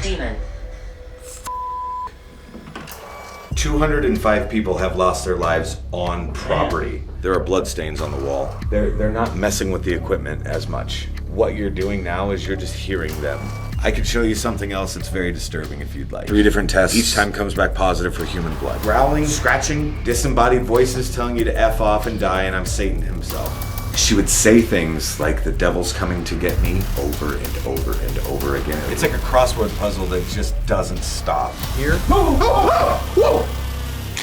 Demon. 205 people have lost their lives on property. There are bloodstains on the wall. They're not messing with the equipment as much. What you're doing now is you're just hearing them. I could show you something else that's very disturbing if you'd like. 3 different tests. Each time comes back positive for human blood. Growling, scratching, disembodied voices telling you to F off and die, and I'm Satan himself. She would say things like, the devil's coming to get me, over and over and over again. It's like a crossword puzzle that just doesn't stop. Here?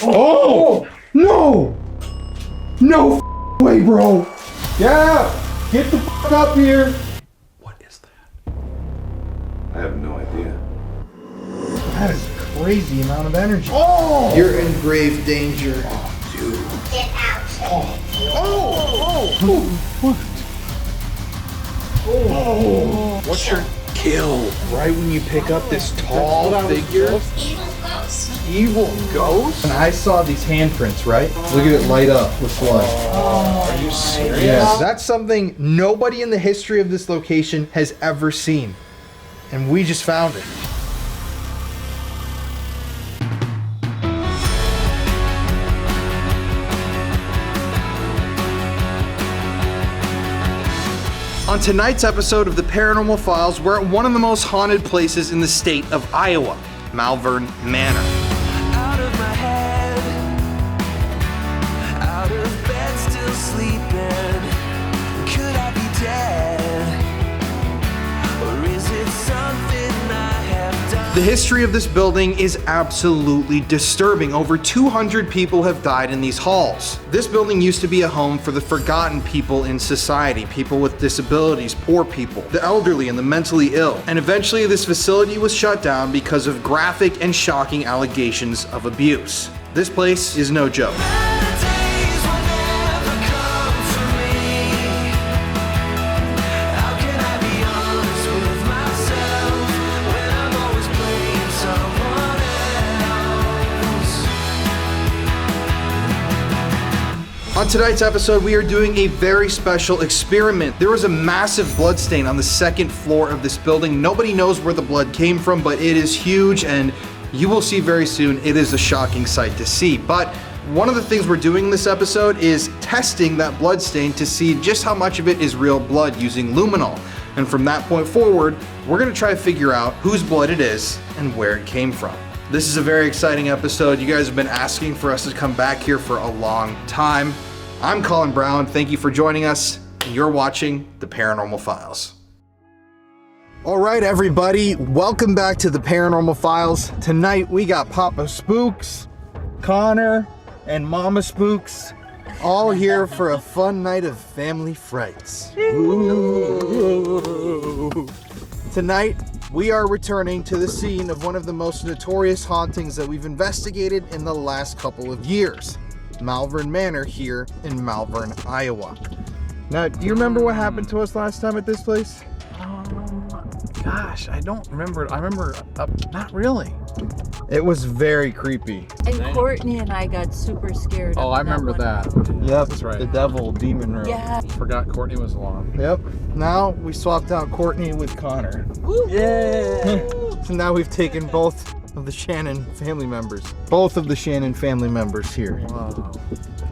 Oh, no! No way, bro! Yeah! Get the up here! What is that? I have no idea. That is a crazy amount of energy. Oh! You're in grave danger. Oh, dude. Get out. What's your kill? Right when you pick up this tall figure? Evil ghost. Evil ghost? And I saw these handprints, right? Look at it light up with blood. Are you serious? Yeah, that's something nobody in the history of this location has ever seen. And we just found it. On tonight's episode of the Paranormal Files, we're at one of the most haunted places in the state of Iowa, Malvern Manor. Out of my head, out of bed, still sleeping. Could I be dead? Or is it something I have done? The history of this building is absolutely disturbing. Over 200 people have died in these halls. This building used to be a home for the forgotten people in society, people with disabilities, poor people, the elderly and the mentally ill. And eventually this facility was shut down because of graphic and shocking allegations of abuse. This place is no joke. On tonight's episode, we are doing a very special experiment. There was a massive blood stain on the second floor of this building. Nobody knows where the blood came from, but it is huge, and you will see very soon it is a shocking sight to see. But one of the things we're doing in this episode is testing that blood stain to see just how much of it is real blood using luminol. And from that point forward, we're gonna try to figure out whose blood it is and where it came from. This is a very exciting episode. You guys have been asking for us to come back here for a long time. I'm Colin Brown. Thank you for joining us. You're watching the Paranormal Files. All right, everybody. Welcome back to the Paranormal Files. Tonight, we got Papa Spooks, Connor, and Mama Spooks all here for a fun night of family frights. Ooh. Tonight, we are returning to the scene of one of the most notorious hauntings that we've investigated in the last couple of years. Malvern Manor here in Malvern, Iowa. Now, do you remember what happened to us last time at this place? Gosh, I don't remember. I remember, not really. It was very creepy. And Courtney and I got super scared. Oh, I remember that. Yep, That's right. the devil demon room. Yeah. Forgot Courtney was along. Yep. Now we swapped out Courtney with Connor. Woo. Yeah. So now we've taken both of the Shannon family members. Both of the Shannon family members here. Wow.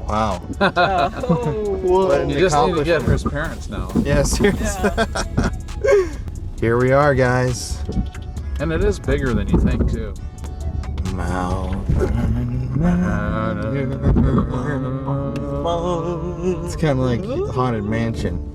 Wow. Oh. You just need to get his parents now. Yeah, seriously. Yeah. Here we are, guys. And it is bigger than you think, too. It's kind of like the Haunted Mansion.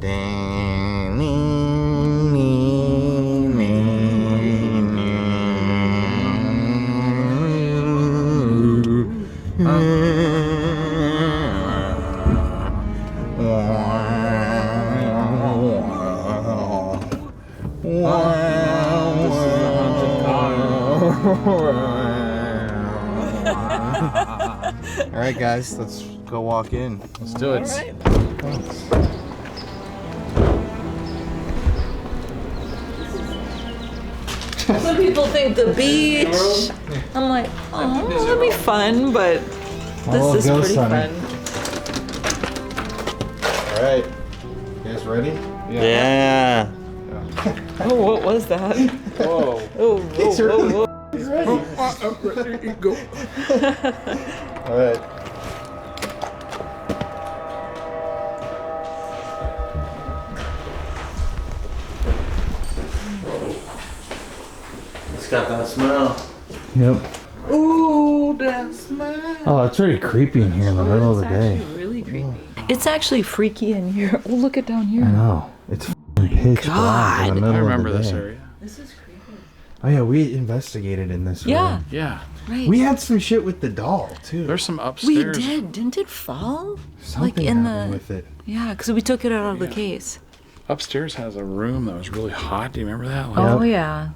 All right, guys, let's go walk in. Let's do it. All right. Some people think the beach. I'm like, oh, that'll be fun, but this is pretty fun. All right, you guys ready? Yeah. Oh, what was that? Whoa. Oh, He's whoa, ready. whoa. Go. All right. It's got that smell. Yep. Ooh, that smell. Oh, it's very creepy in here in the middle of the day. It's really creepy. It's actually freaky in here. Oh, look at down here. I know. It's f***ing pitch black in the middle I remember of the this day. area. This is creepy. Oh yeah, we investigated in this Yeah, room. Yeah. right. We had some shit with the doll too. There's some We upstairs. did. Didn't it fall? Something in happened the- with it. Yeah, because we took it out of the case. Upstairs has a room that was really hot. Do you remember that? Like, Oh, yeah.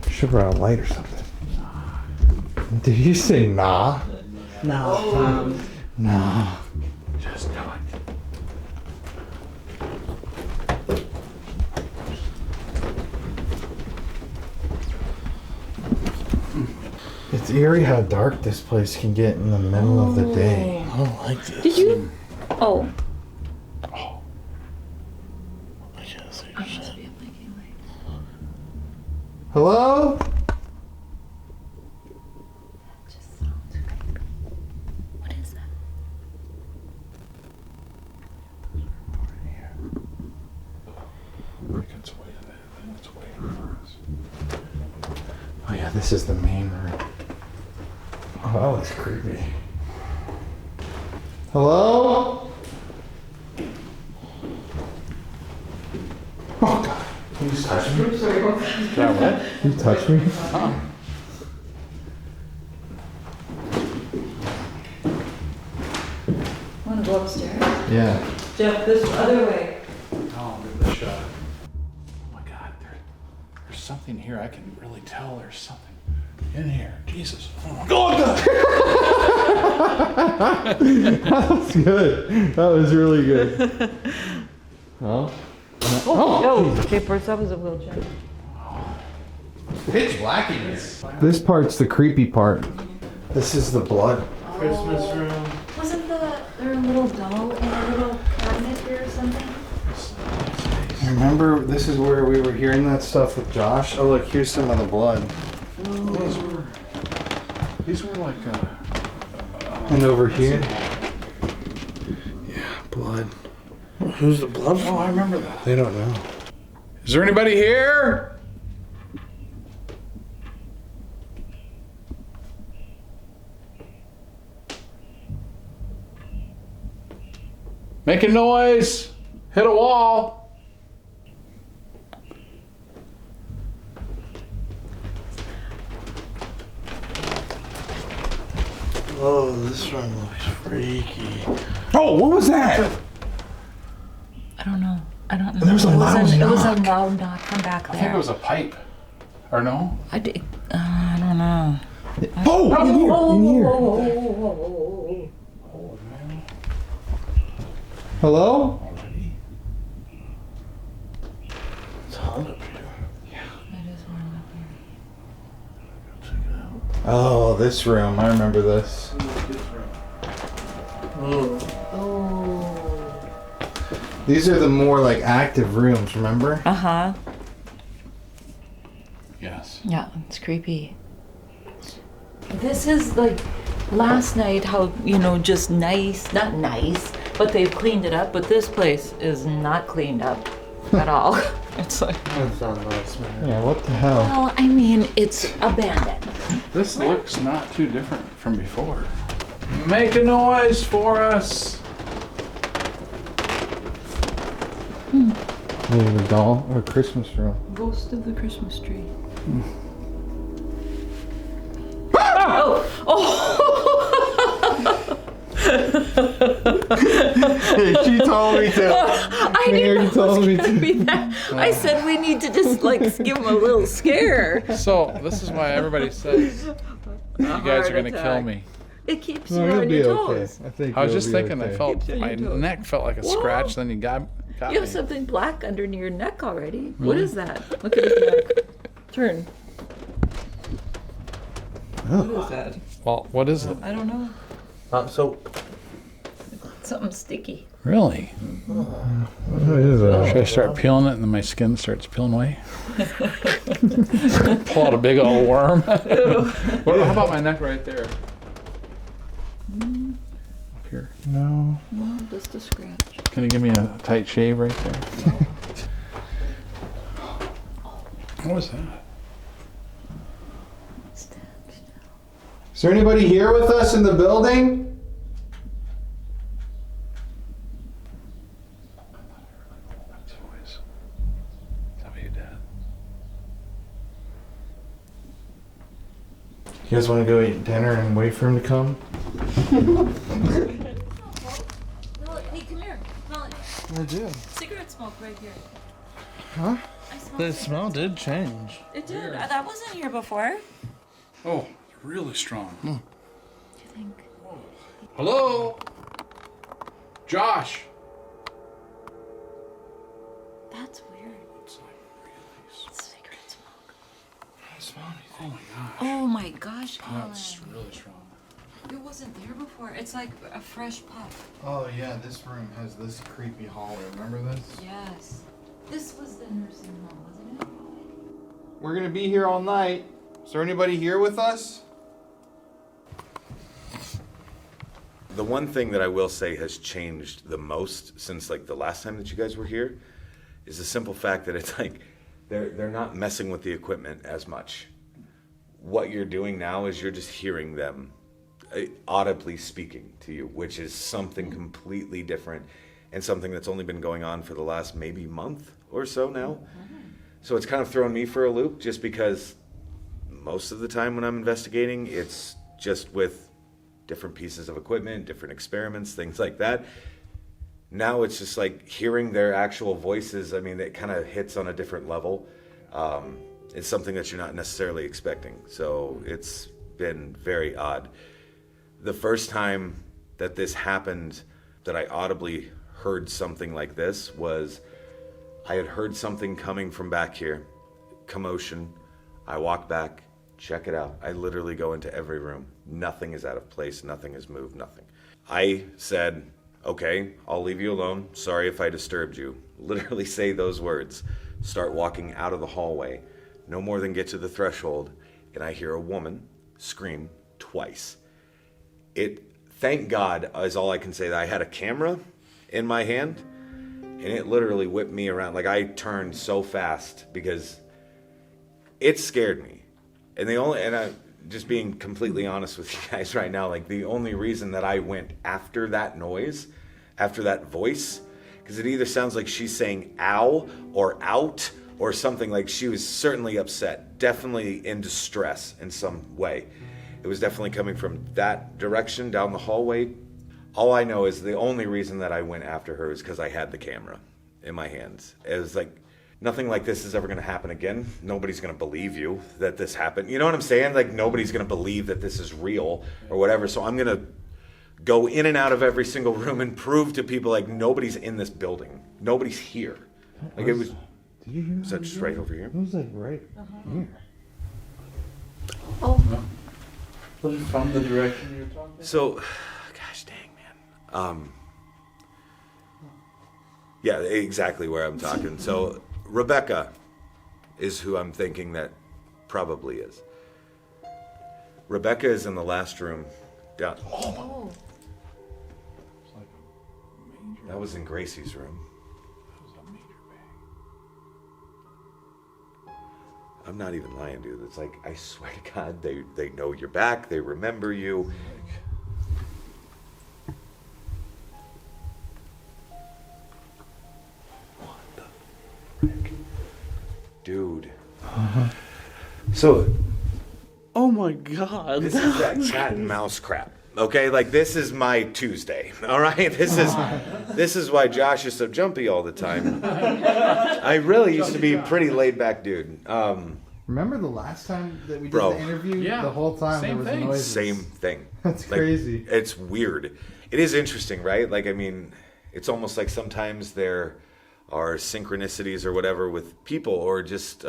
Should brought a light or something. Did you say nah? No. Nah. Just do it. It's eerie how dark this place can get in the middle of the day. I don't like this. Did you? Oh. I can't see shit. Hello? What is that? Oh yeah, this is the main room. Oh, that looks creepy. Hello? Oh god. You just touched me? You touched me? Want to go upstairs? Yeah. Jeff, this other way. Oh, give it a shot. Oh my God, there's something here. I can really tell there's something in here. Jesus. Oh my God. That was good. That was really good. Oh. Oh, okay, first up is a wheelchair. Pitch black in here. This part's the creepy part. This is the blood. Christmas room. Wasn't there a little doll in a little cabinet here or something? Remember, this is where we were hearing that stuff with Josh. Oh, look, here's some of the blood. These were like, And over here. yeah, blood. Who's the blood Oh, from? I remember that. They don't know. Is there anybody here? Making noise. Hit a wall. Oh, this room looks freaky. Oh, what was that? I don't know. I don't know. There was a loud It was a knock. loud knock from back I there. think it was a pipe. Or no? I don't know. Oh, in here, in here. Hello? It's hot up here. Oh, this room. I remember this. Oh, These are the more like active rooms, remember? Uh-huh. Yes. Yeah, it's creepy. This is like last night how, just nice, not nice, but they've cleaned it up, but this place is not cleaned up at all. It's like, that's not nice, man. Yeah, what the hell? well, I mean, it's abandoned. This looks not too different from before. Make a noise for us. Maybe the doll or Christmas room. Ghost of the Christmas tree. Oh! She told me to. I Here, didn't you know it told was me gonna to. be that. I said we need to just give him a little scare. So, this is why everybody says you guys are going to kill me. It keeps you No, you'll on be your okay. toes. I think I was you'll just be thinking, okay. I felt Keeps you on my your toes. neck felt like a Whoa. scratch, then you got You me. have something black under your neck already. What is that? Look at his neck. Turn. What is that? Well, what is it? I don't know. So, Something sticky. Really? What is that? Should I start peeling it and then my skin starts peeling away? Pull out a big old worm. How about my neck right there? Up here. No. No, just a scratch. Can you give me a tight shave right there? What was that? Is there anybody here with us in the building? You guys want to go eat dinner and wait for him to come? No, hey, come here. Colin. I do. Cigarette smoke right here. Huh? I smell The cigarette smell smoke. did change. It did. That wasn't here before. Oh, really strong. Do you think? Hello? Josh? That's weird. It's like really Cigarette smoke. I don't smell anything. Oh my gosh. Oh my gosh, Colin. That's really strong. It wasn't there before. It's like a fresh puff. Oh yeah, this room has this creepy hallway. Remember this? Yes. This was the nursing home, wasn't it? We're gonna be here all night. Is there anybody here with us? The one thing that I will say has changed the most since like the last time that you guys were here is the simple fact that it's like they're not messing with the equipment as much. What you're doing now is you're just hearing them audibly speaking to you, which is something completely different and something that's only been going on for the last maybe month or so now. So it's kind of thrown me for a loop just because most of the time when I'm investigating, it's just with different pieces of equipment, different experiments, things like that. Now it's just like hearing their actual voices. I mean, it kind of hits on a different level. It's something that you're not necessarily expecting. So it's been very odd. The first time that this happened, that I audibly heard something like this, was I had heard something coming from back here, commotion. I walk back, check it out. I literally go into every room. Nothing is out of place. Nothing has moved. Nothing. I said, okay, I'll leave you alone. Sorry if I disturbed you. Literally say those words. Start walking out of the hallway. No more than get to the threshold. And I hear a woman scream twice. Thank God, is all I can say, that I had a camera in my hand. And it literally whipped me around. Like I turned so fast because it scared me. And I just being completely honest with you guys right now, like the only reason that I went after that noise, after that voice, because it either sounds like she's saying ow or out or something, like she was certainly upset, definitely in distress in some way. It was definitely coming from that direction down the hallway. All I know is the only reason that I went after her is because I had the camera in my hands. It was like, nothing like this is ever going to happen again. Nobody's going to believe you that this happened. You know what I'm saying? Like nobody's going to believe that this is real or whatever. So I'm going to go in and out of every single room and prove to people like nobody's in this building. Nobody's here. Like it was. Did you hear Was that just right over here? It was like right here. Oh. Was it from the direction you were talking about? So, gosh dang, man. Yeah, exactly where I'm talking. So Rebecca is who I'm thinking that probably is. Rebecca is in the last room down. Oh. That was in Gracie's room. I'm not even lying, dude. It's like, I swear to God, they know you're back. They remember you. What the frick? Dude. So, Oh my god. this is that cat and mouse crap. Okay, like this is my Tuesday. All right, this is why Josh is so jumpy all the time. I really used to be a pretty laid back dude. Remember the last time that we did Bro. the interview? Yeah, The whole time same there was thing. noises. Same thing. That's Like, crazy. It's weird. It is interesting, right? Like, I mean, it's almost like sometimes there are synchronicities or whatever with people, or just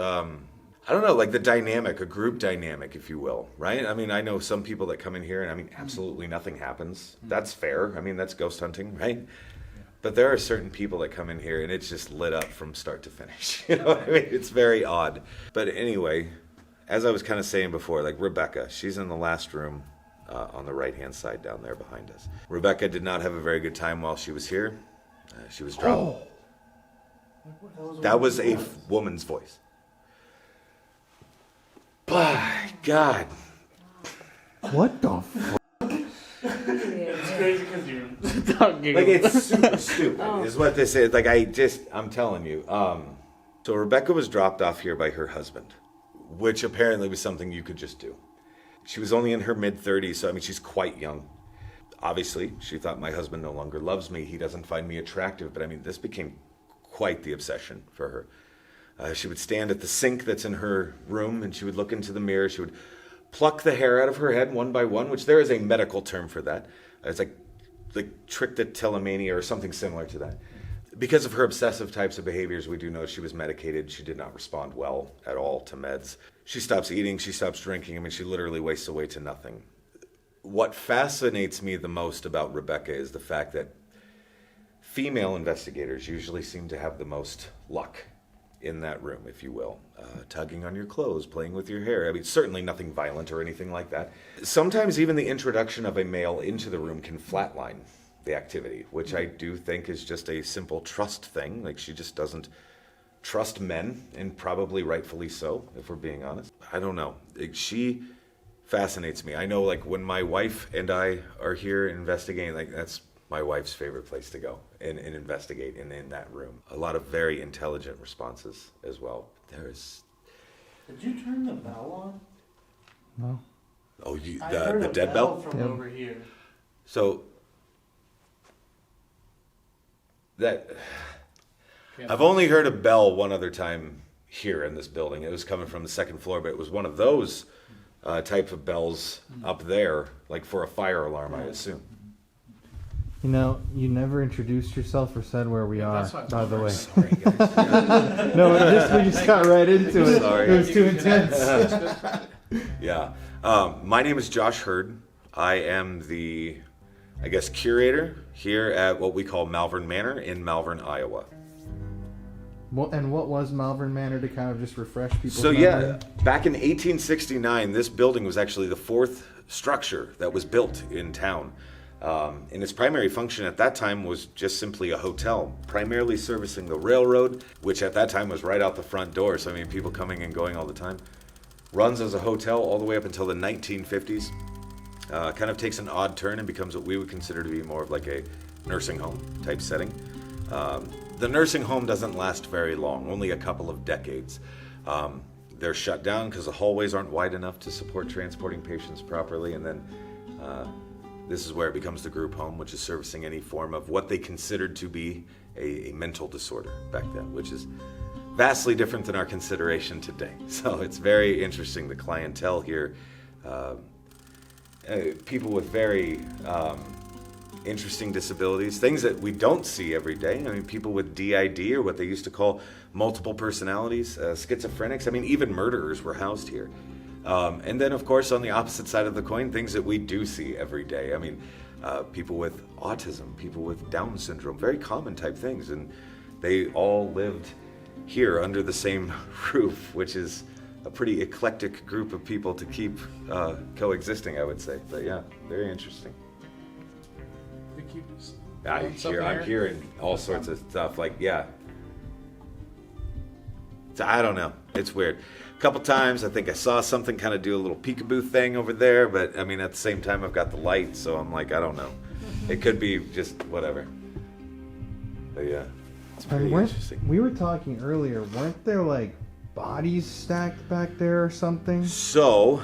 I don't know, like the dynamic, a group dynamic, if you will, right? I mean, I know some people that come in here and I mean, absolutely nothing happens. That's fair. I mean, that's ghost hunting, right? But there are certain people that come in here and it's just lit up from start to finish. You know what I mean? It's very odd. But anyway, as I was kind of saying before, like Rebecca, she's in the last room on the right-hand side down there behind us. Rebecca did not have a very good time while she was here. She was dropped. That was a woman's voice. By God. What the fuck? It's crazy because you're talking. Like, it's super stupid, is what this is. Like, I'm telling you. So Rebecca was dropped off here by her husband, which apparently was something you could just do. She was only in her mid-30s, so I mean, she's quite young. Obviously, she thought, my husband no longer loves me. He doesn't find me attractive. But I mean, this became quite the obsession for her. She would stand at the sink that's in her room, and she would look into the mirror. She would pluck the hair out of her head one by one, which there is a medical term for that. It's like trichotillomania or something similar to that. Because of her obsessive types of behaviors, we do know she was medicated. She did not respond well at all to meds. She stops eating, she stops drinking. I mean, she literally wastes away to nothing. What fascinates me the most about Rebecca is the fact that female investigators usually seem to have the most luck in that room, if you will. Tugging on your clothes, playing with your hair. I mean, certainly nothing violent or anything like that. Sometimes even the introduction of a male into the room can flatline the activity, which I do think is just a simple trust thing. Like, she just doesn't trust men, and probably rightfully so, if we're being honest. I don't know. She fascinates me. I know, like, when my wife and I are here investigating, like, that's my wife's favorite place to go and investigate in that room. A lot of very intelligent responses as well. There's... Did you turn the bell on? No. Oh, I heard the a dead bell bell? from over here. So that I've only heard a bell one other time here in this building. It was coming from the second floor, but it was one of those type of bells up there, like for a fire alarm, I assume. You know, you never introduced yourself or said where we are, by the way. Sorry, guys. No, we just got right into it. Sorry. It was too intense. Yeah. My name is Josh Hurd. I am the, I guess, curator here at what we call Malvern Manor in Malvern, Iowa. Well, and what was Malvern Manor, to kind of just refresh people's So memory? yeah, back in 1869, this building was actually the fourth structure that was built in town. And its primary function at that time was just simply a hotel, primarily servicing the railroad, which at that time was right out the front door. So I mean, people coming and going all the time. Runs as a hotel all the way up until the 1950s. Kind of takes an odd turn and becomes what we would consider to be more of like a nursing home type setting. The nursing home doesn't last very long, only a couple of decades. They're shut down because the hallways aren't wide enough to support transporting patients properly, and then this is where it becomes the group home, which is servicing any form of what they considered to be a mental disorder back then, which is vastly different than our consideration today. So it's very interesting, the clientele here. People with very interesting disabilities, things that we don't see every day. I mean, people with DID, or what they used to call multiple personalities, schizophrenics. I mean, even murderers were housed here. And then, of course, on the opposite side of the coin, things that we do see every day. I mean, people with autism, people with Down syndrome, very common type things. And they all lived here under the same roof, which is a pretty eclectic group of people to keep coexisting, I would say. But yeah, very interesting. I'm hearing all sorts of stuff. Like, yeah. So, I don't know. It's weird. A couple times I think I saw something kind of do a little peekaboo thing over there, but I mean, at the same time I've got the light, so I'm like, I don't know. It could be just whatever. But yeah, it's pretty interesting. We were talking earlier, weren't there like bodies stacked back there or something? So,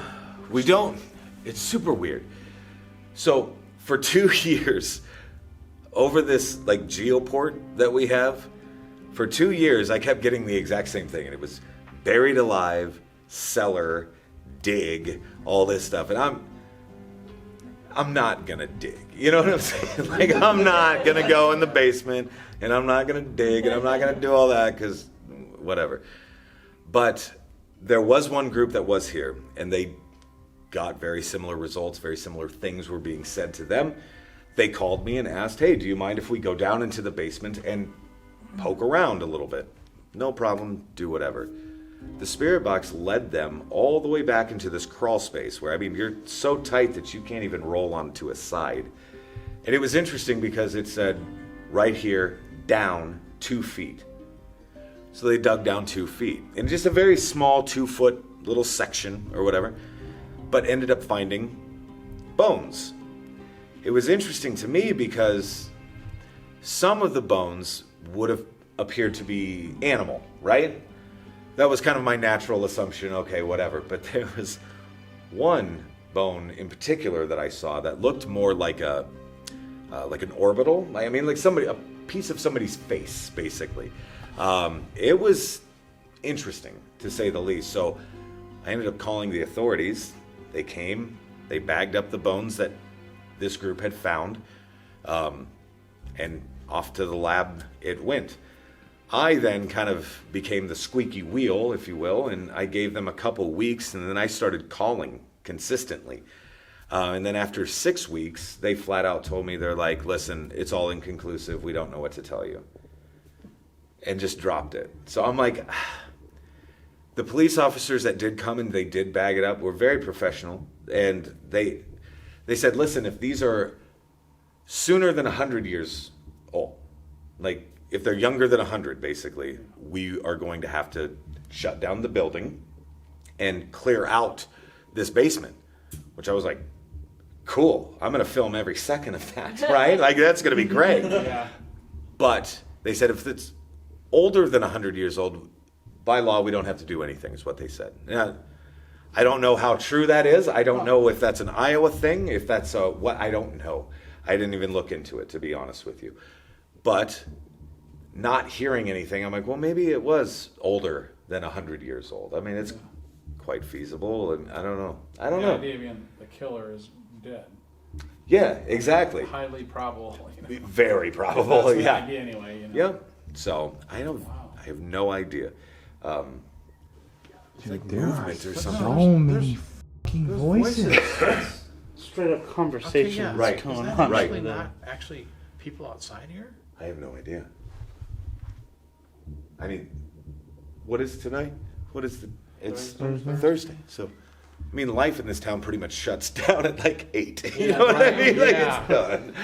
we don't, it's super weird. So, for 2 years, over this like geoport that we have, for 2 years I kept getting the exact same thing, and it was buried alive, cellar, dig, all this stuff. And I'm not gonna dig. You know what I'm saying? Like, I'm not gonna go in the basement, and I'm not gonna dig, and I'm not gonna do all that, because whatever. But there was one group that was here, and they got very similar results, very similar things were being said to them. they called me and asked, hey, do you mind if we go down into the basement and poke around a little bit? No problem, do whatever. The spirit box led them all the way back into this crawl space where, I mean, you're so tight that you can't even roll onto a side. And it was interesting because it said right here, down 2 feet. So they dug down 2 feet in just a very small 2-foot little section or whatever, but ended up finding bones. It was interesting to me because some of the bones would have appeared to be animal, right? That was kind of my natural assumption, okay, whatever. But there was one bone in particular that I saw that looked more like an orbital. I mean, like a piece of somebody's face, basically. It was interesting, to say the least. So I ended up calling the authorities. They came, they bagged up the bones that this group had found, and off to the lab it went. I then kind of became the squeaky wheel, if you will, and I gave them a couple weeks, and then I started calling consistently. And then after 6 weeks, they flat out told me, they're like, listen, it's all inconclusive, we don't know what to tell you. And just dropped it. So I'm like, the police officers that did come and they did bag it up were very professional, and they said, listen, if these are sooner than 100 years old, like if they're younger than 100, basically, we are going to have to shut down the building and clear out this basement, which I was like, cool, I'm going to film every second of that, right? Like, that's going to be great. Yeah. But they said if it's older than 100 years old, by law, we don't have to do anything, is what they said. Now, I don't know how true that is. I don't know if that's an Iowa thing, if that's what, I don't know. I didn't even look into it, to be honest with you. But not hearing anything, I'm like, well, maybe it was older than 100 years old. I mean, it's quite feasible, and I don't know. I don't know. The idea being the killer is dead. Yeah, exactly. Highly probable. You know. Very probable, That's the yeah. idea anyway. You know. Yeah. So I don't. Wow. I have no idea. Dude, there are Movement or something. so many fucking voices. That's straight up conversations Right. going Is that on. Right. actually over there. not actually people outside here? I have no idea. I mean, what is tonight? What is the? It's Thursday. So, I mean, life in this town pretty much shuts down at like 8. You Yeah, know what I right. mean? Like, Yeah. it's done.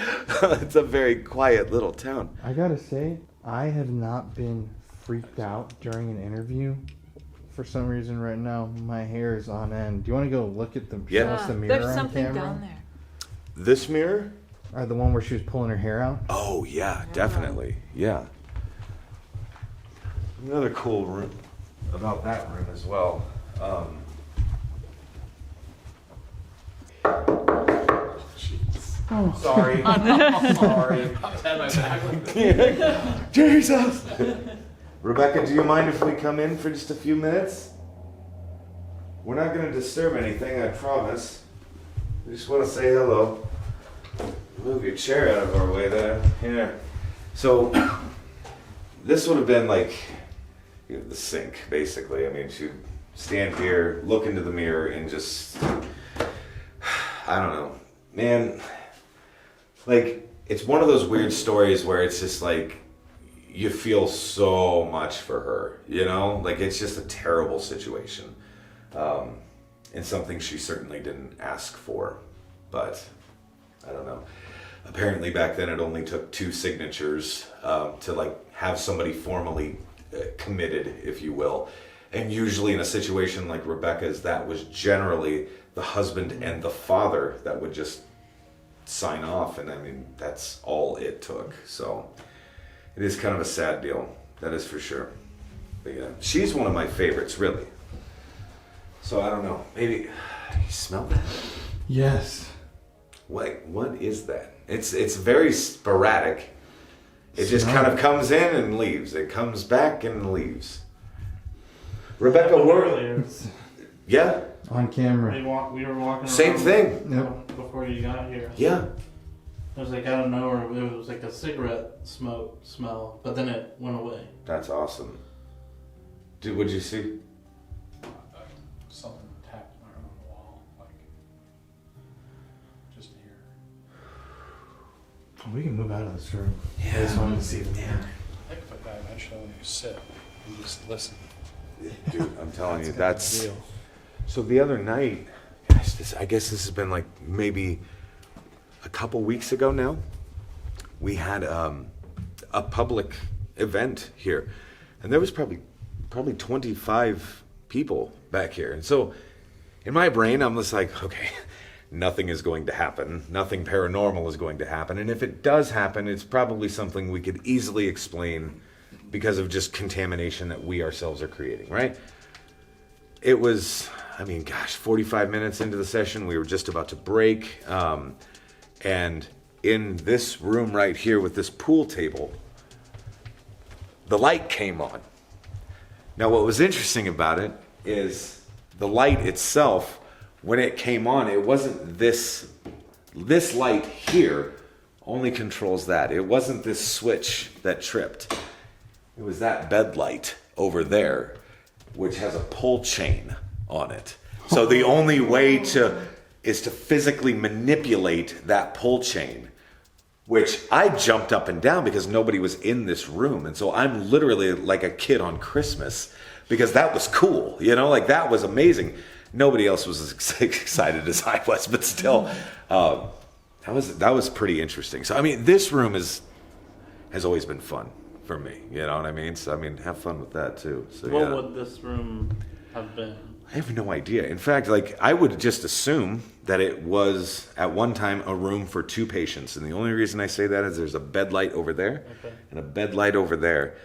It's a very quiet little town. I gotta say, I have not been freaked out during an interview. For some reason, right now, my hair is on end. Do you want to go look at the Yeah. show us the mirror There's on something camera? down there. This mirror? Or the one where she was pulling her hair out? Oh yeah, definitely. Yeah. Another cool room about that room as well. Sorry. Sorry. Jesus. Rebecca, do you mind if we come in for just a few minutes? We're not going to disturb anything, I promise. We just want to say hello. Move your chair out of our way there. Here. So, this would have been like the sink, basically. I mean, she'd stand here, look into the mirror, and just, I don't know. Man, like, it's one of those weird stories where it's just like, you feel so much for her, you know? Like, it's just a terrible situation. And something she certainly didn't ask for. But, I don't know. Apparently back then it only took 2 signatures to like have somebody formally committed, if you will. And usually in a situation like Rebecca's, that was generally the husband and the father that would just sign off. And I mean, that's all it took. So it is kind of a sad deal. That is for sure. But yeah, she's one of my favorites, really. So I don't know. Maybe, you smell that? Yes. What is that? It's very sporadic. It just kind of comes in and leaves. It comes back and leaves. Rebecca, Earlier, yeah, On camera. we were walking same around thing. Yep. before you got here. Yeah, It was like out of nowhere, it was like a cigarette smoke smell, but then it went away. that's awesome. Dude, what'd you see? Something tapped on the wall, like just here. We can move out of this room. I just wanted to see them. Yeah. I think if I die eventually, you sit and just listen. Dude, I'm telling you, gonna be that's... the deal. So the other night, gosh, I guess this has been like maybe a couple weeks ago now, we had a public event here. And there was probably 25 people back here. And so in my brain, I'm just like, okay, nothing is going to happen. Nothing paranormal is going to happen. And if it does happen, it's probably something we could easily explain because of just contamination that we ourselves are creating, right? It was, 45 minutes into the session, we were just about to break. And in this room right here with this pool table, the light came on. Now, what was interesting about it is the light itself, when it came on, it wasn't this light here only controls that. It wasn't this switch that tripped. It was that bed light over there, which has a pull chain on it. So the only way is to physically manipulate that pull chain, which I jumped up and down because nobody was in this room. And so I'm literally like a kid on Christmas because that was cool, like that was amazing. Nobody else was as excited as I was, but still, that was pretty interesting. So, this room has always been fun for me, you know what I mean? So, have fun with that too. So, What would this room have been? I have no idea. In fact, I would just assume that it was at one time a room for 2 patients. And the only reason I say that is there's a bed light over there and a bed light over there.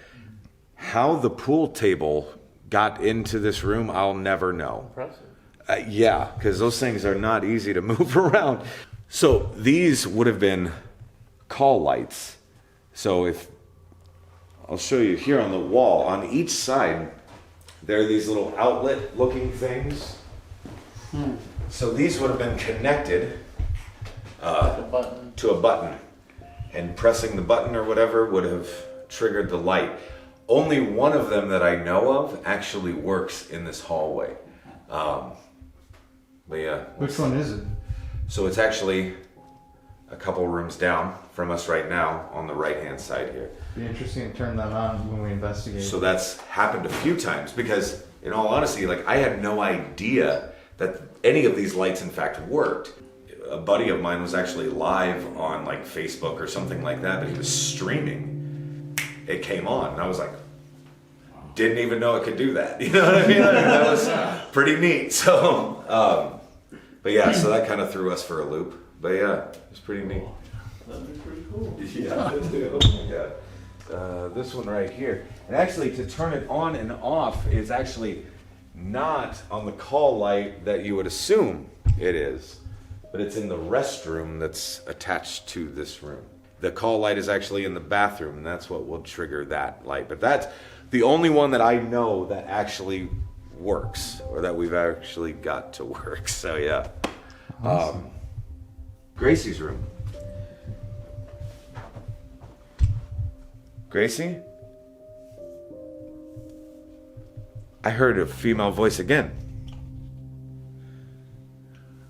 How the pool table got into this room, I'll never know. Impressive. Yeah, because those things are not easy to move around. So these would have been call lights. So I'll show you here on the wall, on each side, there are these little outlet looking things. So these would have been connected to a button. And pressing the button or whatever would have triggered the light. Only one of them that I know of actually works in this hallway. But yeah. Which one is it? So it's actually a couple rooms down from us right now on the right-hand side here. Be interesting to turn that on when we investigate. So that's happened a few times because, in all honesty, I had no idea that any of these lights in fact worked. A buddy of mine was actually live on Facebook or something like that, but he was streaming. It came on, and I was like, didn't even know it could do that. You know what I mean? That was pretty neat. So, but yeah, so that kind of threw us for a loop. But yeah, it was pretty neat. That'd be pretty cool. Yeah, oh my God. This one right here. And actually, to turn it on and off is actually not on the call light that you would assume it is, but it's in the restroom that's attached to this room. The call light is actually in the bathroom, and that's what will trigger that light. But that's the only one that I know that actually works, or that we've actually got to work. So yeah. Awesome. Gracie's room. Gracie? I heard a female voice again.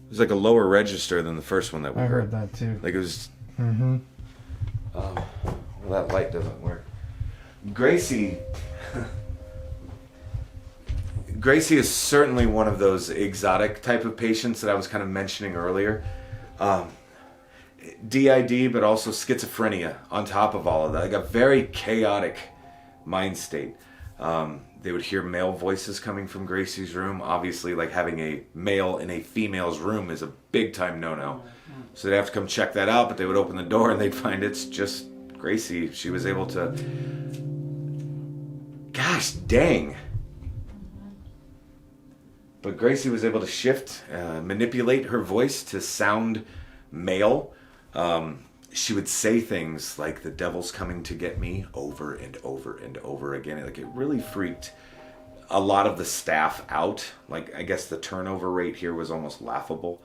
It was like a lower register than the first one that we heard. I heard that too. Like it was... Mm-hmm. Well, that light doesn't work. Gracie is certainly one of those exotic type of patients that I was kind of mentioning earlier. DID, but also schizophrenia on top of all of that. Like a very chaotic mind state. They would hear male voices coming from Gracie's room. Obviously, having a male in a female's room is a big time no-no. So they'd have to come check that out, but they would open the door and they'd find it's just Gracie. She was able to... Gosh dang. But Gracie was able to shift, manipulate her voice to sound male. She would say things like, "The devil's coming to get me," over and over and over again. It really freaked a lot of the staff out. I guess the turnover rate here was almost laughable.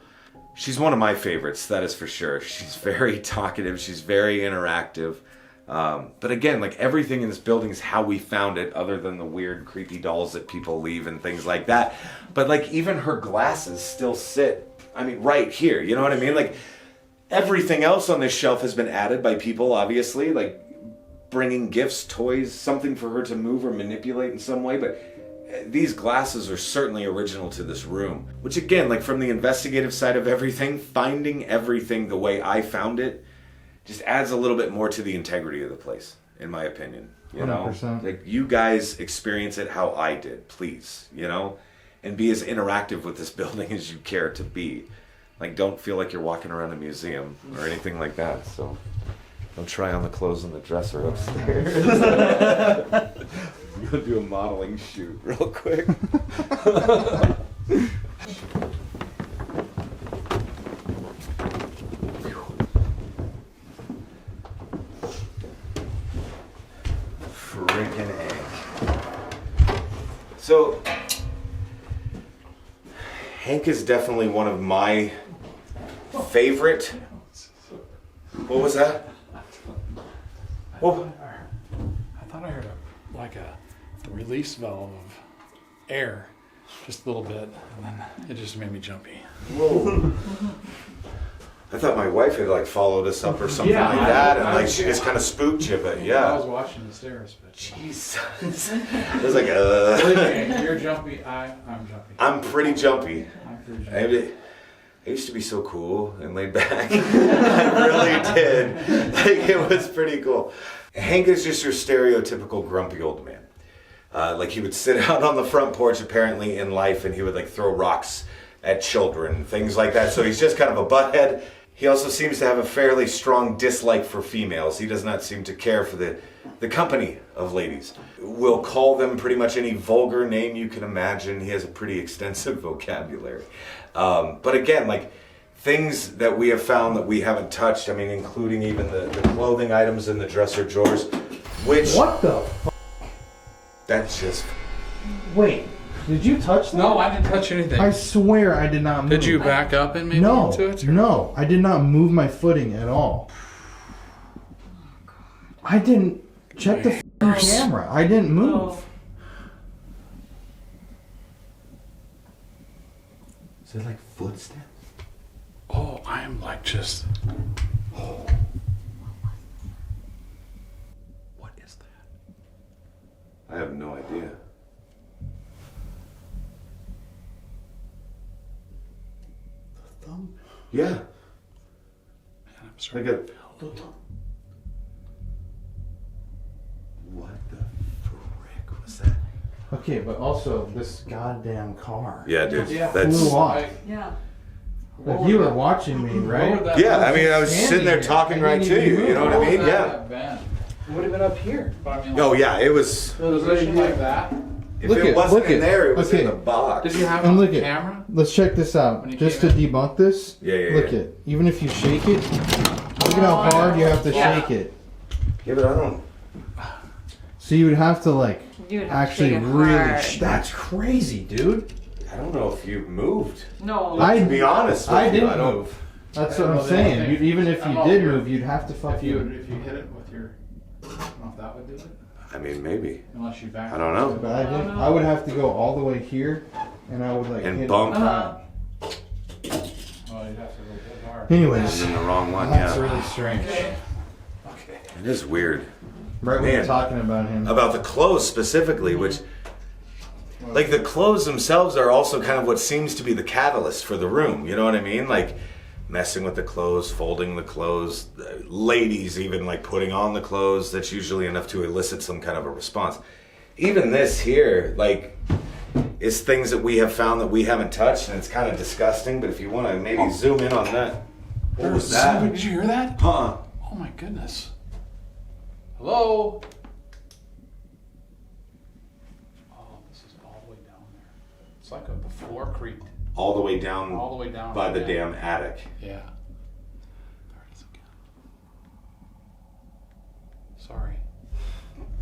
She's one of my favorites, that is for sure. She's very talkative. She's very interactive. But again, everything in this building is how we found it, other than the weird, creepy dolls that people leave and things like that. But even her glasses still sit, right here. You know what I mean? Everything else on this shelf has been added by people, obviously, like bringing gifts, toys, something for her to move or manipulate in some way, but these glasses are certainly original to this room. Which again, like from the investigative side of everything, finding everything the way I found it just adds a little bit more to the integrity of the place, in my opinion. You know, 100%. like you guys experience it how I did, please, you know, and be as interactive with this building as you care to be. Like, don't feel like you're walking around a museum or anything like that. So, don't try on the clothes in the dresser upstairs. Go do a modeling shoot real quick. Freaking Hank. So, Hank is definitely one of my favorite. What was that? Well, I thought I heard a release valve of air, just a little bit, and then it just made me jumpy. whoa. I thought my wife had like followed us up or something like that, and like she just kind of spooked you, but I yeah. was watching the stairs, but Jesus. It was like, Believe me, you're jumpy. I'm jumpy. I'm pretty jumpy. I'm pretty jumpy. I used to be so cool and laid back. I really did. Like, it was pretty cool. Hank is just your stereotypical grumpy old man. Like, he would sit out on the front porch, apparently, in life, and he would, like, throw rocks at children, things like that. So he's just kind of a butthead. He also seems to have a fairly strong dislike for females. He does not seem to care for the company of ladies. Will call them pretty much any vulgar name you can imagine. He has a pretty extensive vocabulary. But again, like, things that we have found that we haven't touched, I mean, including even the clothing items in the dresser drawers, which... What the f***? That's just... Wait, did you touch that? No, I didn't touch anything. I swear I did not move. Did you back up and maybe No, into it? Or? no, I did not move my footing at all. I didn't check the f***ing camera. I didn't move. Is it like footsteps? Oh, I am like just... What is that? I have no idea. The thumb? Yeah. Man, I'm sorry. Like a... What the frick was that? Okay, but also this goddamn car. Yeah, dude. Yeah. That's... Flew off. Yeah. Like, you were watching me, right? Yeah, I mean, I was sitting there talking right to you, you know what I mean? Yeah. It would have been up here. But I mean, like, Oh, yeah, it was... position like that. If Look it it, wasn't look in it. there, it was Okay. in the box. Did you have it And on look it. camera? Let's check this out. When you Just to came debunk this. Yeah, yeah, Look yeah. it. Even if you shake it, look at how hard you have to Yeah. shake it. Yeah, but I don't... So you would have to like You'd have to actually shake it really. hard. That's crazy, dude. I don't know if you moved. No. I To be honest with I you, didn't I don't... move. That's I what don't I'm know the saying. other thing. Even if I don't you know did if you're- move, you'd have to If fucking. you hit it with your... I don't know if that would do it. I mean, maybe. Unless you back I don't know. But I didn't. I would have to go all the way here, and I would like And hit bump. it. Well, you'd have to go hit hard. Anyways, I'm in the wrong one, that's yeah. really strange. Okay. It is weird. Right when you're Man. talking about him. About the clothes specifically, which... Like, the clothes themselves are also kind of what seems to be the catalyst for the room, you know what I mean? Like, messing with the clothes, folding the clothes, ladies even, like, putting on the clothes. That's usually enough to elicit some kind of a response. Even this here, like, is things that we have found that we haven't touched, and it's kind of disgusting, but if you want to maybe zoom in on that. What was that? Did you hear that? Huh? Oh my goodness. Hello? Oh, this is all the way down there. It's like the floor creaked All the way down all the way down. by the Yeah. damn attic. Yeah. There it is again. Sorry.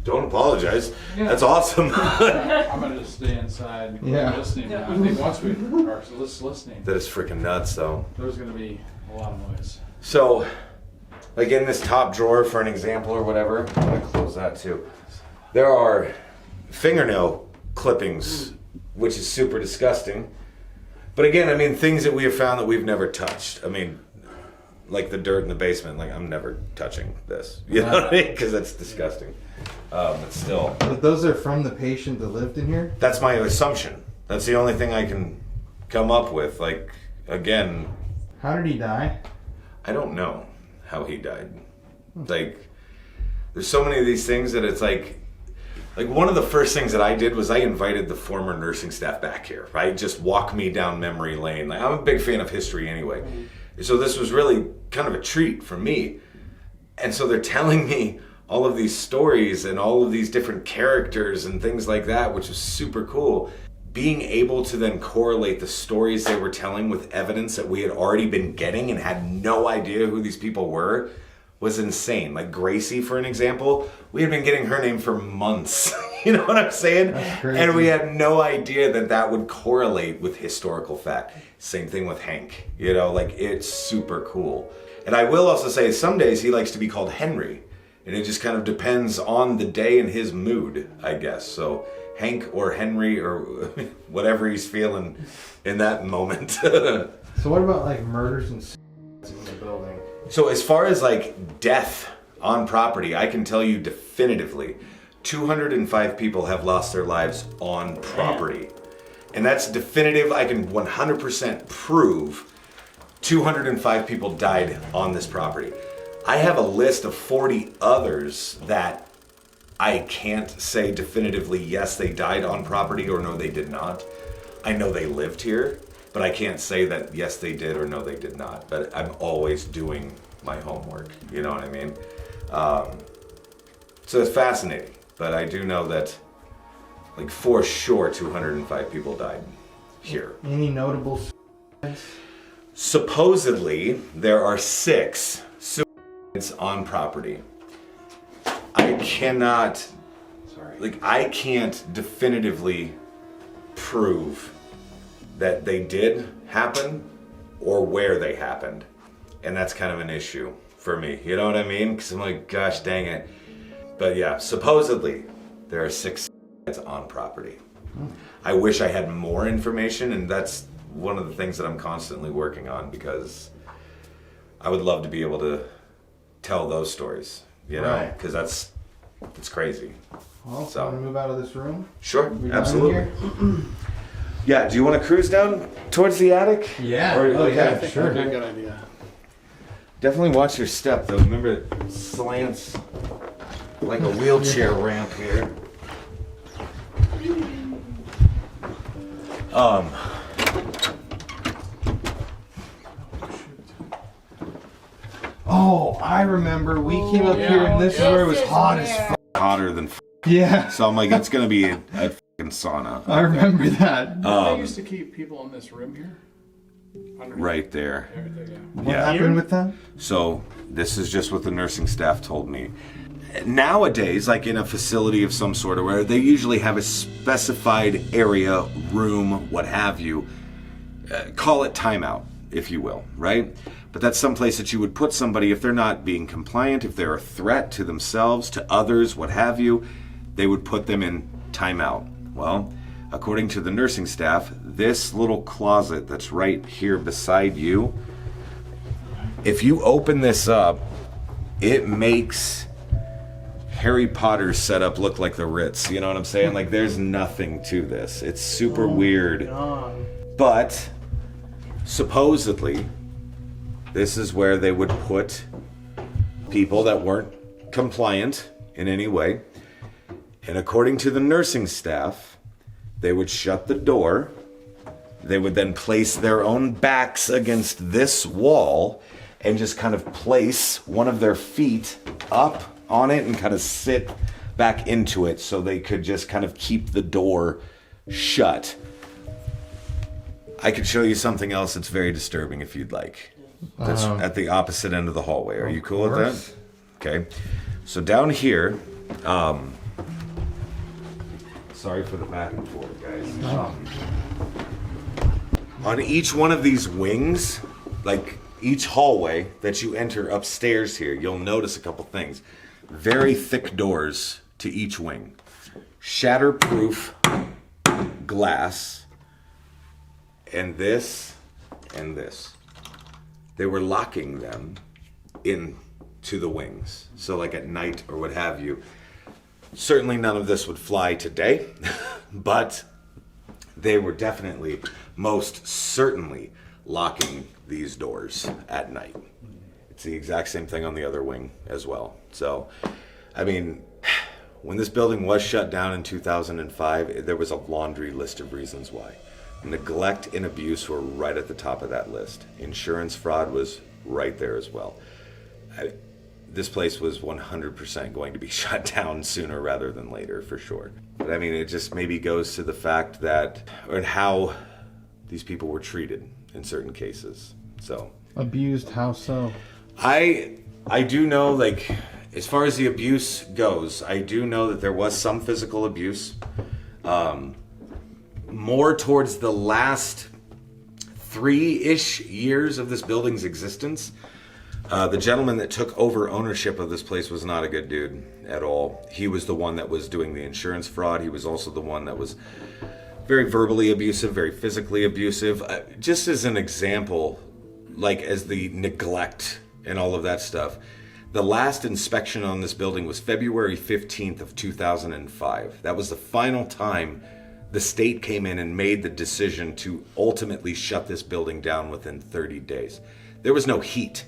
Don't apologize. That's awesome. I'm gonna just stay inside and Yeah. listening now. I think once we are listening, That is freaking nuts, though. there's gonna be a lot of noise. So, like in this top drawer, for an example or whatever, I'm gonna close that too. There are fingernail clippings, which is super disgusting. But again, I mean, things that we have found that we've never touched. I mean, like the dirt in the basement, like I'm never touching this. You know what I mean? Because that's disgusting. But still. But those are from the patient that lived in here? That's my assumption. That's the only thing I can come up with. Like, again, How did he die? I don't know how he died. Like, there's so many of these things that it's like one of the first things that I did was I invited the former nursing staff back here, right? Just walk me down memory lane. Like, I'm a big fan of history anyway. So this was really kind of a treat for me. And so they're telling me all of these stories and all of these different characters and things like that, which was super cool. Being able to then correlate the stories they were telling with evidence that we had already been getting and had no idea who these people were was insane. Like Gracie, for an example, we had been getting her name for months. You know what I'm saying? That's crazy. And we had no idea that that would correlate with historical fact. Same thing with Hank. You know, like it's super cool. And I will also say some days he likes to be called Henry. And it just kind of depends on the day and his mood, I guess. So Hank or Henry or whatever he's feeling in that moment. So what about like murders and in the building? So as far as like death on property, I can tell you definitively 205 people have lost their lives on property. And that's definitive. I can 100% prove 205 people died on this property. I have a list of 40 others that I can't say definitively yes they died on property or no they did not. I know they lived here, but I can't say that yes they did or no they did not. But I'm always doing my homework, you know what I mean? So it's fascinating, but I do know that like for sure 205 people died here. Any notable Supposedly there are 6 suicides on property. I can't definitively prove that they did happen or where they happened. And that's kind of an issue for me. You know what I mean? Because I'm like, gosh dang it. But yeah, supposedly there are 6 suicides on property. I wish I had more information, and that's one of the things that I'm constantly working on because I would love to be able to tell those stories, you know, Right. because that's crazy. Well, So- want to move out of this room? Sure, We done absolutely. here? Yeah, do you want to cruise down towards the attic? Yeah. Or- Oh, okay. yeah, sure. Okay, good idea. Definitely watch your step though. Remember it slants like a wheelchair ramp here. Oh, I remember. We came up here and this is where it was hot as fuck. Hotter than Yeah, so I'm like, it's gonna be a fucking sauna. I remember that. They used to keep people in this room here. Underneath. Right there. Right there, yeah. What Yeah. happened with that? So this is just what the nursing staff told me. Nowadays, like in a facility of some sort, or where they usually have a specified area, room, what have you, call it timeout, if you will, right? But that's some place that you would put somebody if they're not being compliant, if they're a threat to themselves, to others, what have you, they would put them in timeout. Well, according to the nursing staff, this little closet that's right here beside you, if you open this up, it makes Harry Potter's setup look like the Ritz. You know what I'm saying? Like, there's nothing to this. It's super weird. But supposedly, this is where they would put people that weren't compliant in any way. And according to the nursing staff, they would shut the door. They would then place their own backs against this wall and just kind of place one of their feet up on it and kind of sit back into it so they could just kind of keep the door shut. I could show you something else that's very disturbing if you'd like. That's at the opposite end of the hallway. Are you cool with that? Okay. So down here, sorry for the back and forth, guys. On each one of these wings, like each hallway that you enter upstairs here, you'll notice a couple things. Very thick doors to each wing. Shatterproof glass. And this. they were locking them into the wings. So like at night or what have you. Certainly none of this would fly today, but they were definitely, most certainly, locking these doors at night. It's the exact same thing on the other wing as well. So, I mean, when this building was shut down in 2005, there was a laundry list of reasons why. Neglect and abuse were right at the top of that list. Insurance fraud was right there as well. This place was 100% going to be shut down sooner rather than later, for sure. But I mean, it just maybe goes to the fact that, or how these people were treated in certain cases. So Abused, how so? I do know, like, as far as the abuse goes, I do know that there was some physical abuse. More towards the last 3-ish years of this building's existence. The gentleman that took over ownership of this place was not a good dude at all. He was the one that was doing the insurance fraud. He was also the one that was very verbally abusive, very physically abusive. Just as an example, like as the neglect and all of that stuff, the last inspection on this building was February 15th of 2005. That was the final time the state came in and made the decision to ultimately shut this building down within 30 days. There was no heat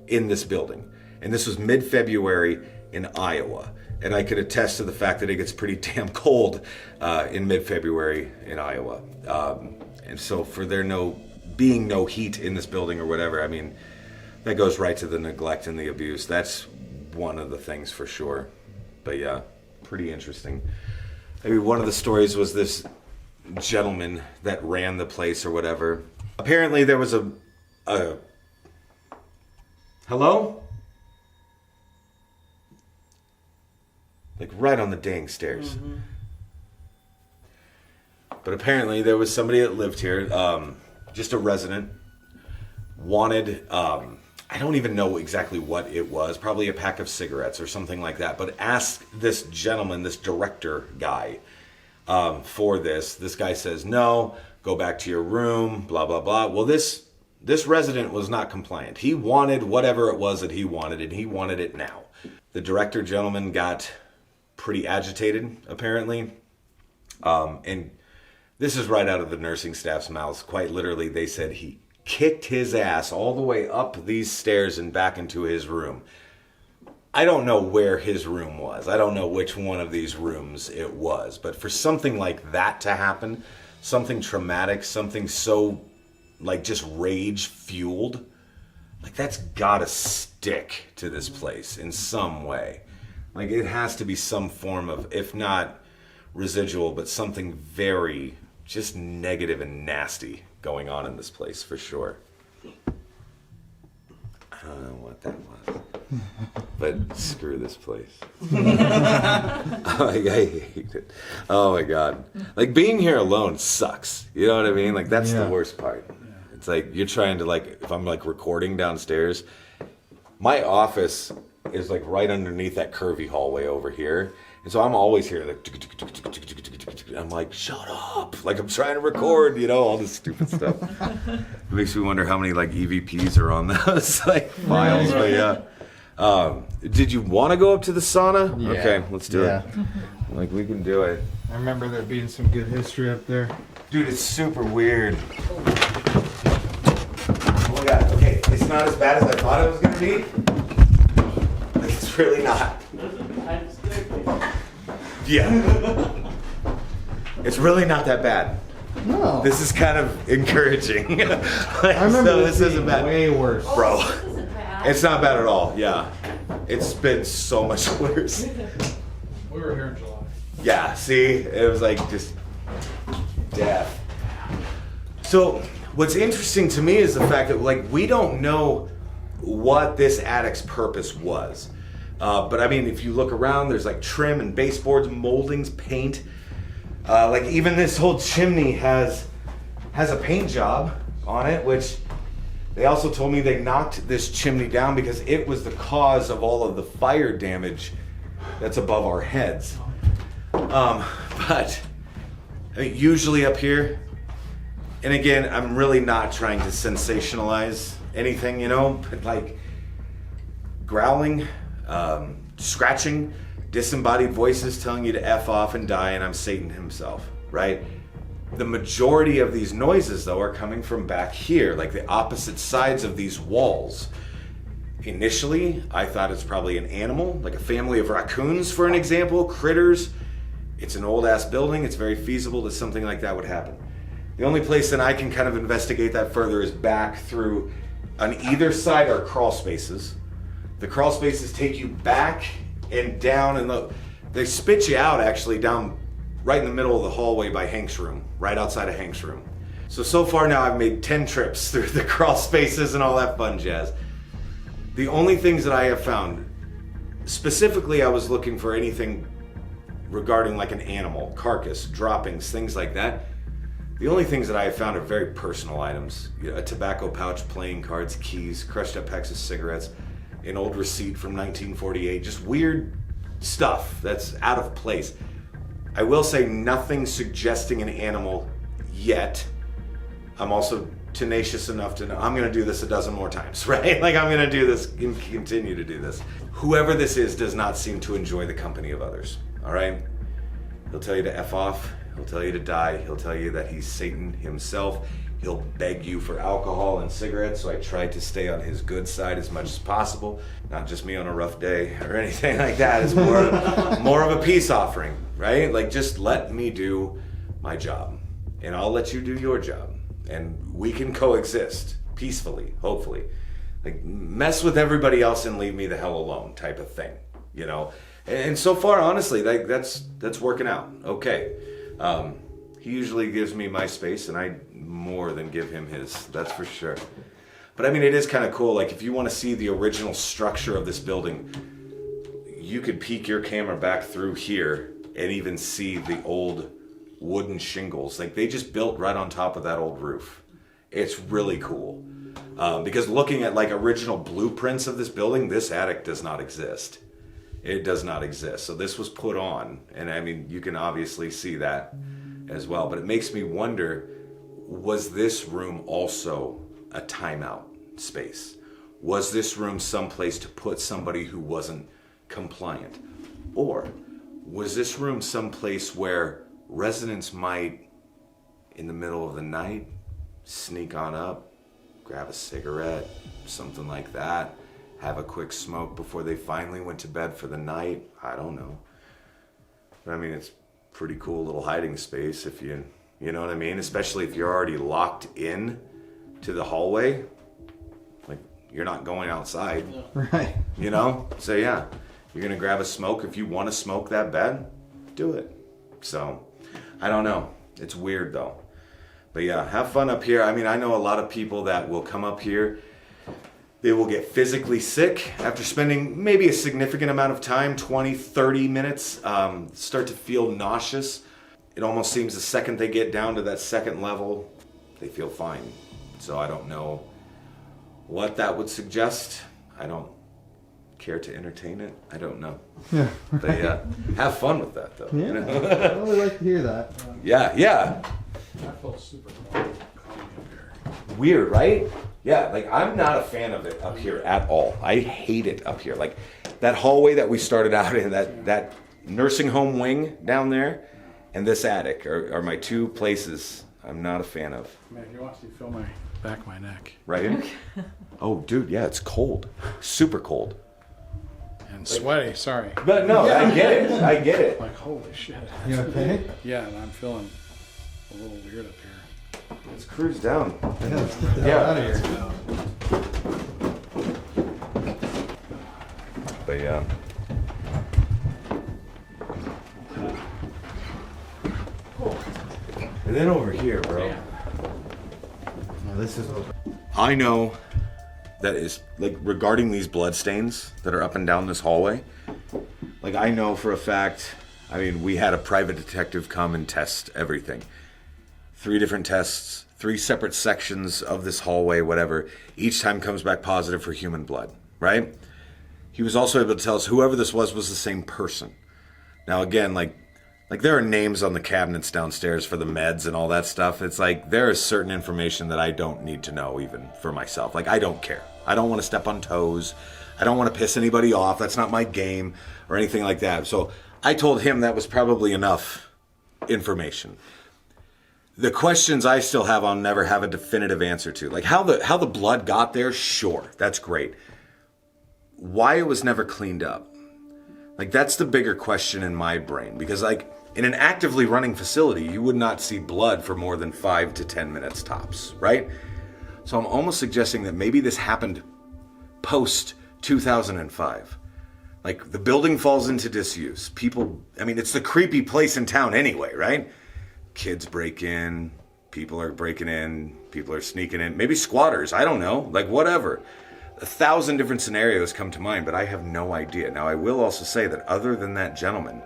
in this building. And this was mid-February in Iowa. And I could attest to the fact that it gets pretty damn cold in mid-February in Iowa. And so for there being no heat in this building or whatever, I mean, that goes right to the neglect and the abuse. That's one of the things for sure. But yeah, pretty interesting. Maybe one of the stories was this gentleman that ran the place or whatever. Apparently there was a hello? Like right on the dang stairs. Mm-hmm. But apparently there was somebody that lived here, just a resident, wanted, I don't even know exactly what it was, probably a pack of cigarettes or something like that, but asked this gentleman, this director guy, for this. This guy says, no, go back to your room, blah, blah, blah. Well, this resident was not compliant. He wanted whatever it was that he wanted, and he wanted it now. The director gentleman got pretty agitated, apparently. And this is right out of the nursing staff's mouths. Quite literally, they said he kicked his ass all the way up these stairs and back into his room. I don't know where his room was. I don't know which one of these rooms it was. But for something like that to happen, something traumatic, something so, like, just rage-fueled, like, that's gotta stick to this place in some way. Like, it has to be some form of, if not residual, but something very just negative and nasty going on in this place, for sure. I don't know what that was. But screw this place. I hate it. Oh my God. Like, being here alone sucks. You know what I mean? Like, that's the worst part. It's like, you're trying to, like, if I'm, like, recording downstairs, my office is, like, right underneath that curvy hallway over here. And so I'm always here, like, I'm like, shut up. Like, I'm trying to record, you know, all this stupid stuff. It makes me wonder how many, like, EVPs are on those, like, files. But yeah. Did you want to go up to the sauna? Yeah. Okay, let's do it. Like, we can do it. I remember there being some good history up there. Dude, it's super weird. Oh my God, okay, it's not as bad as I thought it was going to be. Like, it's really not. Yeah. It's really not that bad. No. This is kind of encouraging. Like, I remember so this isn't being bad. way worse. Bro, it's not bad at all, yeah. It's been so much worse. We were here in July. Yeah, see? It was like just death. So what's interesting to me is the fact that, like, we don't know what this attic's purpose was. But I mean, if you look around, there's like trim and baseboards, moldings, paint. Like, even this whole chimney has a paint job on it, which they also told me they knocked this chimney down because it was the cause of all of the fire damage that's above our heads. But I mean, usually up here, and again, I'm really not trying to sensationalize anything, you know, but like growling, scratching, disembodied voices telling you to F off and die, and I'm Satan himself, right? The majority of these noises, though, are coming from back here, like the opposite sides of these walls. Initially, I thought it's probably an animal, like a family of raccoons, for an example, critters. It's an old-ass building. It's very feasible that something like that would happen. The only place that I can kind of investigate that further is back through, on either side are crawl spaces. The crawl spaces take you back and down, and they spit you out, actually, down right in the middle of the hallway by Hank's room, right outside of Hank's room. So far now I've made 10 trips through the crawl spaces and all that fun jazz. The only things that I have found, specifically I was looking for anything regarding like an animal, carcass, droppings, things like that. The only things that I have found are very personal items. A tobacco pouch, playing cards, keys, crushed up packs of cigarettes, an old receipt from 1948, just weird stuff that's out of place. I will say nothing suggesting an animal yet. I'm also tenacious enough to know I'm going to do this a dozen more times, right? Like I'm going to do this and continue to do this. Whoever this is does not seem to enjoy the company of others, all right? He'll tell you to F off. He'll tell you to die. He'll tell you that he's Satan himself. He'll beg you for alcohol and cigarettes, so I try to stay on his good side as much as possible. Not just me on a rough day or anything like that. It's more of a peace offering, right? Like, just let me do my job, and I'll let you do your job, and we can coexist peacefully, hopefully. Like, mess with everybody else and leave me the hell alone type of thing, you know? And so far, honestly, like that's working out okay. He usually gives me my space, and I more than give him his, that's for sure. But I mean, it is kind of cool. Like, if you want to see the original structure of this building, you could peek your camera back through here and even see the old wooden shingles. Like, they just built right on top of that old roof. It's really cool. Because looking at like original blueprints of this building, this attic does not exist. It does not exist. So this was put on, and I mean, you can obviously see that as well. But it makes me wonder, was this room also a timeout space? Was this room someplace to put somebody who wasn't compliant? Or was this room someplace where residents might, in the middle of the night, sneak on up, grab a cigarette, something like that, have a quick smoke before they finally went to bed for the night? I don't know. But I mean, it's pretty cool little hiding space if you know what I mean? Especially if you're already locked in to the hallway. Like, you're not going outside. Right. You know? So yeah, you're gonna grab a smoke. If you want to smoke that bad, do it. So, I don't know. It's weird though. But yeah, have fun up here. I mean, I know a lot of people that will come up here. They will get physically sick after spending maybe a significant amount of time, 20, 30 minutes, start to feel nauseous. It almost seems the second they get down to that second level, they feel fine. So I don't know what that would suggest. I don't care to entertain it. I don't know. Yeah. But yeah, have fun with that though. Yeah. You know? I really like to hear that. Yeah. I felt super calm up here. Weird, right? Yeah, like I'm not a fan of it up here at all. I hate it up here. Like that hallway that we started out in, that nursing home wing down there, and this attic are my two places I'm not a fan of. Man, if you want to feel my back of my neck. Right? Oh, dude, yeah, it's cold. Super cold. And sweaty, sorry. But no, I get it. Like, holy shit. You okay? Yeah, and I'm feeling a little weird up here. Let's cruise down. Yeah, let's get the hell out of here. But yeah. And then over here, bro. No, this is over. I know that is, like, regarding these bloodstains that are up and down this hallway, like, I know for a fact, I mean, we had a private detective come and test everything. 3 different tests, 3 separate sections of this hallway, whatever. Each time comes back positive for human blood, right? He was also able to tell us whoever this was the same person. Now, again, like like there are names on the cabinets downstairs for the meds and all that stuff. It's like there is certain information that I don't need to know even for myself. Like I don't care. I don't want to step on toes. I don't want to piss anybody off. That's not my game or anything like that. So I told him that was probably enough information. The questions I still have, I'll never have a definitive answer to. Like how the blood got there, sure, that's great. Why it was never cleaned up. Like that's the bigger question in my brain. Because like in an actively running facility, you would not see blood for more than 5 to 10 minutes tops, right? So I'm almost suggesting that maybe this happened post 2005. Like the building falls into disuse. People, I mean, it's the creepy place in town anyway, right? Kids break in, people are breaking in, people are sneaking in, maybe squatters, I don't know, like whatever. 1,000 different scenarios come to mind, but I have no idea. Now, I will also say that other than that gentleman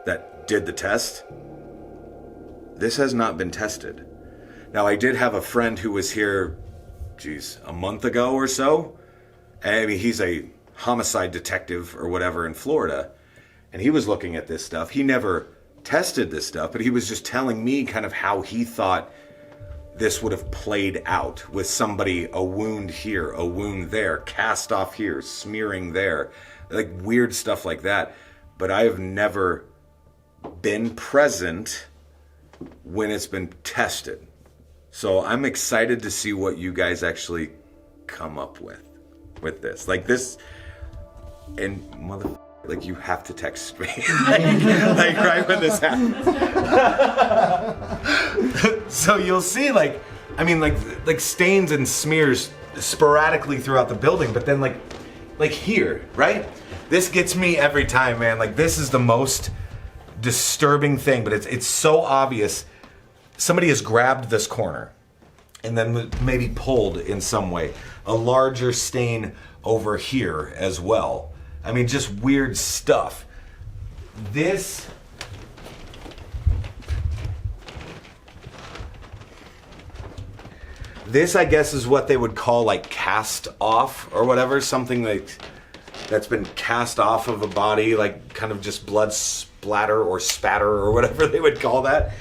that did the test, this has not been tested. Now, I did have a friend who was here, a month ago or so. I mean, he's a homicide detective or whatever in Florida, and he was looking at this stuff. He never tested this stuff, but he was just telling me kind of how he thought this would have played out with somebody, a wound here, a wound there, cast off here, smearing there, like weird stuff like that. But I have never been present when it's been tested. So I'm excited to see what you guys actually come up with this. Like this, and like you have to text me like right when this happens. So you'll see like stains and smears sporadically throughout the building, but then like here, right? This gets me every time, man. Like this is the most disturbing thing, but it's so obvious. Somebody has grabbed this corner and then maybe pulled in some way. A larger stain over here as well. I mean, just weird stuff. This I guess is what they would call like cast off or whatever. Something like that's been cast off of a body, like kind of just blood splatter or spatter or whatever they would call that.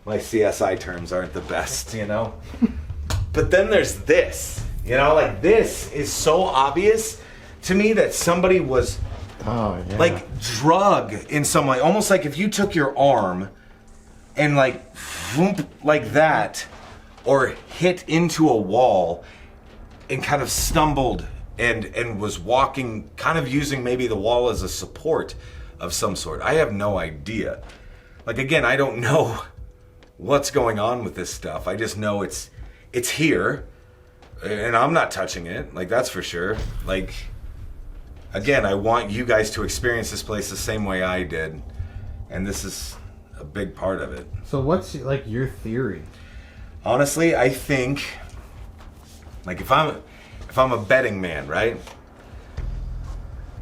My CSI terms aren't the best, you know? But then there's this, you know, like this is so obvious to me that somebody was like drug in some way. Almost like if you took your arm and like that or hit into a wall and kind of stumbled and was walking, kind of using maybe the wall as a support of some sort. I have no idea. Like, again, I don't know what's going on with this stuff. I just know it's here, and I'm not touching it. Like, that's for sure. Like, again, I want you guys to experience this place the same way I did, and this is a big part of it. So what's like your theory? Honestly, I think, like, if I'm a betting man, right?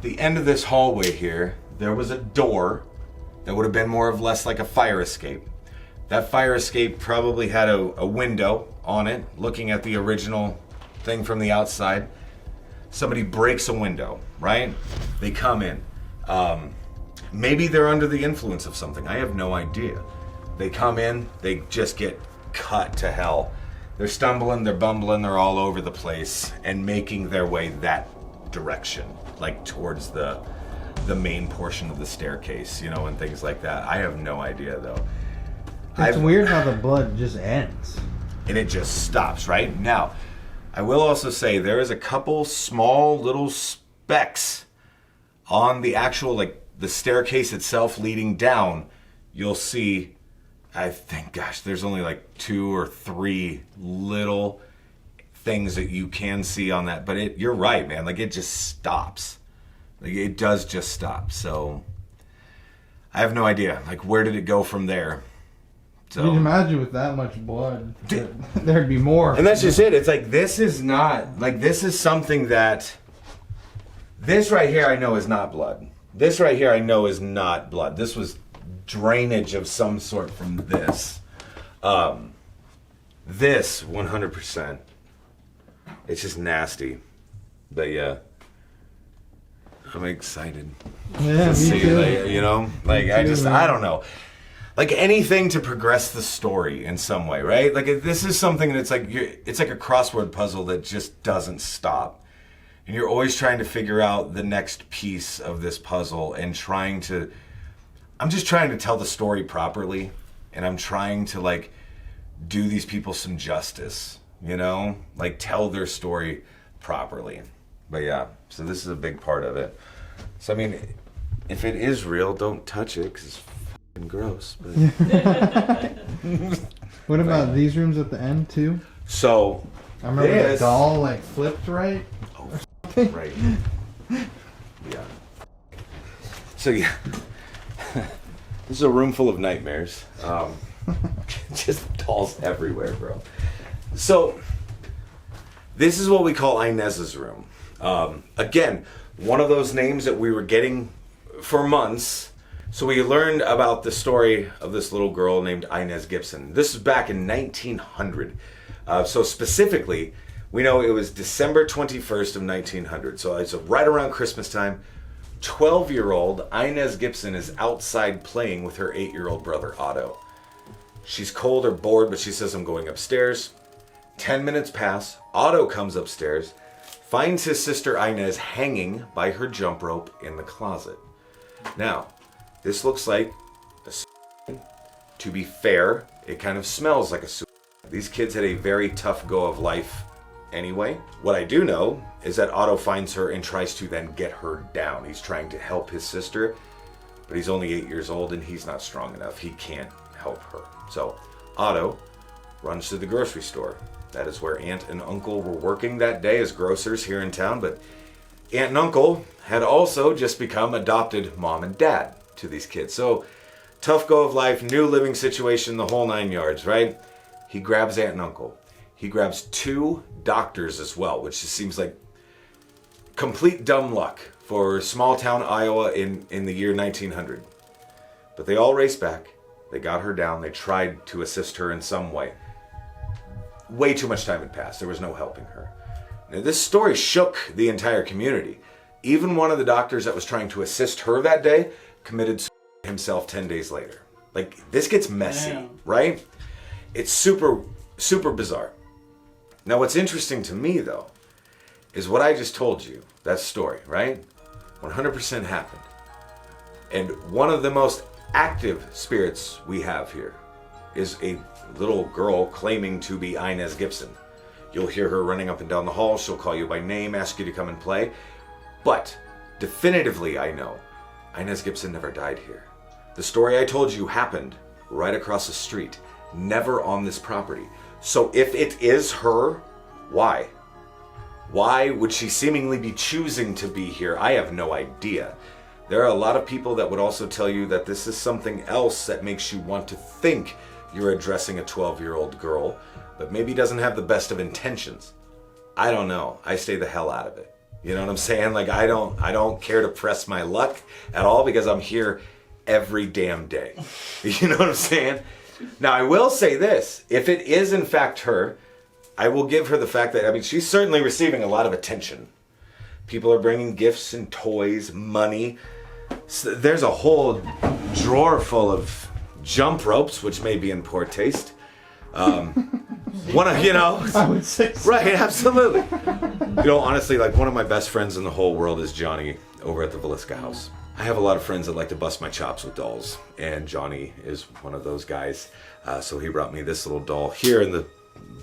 The end of this hallway here, there was a door that would have been more or less like a fire escape. That fire escape probably had a window on it, looking at the original thing from the outside. Somebody breaks a window, right? They come in. Maybe they're under the influence of something. I have no idea. They come in, they just get cut to hell. They're stumbling, they're bumbling, they're all over the place and making their way that direction, like towards the main portion of the staircase, you know, and things like that. I have no idea though. It's weird how the blood just ends. And it just stops, right? Now, I will also say there is a couple small little specks on the actual, like the staircase itself leading down. You'll see, I think, gosh, there's only like 2 or 3 little things that you can see on that. But you're right, man. Like it just stops. Like it does just stop. So I have no idea. Like where did it go from there? So, I mean, imagine with that much blood, there'd be more. And that's just it. It's like, this is not, like, this is something that, this right here I know is not blood. This right here I know is not blood. This was drainage of some sort from this. This, 100%. It's just nasty. But yeah. I'm excited. Yeah, me See, too. like, you know, like I don't know. Like anything to progress the story in some way, right? Like this is something that's like it's like a crossword puzzle that just doesn't stop, and you're always trying to figure out the next piece of this puzzle and I'm just trying to tell the story properly, and I'm trying to like do these people some justice, you know, like tell their story properly. But yeah, so this is a big part of it. So I mean, if it is real, don't touch it because it's fucking gross. But What about these rooms at the end too? so I remember the this- doll like flipped right. right. Yeah. So yeah, this is a room full of nightmares. Just dolls everywhere, bro. So this is what we call Inez's room. Again, one of those names that we were getting for months. So we learned about the story of this little girl named Inez Gibson. This is back in 1900. So specifically, we know it was December 21st of 1900. So it's right around Christmas time. 12-year-old Inez Gibson is outside playing with her 8-year-old brother, Otto. She's cold or bored, but she says, I'm going upstairs. 10 minutes pass. Otto comes upstairs, finds his sister Inez hanging by her jump rope in the closet. Now, this looks like a suicide. To be fair, it kind of smells like a suicide. These kids had a very tough go of life anyway. What I do know is that Otto finds her and tries to then get her down. He's trying to help his sister, but he's only 8 years old and he's not strong enough. He can't help her. So Otto runs to the grocery store. That is where Aunt and Uncle were working that day as grocers here in town, but Aunt and Uncle had also just become adopted mom and dad to these kids. So tough go of life, new living situation, the whole 9 yards, right? He grabs Aunt and Uncle. He grabs 2 doctors as well, which just seems like complete dumb luck for small town Iowa in the year 1900. But they all raced back. They got her down. They tried to assist her in some way. Way too much time had passed. There was no helping her. Now, this story shook the entire community. Even one of the doctors that was trying to assist her that day committed suicide himself 10 days later. Like, this gets messy, Damn. right? It's super, super bizarre. Now, what's interesting to me, though, is what I just told you. That story, right? 100% happened. And one of the most active spirits we have here is a little girl claiming to be Inez Gibson. You'll hear her running up and down the hall. She'll call you by name, ask you to come and play. But definitively, I know Inez Gibson never died here. The story I told you happened right across the street, never on this property. So if it is her, why? Why would she seemingly be choosing to be here? I have no idea. There are a lot of people that would also tell you that this is something else that makes you want to think you're addressing a 12-year-old girl, but maybe doesn't have the best of intentions. I don't know. I stay the hell out of it. You know what I'm saying? Like, I don't care to press my luck at all because I'm here every damn day. You know what I'm saying? Now, I will say this. If it is in fact her, I will give her the fact that, I mean, she's certainly receiving a lot of attention. People are bringing gifts and toys, money. So there's a whole drawer full of jump ropes, which may be in poor taste. One of, you know, I would say so. right, absolutely. You know, honestly, like one of my best friends in the whole world is Johnny over at the Villisca house. I have a lot of friends that like to bust my chops with dolls, and Johnny is one of those guys. So he brought me this little doll here in the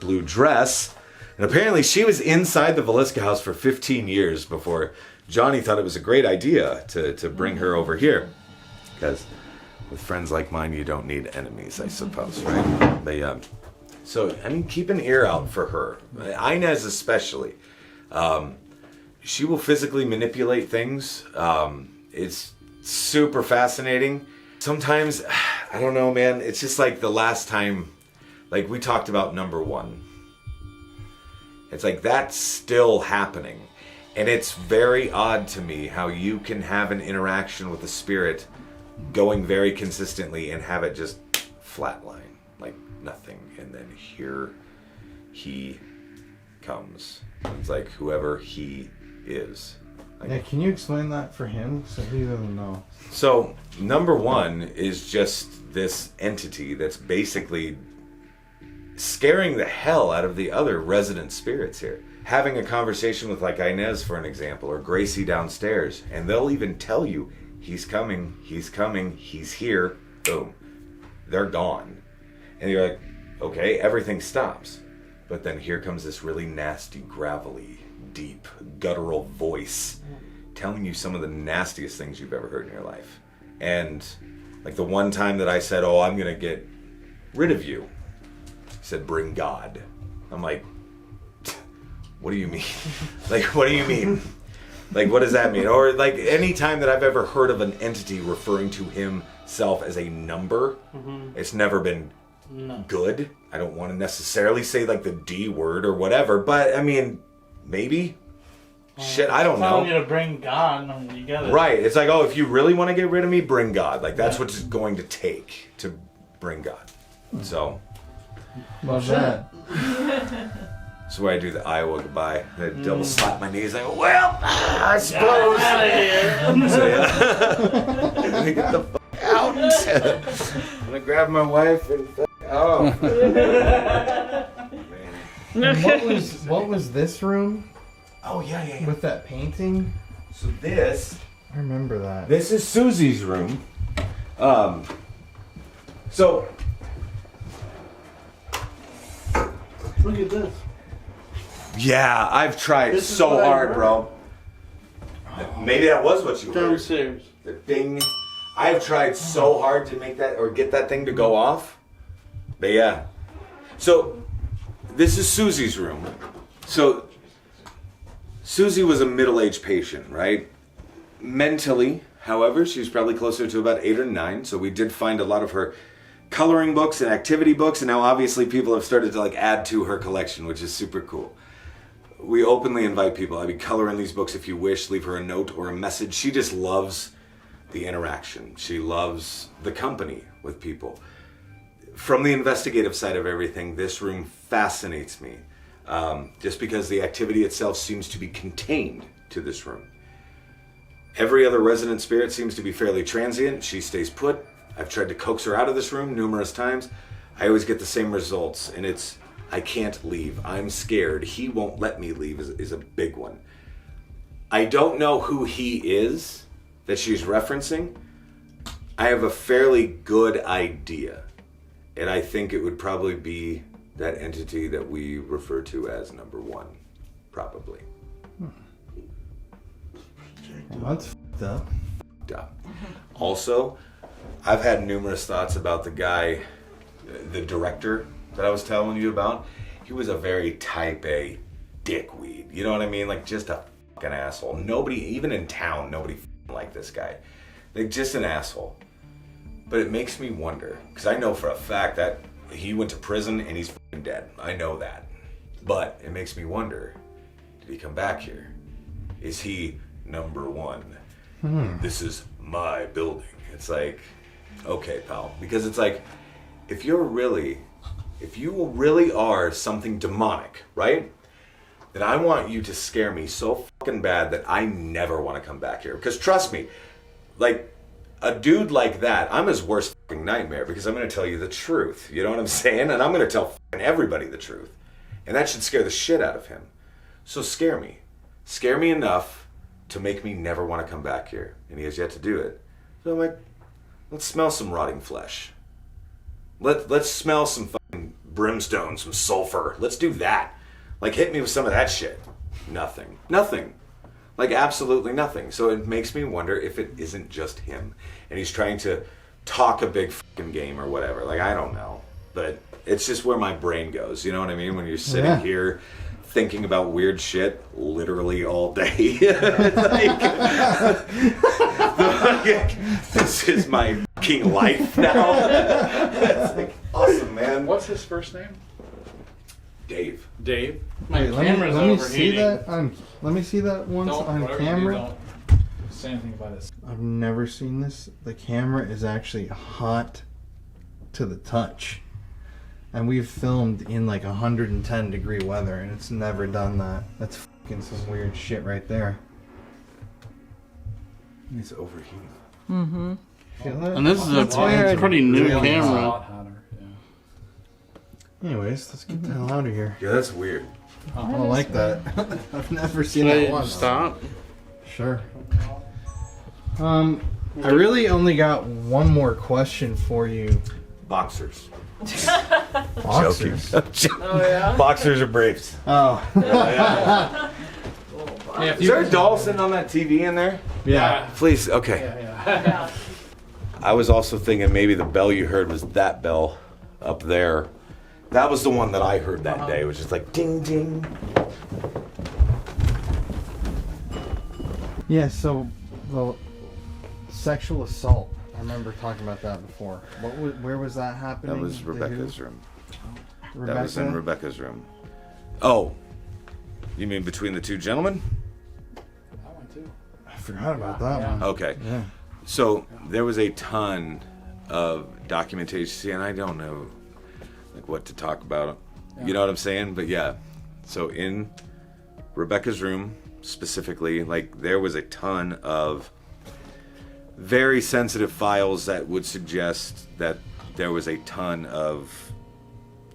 blue dress. And apparently she was inside the Villisca house for 15 years before Johnny thought it was a great idea to bring her over here. Because with friends like mine, you don't need enemies, I suppose, right? So, I mean, keep an ear out for her. Inez especially. She will physically manipulate things. It's super fascinating. Sometimes, I don't know, man. It's just like the last time, like we talked about number 1. It's like that's still happening. And it's very odd to me how you can have an interaction with a spirit going very consistently and have it just flatline, like nothing. And then here he comes. It's like whoever he is. Yeah, can you explain that for him so he doesn't know? So, number one is just this entity that's basically scaring the hell out of the other resident spirits here. Having a conversation with, like, Inez, for an example, or Gracie downstairs, and they'll even tell you, he's coming, he's here, boom. They're gone. And you're like, okay, everything stops. But then here comes this really nasty, gravelly, deep, guttural voice telling you some of the nastiest things you've ever heard in your life. And like the one time that I said, oh, I'm going to get rid of you, he said, bring God. I'm like, what do you mean? Like, what do you mean? Like, what does that mean? Or like any time that I've ever heard of an entity referring to himself as a number, it's never been good. I don't want to necessarily say like the D word or whatever, but I mean, maybe. Shit, I don't know. Telling you to bring God, and you gotta... Right, it's like, oh, if you really want to get rid of me, bring God. Like, that's what it's going to take to bring God. So... Love that. That's where I do the Iowa goodbye. I double slap my knees. I go, well, I suppose. So, yeah. Let me get the fuck out. I'm gonna grab my wife and oh. And what was this room? Oh, yeah. With that painting? So this... I remember that. This is Susie's room. So... Look at this. Yeah, I've tried so hard, bro. Maybe that was what you heard. Downstairs. The thing. I've tried so hard to make that or get that thing to go off. But yeah. So, this is Susie's room. So, Susie was a middle-aged patient, right? Mentally, however, she's probably closer to about 8 or 9. So we did find a lot of her coloring books and activity books. And now obviously people have started to like add to her collection, which is super cool. We openly invite people. I mean, color in these books if you wish. Leave her a note or a message. She just loves the interaction. She loves the company with people. From the investigative side of everything, this room fascinates me. Just because the activity itself seems to be contained to this room. Every other resident spirit seems to be fairly transient. She stays put. I've tried to coax her out of this room numerous times. I always get the same results, and it's, I can't leave. I'm scared. He won't let me leave is a big one. I don't know who he is that she's referencing. I have a fairly good idea, and I think it would probably be that entity that we refer to as number 1, probably. Well, that's f***ed up. Also, I've had numerous thoughts about the guy, the director that I was telling you about. He was a very type A dickweed. You know what I mean? Like just a fucking asshole. Nobody, even in town, nobody liked this guy. Like just an asshole. But it makes me wonder, because I know for a fact that he went to prison and he's fucking dead. I know that. But it makes me wonder, did he come back here? Is he number 1? This is my building. It's like, okay, pal. Because it's like, if you really are something demonic, right? Then I want you to scare me so fucking bad that I never want to come back here. Because trust me, like, a dude like that, I'm his worst fucking nightmare because I'm going to tell you the truth. You know what I'm saying? And I'm going to tell fucking everybody the truth. And that should scare the shit out of him. So scare me. Scare me enough to make me never want to come back here. And he has yet to do it. So I'm like, let's smell some rotting flesh. Let's smell some fucking brimstone, some sulfur. Let's do that. Like, hit me with some of that shit. Nothing. Like, absolutely nothing. So it makes me wonder if it isn't just him. And he's trying to talk a big fucking game or whatever. Like, I don't know. But it's just where my brain goes. You know what I mean? When you're sitting here thinking about weird shit literally all day. It's like, this is my fucking life now. It's like, awesome, man. What's his first name? Dave. Dave. My camera's let me overheating. see that let me see that once on camera. Don't say anything about it. I've never seen this. The camera is actually hot to the touch. And we've filmed in like 110 degree weather and it's never done that. That's fucking some weird shit right there. It's overheating. Mm-hmm. Feel it? And this is a weird. pretty new Really camera. Hot, hotter, yeah. Anyways, let's get the hell out of here. Yeah, that's weird. I don't like that. I've never seen Should that I once. stop? Sure. I really only got one more question for you. Boxers. Boxers. Joking. Oh, yeah? Boxers or briefs. Oh. Is there a doll sitting on that TV in there? Yeah. Please, okay. I was also thinking maybe the bell you heard was that bell up there. That was the one that I heard that day. It was just like ding ding. Yeah, so the sexual assault. I remember talking about that before. Where was that happening? That was The Rebecca's who? room. Rebecca? That was in Rebecca's room. Oh, you mean between the two gentlemen? That one too. I forgot about that one. Okay. Yeah. So there was a ton of documentation. See, and I don't know like what to talk about. You know what I'm saying? But yeah. So in Rebecca's room specifically, like there was a ton of very sensitive files that would suggest that there was a ton of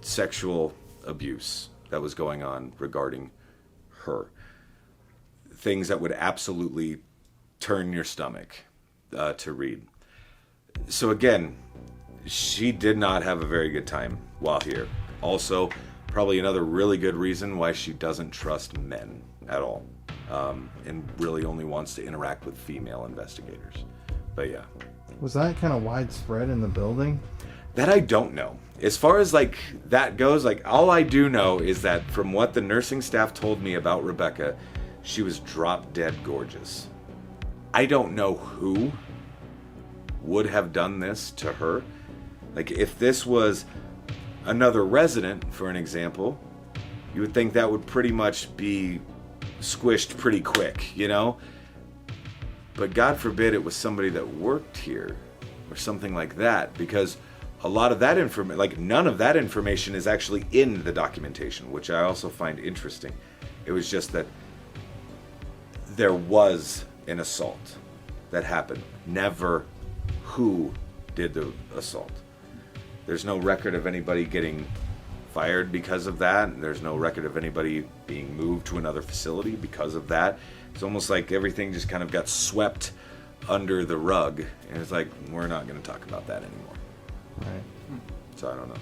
sexual abuse that was going on regarding her. Things that would absolutely turn your stomach to read. So again, she did not have a very good time while here. Also, probably another really good reason why she doesn't trust men at all, and really only wants to interact with female investigators. But yeah. Was that kind of widespread in the building? That I don't know. As far as like that goes, like all I do know is that from what the nursing staff told me about Rebecca, she was drop dead gorgeous. I don't know who would have done this to her. Like if this was another resident, for an example, you would think that would pretty much be squished pretty quick, you know? But God forbid it was somebody that worked here or something like that, because a lot of that information, like none of that information is actually in the documentation, which I also find interesting. It was just that there was an assault that happened. Never who did the assault. There's no record of anybody getting fired because of that. There's no record of anybody being moved to another facility because of that. It's almost like everything just kind of got swept under the rug. And it's like, we're not going to talk about that anymore. Right. So I don't know.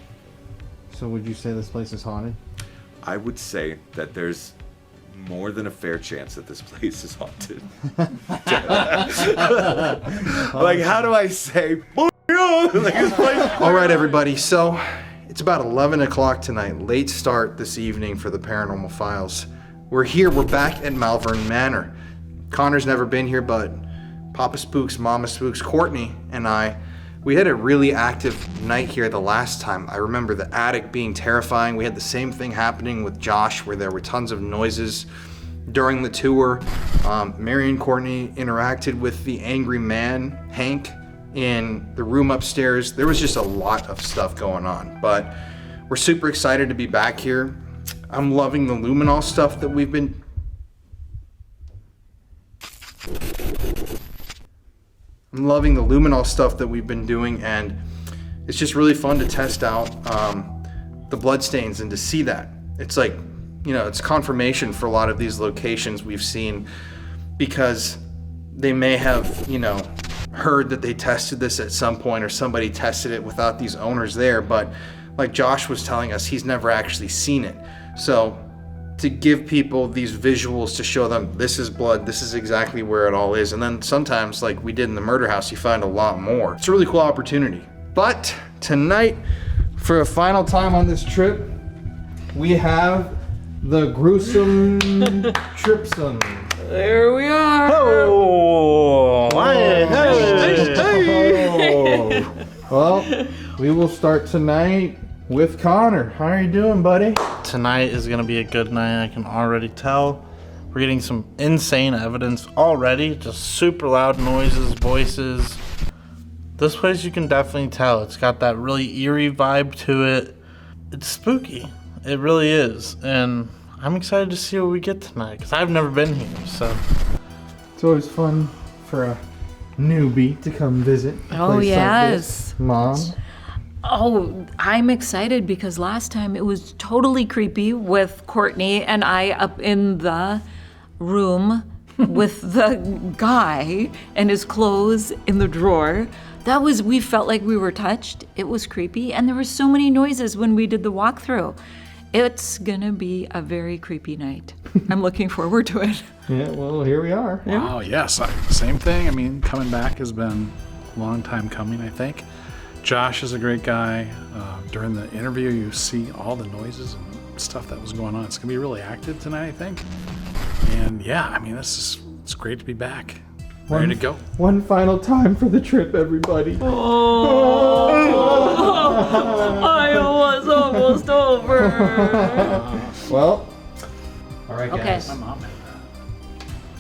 So would you say this place is haunted? I would say that there's more than a fair chance that this place is haunted. Like, how do I say, like this place? All right, everybody. So it's about 11 o'clock tonight. Late start this evening for the Paranormal Files. We're here. We're back at Malvern Manor. Connor's never been here, but Papa Spooks, Mama Spooks, Courtney, and I, we had a really active night here the last time. I remember the attic being terrifying. We had the same thing happening with Josh, where there were tons of noises during the tour. Mary and Courtney interacted with the angry man, Hank, in the room upstairs. There was just a lot of stuff going on, but we're super excited to be back here. I'm loving the Luminol stuff that we've been... I'm loving the Luminol stuff that we've been doing, and it's just really fun to test out the bloodstains and to see that. It's like, you know, it's confirmation for a lot of these locations we've seen, because they may have, you know, heard that they tested this at some point, or somebody tested it without these owners there, but like Josh was telling us, he's never actually seen it. So to give people these visuals to show them this is blood, this is exactly where it all is. And then sometimes, like we did in the murder house, you find a lot more. It's a really cool opportunity. But tonight, for a final time on this trip, we have the gruesome tripsome. There we are. Oh, hey. Well, we will start tonight with Connor. How are you doing, buddy? Tonight is gonna be a good night. I can already tell. We're getting some insane evidence already. Just super loud noises, voices. This place, you can definitely tell. It's got that really eerie vibe to it. It's spooky. It really is. And I'm excited to see what we get tonight, because I've never been here, so. It's always fun for a newbie to come visit. a Oh, place like yes. this. Mom. Oh, I'm excited because last time it was totally creepy with Courtney and I up in the room with the guy and his clothes in the drawer. We felt like we were touched. It was creepy. And there were so many noises when we did the walkthrough. It's gonna be a very creepy night. I'm looking forward to it. Yeah, well, here we are. Oh, yes. Same thing. I mean, coming back has been a long time coming, I think. Josh is a great guy. During the interview, you see all the noises and stuff that was going on. It's going to be really active tonight, I think. And yeah, I mean, it's great to be back. Ready to go. One final time for the trip, everybody. I was almost over. Well, all right, Okay. guys. My mom had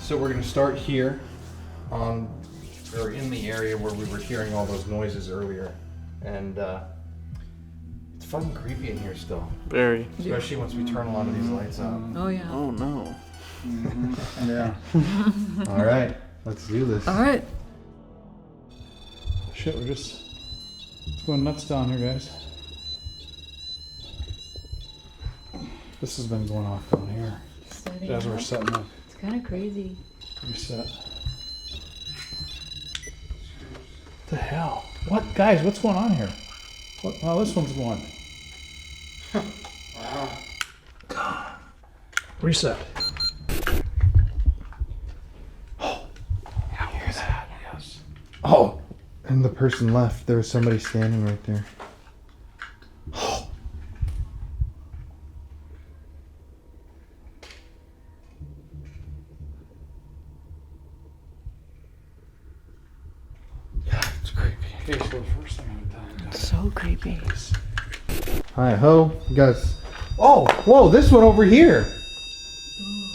So we're gonna start here, in the area where we were hearing all those noises earlier, and it's fucking creepy in here still, Very. especially once we turn a lot of these lights out. Oh, yeah. Oh no. that. Yeah. All right, let's do this. All right. Shit, we're just going nuts down here, guys. This has been going off down here as we're setting up. It's kind of crazy. Reset. What the hell? What, guys? What's going on here? What? Oh, this one's going. Reset. Oh, I hear that. Yes. Oh, and the person left. There was somebody standing right there. It's creepy. Okay, so the first thing I've done. So creepy. Hi ho, you guys. Oh, whoa, this one over here.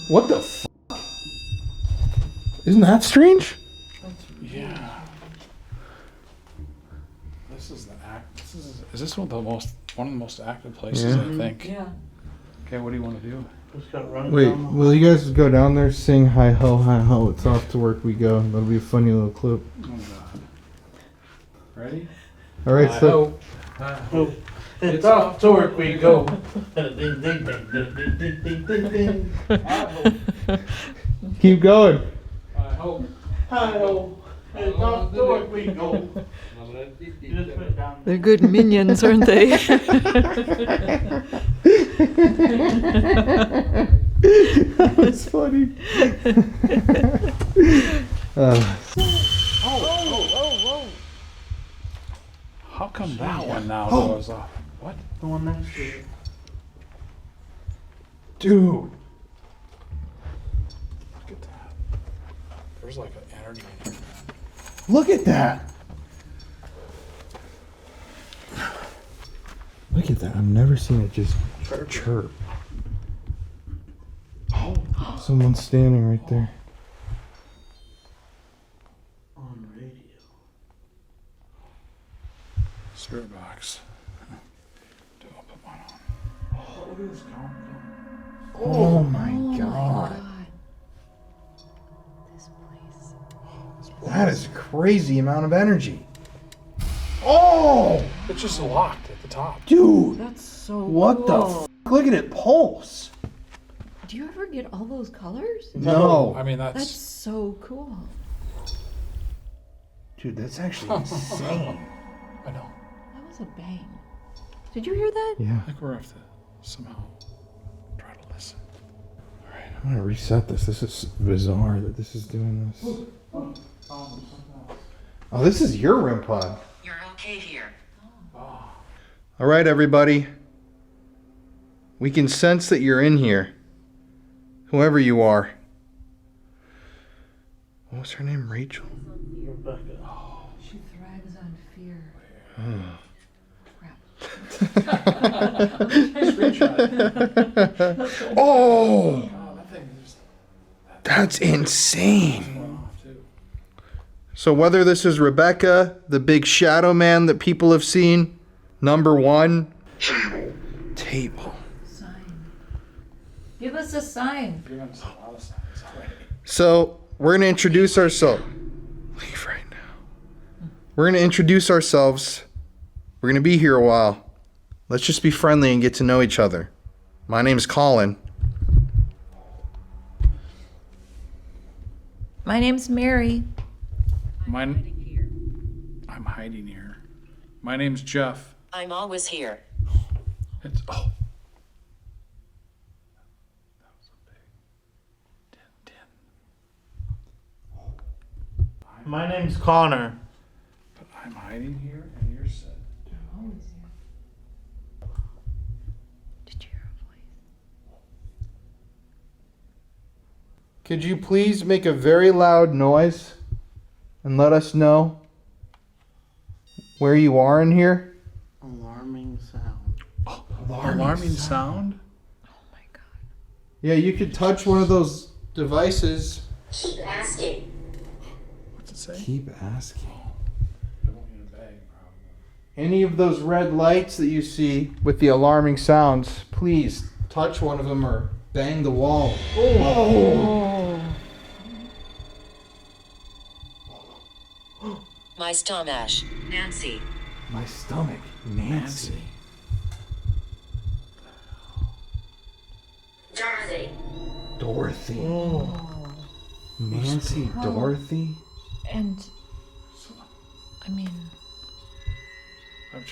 What the f? Isn't that strange? Yeah. This is the act. Is this one of the most active places? Yeah. I think. Yeah. Okay, what do you want to do? Just got run Wait, down. will you guys go down there, sing hi ho, it's off to work we go. That'll be a funny little clip. Oh God. Ready? All right, so Oh, it's off to work we go. Ding, ding, ding, ding, ding, ding, ding, ding. keep going. I hope. Hi-ho, it's off to work we go. You just put it down. They're good minions, aren't they? That's funny. How come that one now goes off? What? The one next to you. Dude. Look at that. There's like an energy in here. Look at that. Look at that. I've never seen it just chirp. Someone's standing right there. On radio. Spirit box. Do I put one on? What is going Oh my god. This place. That is a crazy amount of energy. Oh, It's just locked at the top. dude. That's so What the cool. f? Look at it pulse. Do you ever get all those colors? No. I mean, That's that's so cool. Dude, that's actually insane. I know. That was a bang. Did you hear that? Yeah, I think we're gonna have to somehow try to listen. All right. I'm gonna reset this. This is bizarre that this is doing this. Oh, this is your REM pod. You're okay here. All right, everybody. We can sense that you're in here. Whoever you are. What was her name? Rachel? Rebecca. She thrives on fear. Crap. Oh, That thing is that's insane. going off too. So whether this is Rebecca, the big shadow man that people have seen, number one, table. Sign. Give us a sign. You're gonna see a lot of signs already. So we're gonna introduce ourselves. Leave right now. We're going to introduce ourselves. We're going to be here a while. Let's just be friendly and get to know each other. My name's Colin. My name's Mary. I'm hiding here. My name's Jeff. I'm always here. It's oh. That was a big din. My name's Connor. But I'm hiding here and you're set. Did you hear a voice? Could you please make a very loud noise and let us know where you are in here? Alarming sound. Oh, alarming sound? Oh my god. Yeah, you could touch one of those devices. Keep asking. What's it say? Keep asking. I want you in a bag, probably. Any of those red lights that you see with the alarming sounds, please touch one of them or bang the wall. My stomach. Nancy. My stomach, Nancy. Dorothy. Dorothy. Nancy, Dorothy. And I mean, I've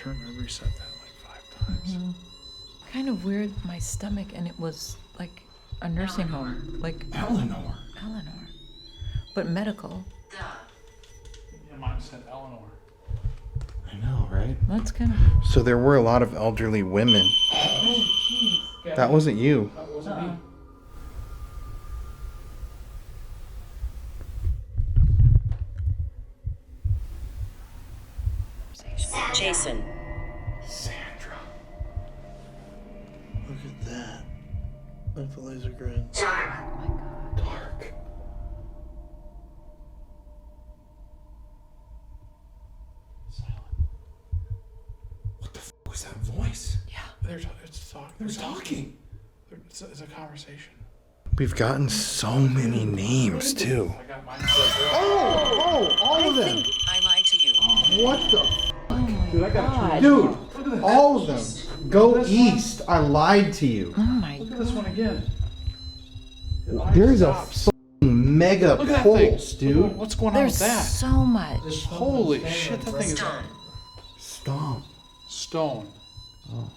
reset that like 5 times. kind of weird. My stomach, and it was like a nursing home, like Eleanor. Eleanor, but medical. Yeah, mine said Eleanor. I know, right? That's kind of. So there were a lot of elderly women. That wasn't you. That wasn't me. Jason. Sandra. Look at that. Like the laser grid. Dark. What the f was that voice? It's talking. They're talking. It's a conversation. We've gotten so many names too. I got mine. All of them. I lied to you. What the f? Dude, I got Dude, all of them. Go east. I lied to you. Oh my Look at this one again. There's a f***ing mega Look at that thing. pulse, dude. What's going on There's with that? so much. Holy shit, that thing is Stone. Stomp. stone. Oh.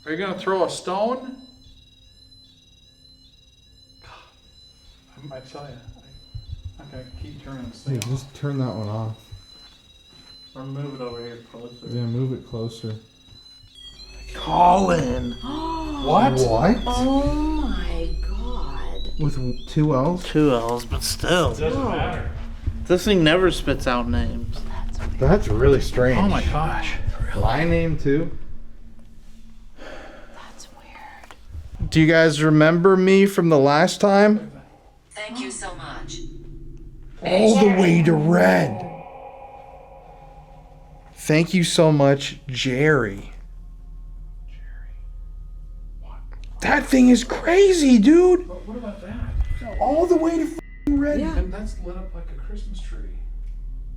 Are you gonna throw a stone? I tell you, I'm gonna keep turning this thing Hey, just turn that one off. Or move it over here closer. Yeah, move it closer. Colin! What? What? Oh my god. With 2 L's? 2 L's, but still. Doesn't matter. This thing never spits out names. That's really strange. Oh my gosh. My name too? That's weird. Do you guys remember me from the last time? Thank you so much. All the way to red. Thank you so much, Jerry. That thing is crazy, dude. What about that? All the way to f***ing red. Yeah. And that's lit up like a Christmas tree.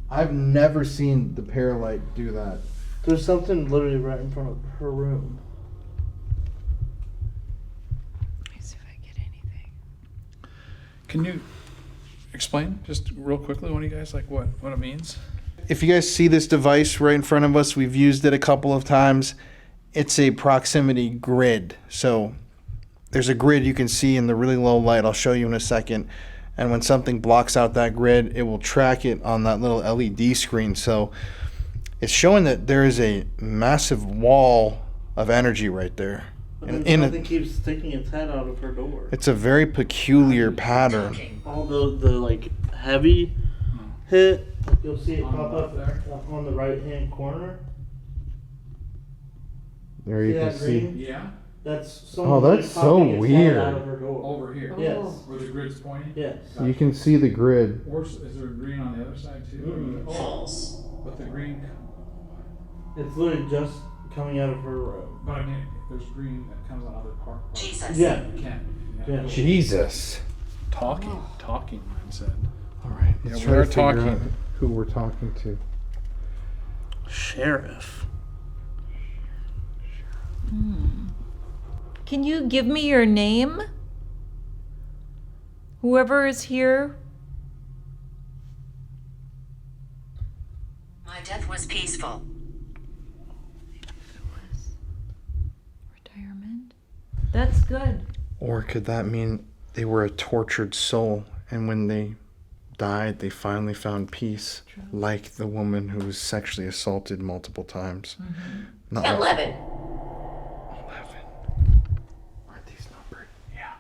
I've never seen the Paralight do that. There's something literally right in front of her room. Let me see if I get anything. Can you explain just real quickly, one of you guys, like what it means? If you guys see this device right in front of us, we've used it a couple of times. It's a proximity grid. So there's a grid you can see in the really low light. I'll show you in a second. And when something blocks out that grid, it will track it on that little LED screen. So it's showing that there is a massive wall of energy right there. And In something keeps sticking its head out of her door. It's a very peculiar pattern. All the like heavy hit, you'll see it pop up on the right hand corner. There See that green? Yeah. That's someone that's popping so its head weird. out of her door. Over here. Yes. Where the grid's pointing? Yes. You can see the grid. Or is there green on the other side too? Mm. False. But the green, It's literally just coming out of her room. but I mean, there's green that comes on other parts. Jesus. Yeah. You can't. Yeah. Jesus. Talking, mine said. All right, Yeah, let's we try are to figure talking. out who we're talking to. Sheriff. Can you give me your name? Whoever is here. My death was peaceful. Retirement? That's good. Or could that mean they were a tortured soul, and when they died, they finally found peace, like the woman who was sexually assaulted multiple times? Not like 11. 11. Aren't these numbered? Yeah.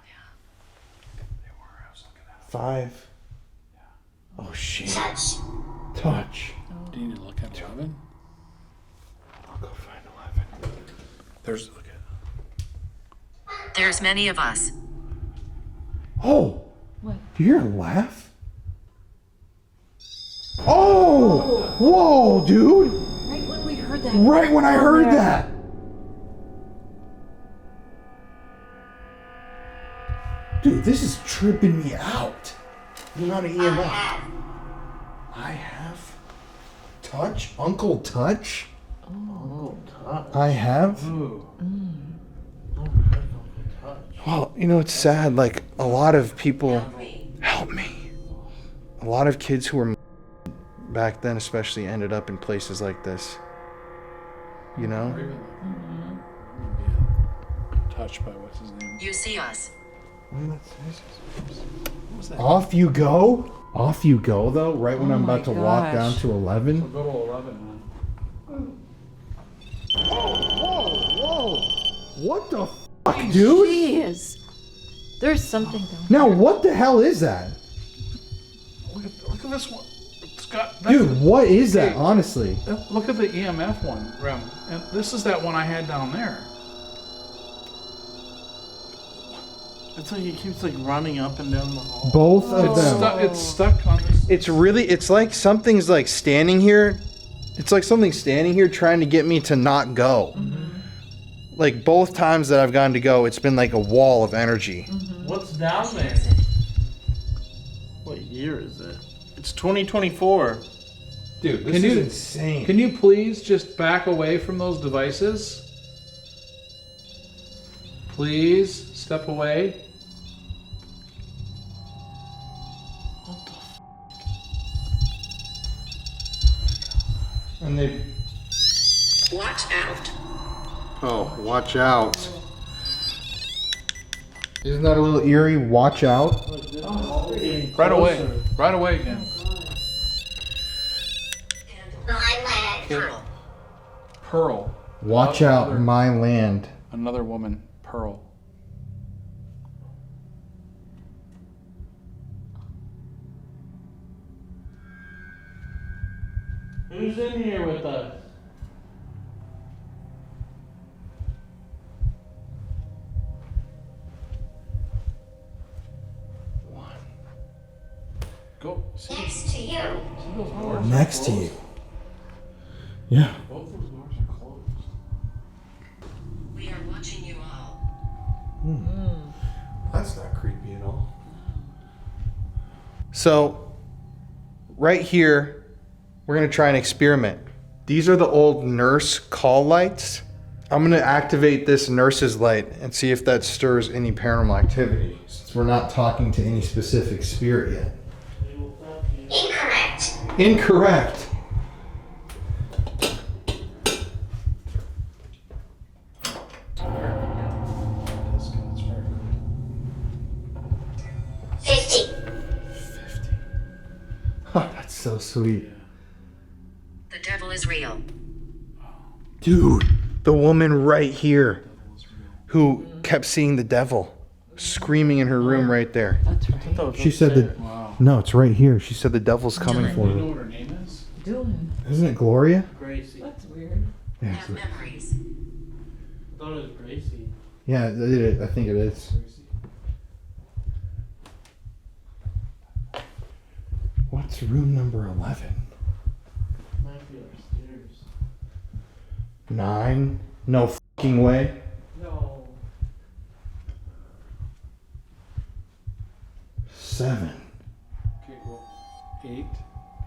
They were. I was looking at 5. Oh shit. Touch. Touch. it. Do you need to look at 11? I'll go find 11. There's, look at There's many of us. Oh! What? You hear a laugh? Oh! Whoa, dude! Right when we heard that. Right when I heard that! Dude, this is tripping me out. The amount of EMF. I have? Touch? Uncle Touch? Oh, touch. I have? Well, you know, it's sad. Like, a lot of people... Help me. A lot of kids who were back then especially ended up in places like this. You know? touched by what's his name. You see us. What was that? Off you go? Off you go, though? Right when I'm about to walk down to 11? Go to 11, man. Whoa! What the fuck, dude? Jeez. There's something down Now, what the hell is that? Look at this one. It's got, Dude, what is that, honestly? Look at the EMF one, Rem. And this is that one I had down there. It's like it keeps like running up and down the hall. Both of them. It's stuck on this. It's like something's like standing here. It's like something standing here trying to get me to not go. Like both times that I've gone to go, it's been like a wall of energy. What's down there? What year is it? It's 2024. Dude, Can you- insane. Can you please just back away from those devices? Please step away. What the f? And they... Watch out. Oh, watch out. Isn't that a little eerie? Watch out. Right away. Right away again. Pearl. Pearl. Watch out, my land. Another woman. Pearl. Who's in here with us? Go. See, Next to you. see those doors? Next to you. Yeah. Both those doors are closed. We are watching you all. That's not creepy at all. So, right here, we're going to try an experiment. These are the old nurse call lights. I'm going to activate this nurse's light and see if that stirs any paranormal activity. Since we're not talking to any specific spirit yet. Incorrect. Incorrect. That's good. That's very good. 50. Oh, that's so sweet. The devil is real. Dude, the woman right here who kept seeing the devil screaming in her room right there. That's right. She said that. Wow. No, it's right here. She said the devil's coming for Do you know her. what her name is? Dylan. Isn't it Gloria? Gracie. That's weird. Yeah, Have memories. I thought it was Gracie. yeah, I think it is. What's room number 11? Might be upstairs. 9? No fucking way. No. 7. Okay, well, 8.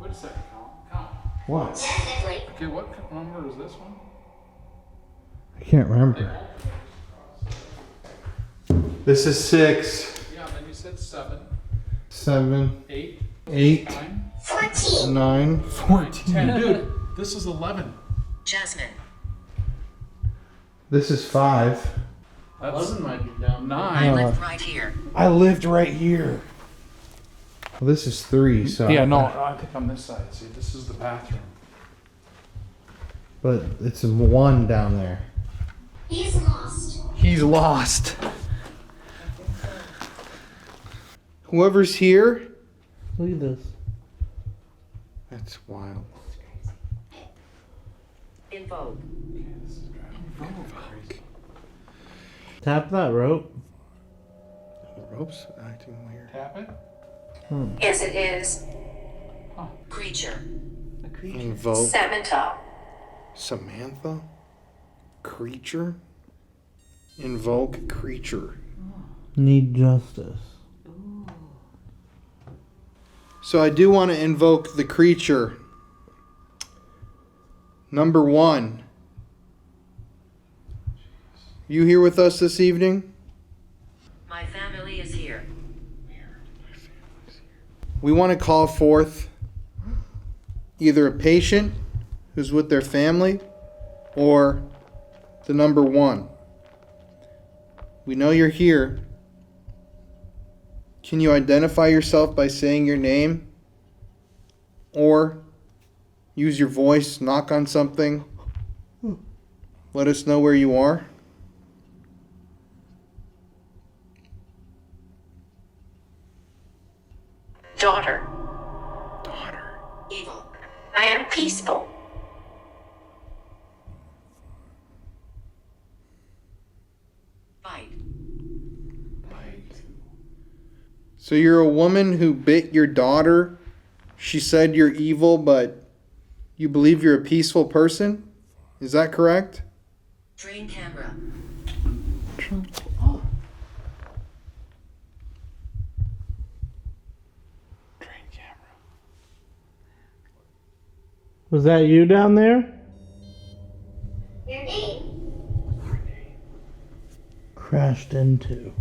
Wait a second, Colin. What? Definitely. Okay, what number is this one? I can't remember. This is 6, Yeah, then you said 7, 7, 8, 8, 9, 14. 9, 14. 10. Dude, this is 11. Jasmine. This is 5. That's might be down. 9. I live right here. I lived right here. Well, this is 3, so. Yeah, no, I think on this side. See, this is the bathroom. But it's a 1 down there. He's lost. He's lost. Whoever's here. Look at this. That's wild. Invoke. Tap that rope. The rope's acting weird. Tap it. Yes, it is. Creature. Invoke. Samantha. Samantha? Creature? Invoke creature. Need justice. So I do want to invoke the creature. Number 1. You here with us this evening? My family is here. We want to call forth either a patient who's with their family or the number 1. We know you're here. Can you identify yourself by saying your name? Or use your voice, knock on something? Let us know where you are. Daughter. Daughter. Evil. I am peaceful. Fight. So you're a woman who bit your daughter. She said you're evil, but you believe you're a peaceful person? Is that correct? Train camera. Was that you down there? Your name. Crashed into.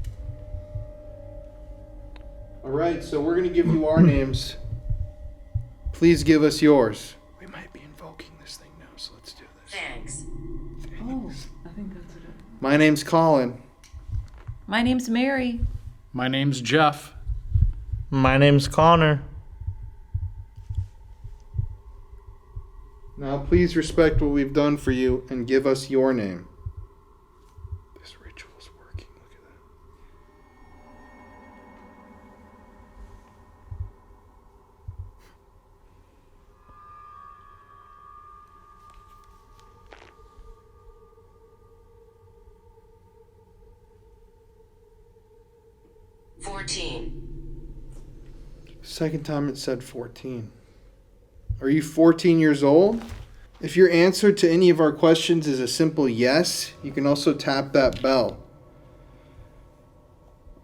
All right, so we're going to give you our names. Please give us yours. We might be invoking this thing now, so let's do this. Thanks. My name's Colin. My name's Mary. My name's Jeff. My name's Connor. Now, please respect what we've done for you and give us your name. This ritual's working. Look at that. Second time it said 14. Are you 14 years old? If your answer to any of our questions is a simple yes, you can also tap that bell.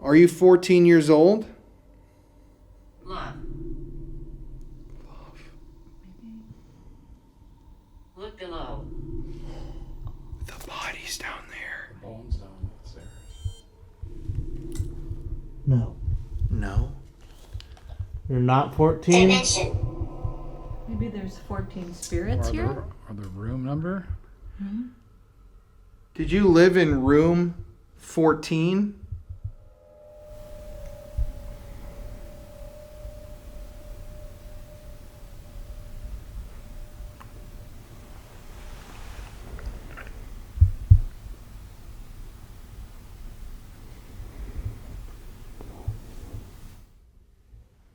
Are you 14 years old? Love. Look below. The body's down there. Bones down the stairs. No. No. You're not 14? Dimension. Maybe there's 14 spirits here? Or the room number? Did you live in room 14?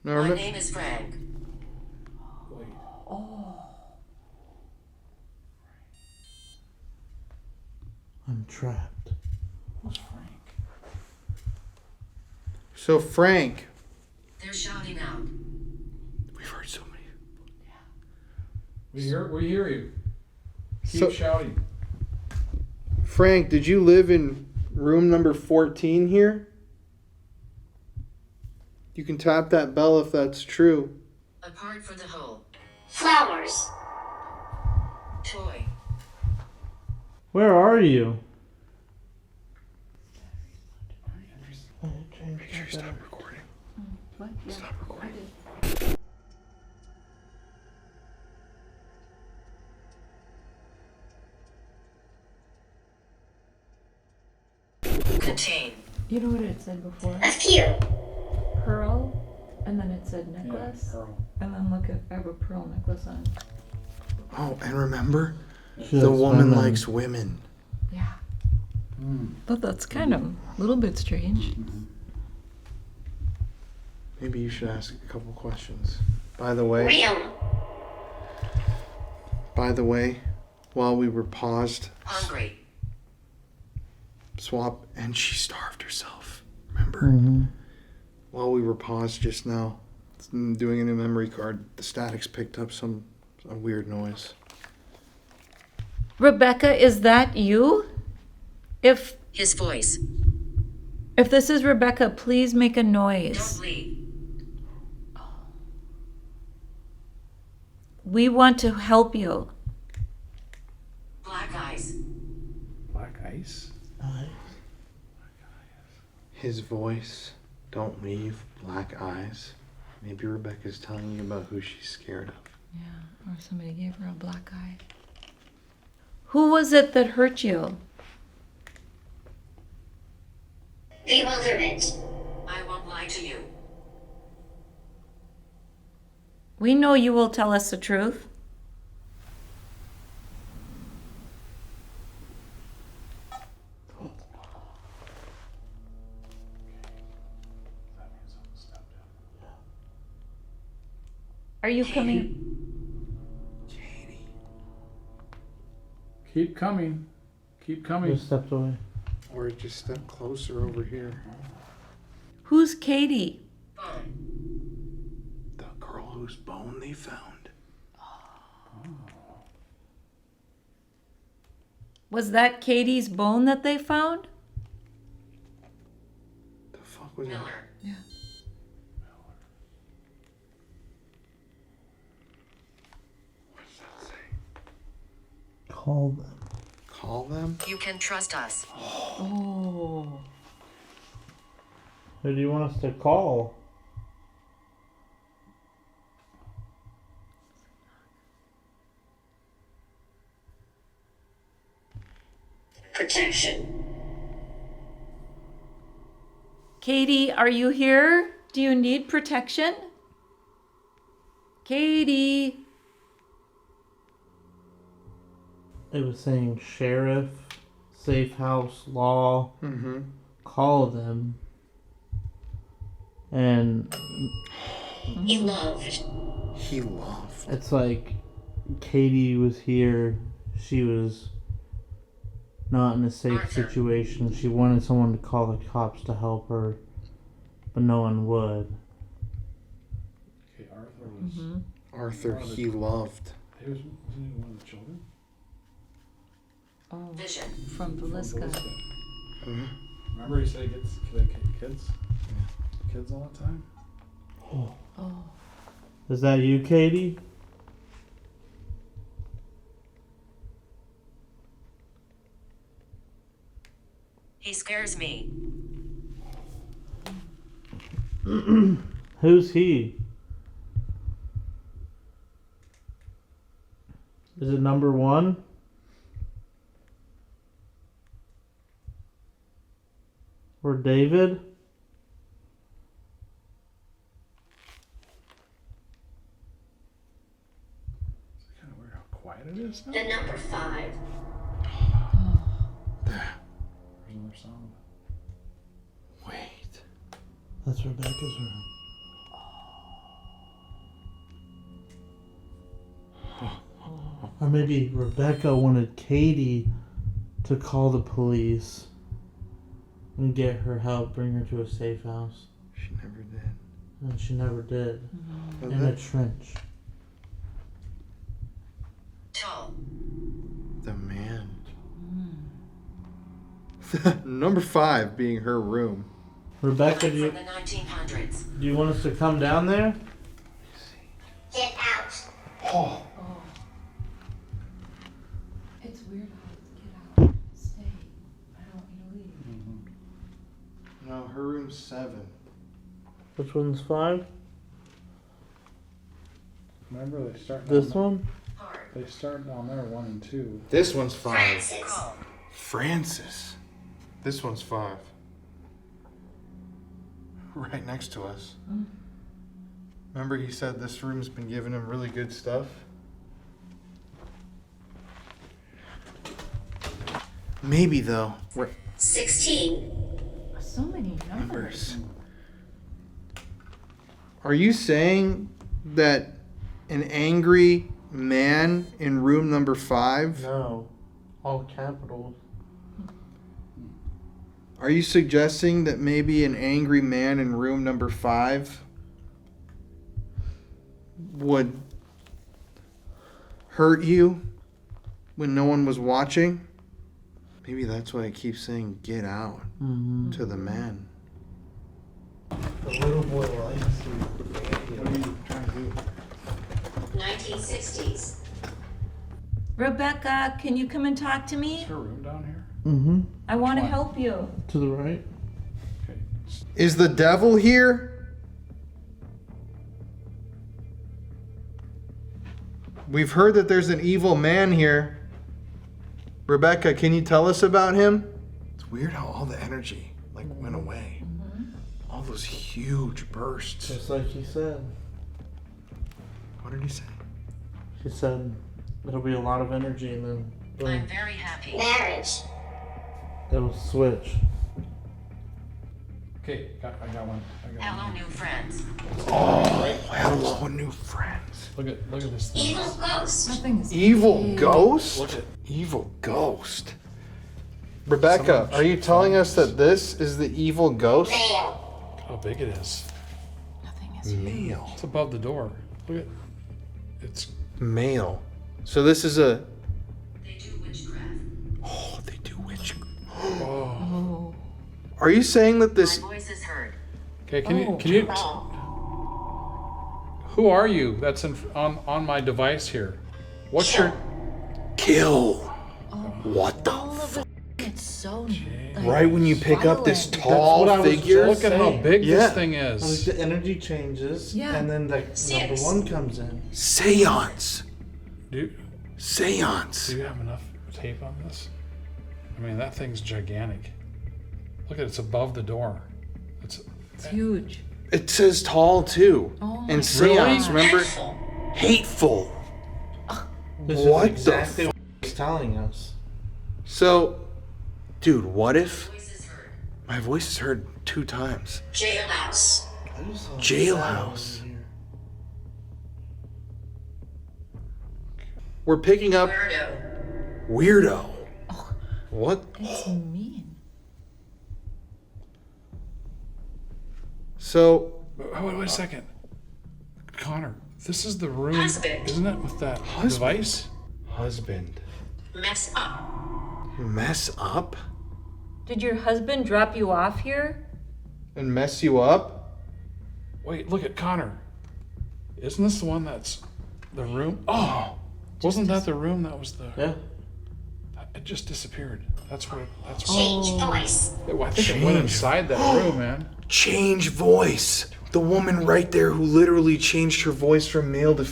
No, My name is Frank. I'm trapped. Who's Frank? So Frank, They're shouting out. we've heard so many. We hear you. Keep So- shouting. Frank, did you live in room number 14 here? You can tap that bell if that's true. A part for the whole. Flowers. Toy. Where are you? Make sure you stop recording. What? Yeah. Stop recording. Contain. You know what it said before? A few. Pearl, and then it said necklace. Pearl. And then look at, I have a pearl necklace on. Oh, and remember, She the likes woman women. likes women. Yeah. But that's kind of a little bit strange. Maybe you should ask a couple questions. By the way, while we were paused, Hungry. swap, and she starved herself. Remember? While we were paused just now, doing a new memory card, the statics picked up a weird noise. Rebecca, is that you? If His voice. this is Rebecca, please make a Don't noise. leave. We want to help you. Black eyes. Black ice? His voice, don't leave, black eyes. Maybe Rebecca's telling you about who she's scared of. Yeah, or somebody gave her a black eye. Who was it that hurt you? Bewilderment. I won't lie to you. We know you will tell us the truth. Are you coming? Katie. Keep coming. Keep coming. Just stepped away. Or just step closer over here. Who's Katie? Bone. The girl whose bone they found. Was that Katie's bone that they found? The fuck was that? Miller. Yeah. What does that say? Call them. Call them? You can trust us. Oh. Who do you want us to call? Protection. Katie, are you here? Do you need protection? Katie. It was saying sheriff, safe house, law. Mm-hmm. Call them. And He loved. He loved. it's like Katie was here. She was not in a safe Arthur. situation. She wanted someone to call the cops to help her, but no one would. Okay, Arthur was. Arthur, he loved. Wasn't he one of the children? Oh, Vision. from Velisca. Remember he said he gets kids? Kids all the time? Oh. Is that you, Katie? He scares me. Who's he? Is it number one? Or David? It's kind of weird how quiet it is now. The number 5. There's another sound. Wait. That's Rebecca's room. Or maybe Rebecca wanted Katie to call the police and get her help, bring her to a safe house. She never did. And she never did. Was In a it trench. Tall. the man? Number 5 being her room. Rebecca, From the 1900s. do you want us to come down there? Get out. Oh. room 7. Which one's 5? Remember, they start This down one? They start down there, 1 and 2. This one's 5. Francis. Francis. This one's 5. Right next to us. Remember he said this room's been giving him really good stuff? Maybe though. 16. So many numbers. Are you saying that an angry man in room number 5? No. All capitals. Are you suggesting that maybe an angry man in room number 5 would hurt you when no one was watching? Maybe that's why I keep saying get out to the man. The little boy likes you. What are you trying to do? 1960s. Rebecca, can you come and talk to Is me? her room down here? Mm-hmm. I want to What? help you. To the right. Okay. Is the devil here? We've heard that there's an evil man here. Rebecca, can you tell us about him? It's weird how all the energy went away. All those huge bursts. Just like he said. What did he say? He said it'll be a lot of energy and then boom, I'm very happy. Marriage. it'll switch. Okay, I got one. Hello, new friends. Hello, new friends. Look at this thing. Evil ghost. Nothing is Evil ghost? Look at Evil ghost. Rebecca, are you telling us that this is the evil ghost? Male. how big it is. nothing is Male. It's above the door. Look at it's Male. So this is a. They do witchcraft. Oh, they do witch. Oh. Are you saying that this? My voice is heard. okay. Can you Oh. who are you? That's on my device here. What's your Kill. What the? All of it. It's so Right when you pick up this violent. tall what I was figure. just look at how big Yeah. this thing Like is. the energy changes, Yeah. and then like number 1 comes in. Seance. Do Seance. you have enough tape on this? I mean, that thing's gigantic. Look at it's above the door. It's huge. It says tall too. Oh my And seance, Really? remember? Hateful. This What the is exactly what he's telling us. So, dude, what if Voice is heard. my voice is heard 2 times? Jailhouse. I just saw a Jailhouse. sound here. We're picking up Weirdo. weirdo. What? It's mean. So, Wait a second, Connor. This is the room, Husband. isn't it? With that device. husband. Mess up. Mess up? Did your husband drop you off here? And mess you up? Wait, look at Connor. Isn't this the one that's the room? Oh, wasn't that the room that was the? Yeah. It just disappeared. That's where. That's Change voice. I think it went inside that room, man. Change voice. The woman right there who literally changed her voice from male to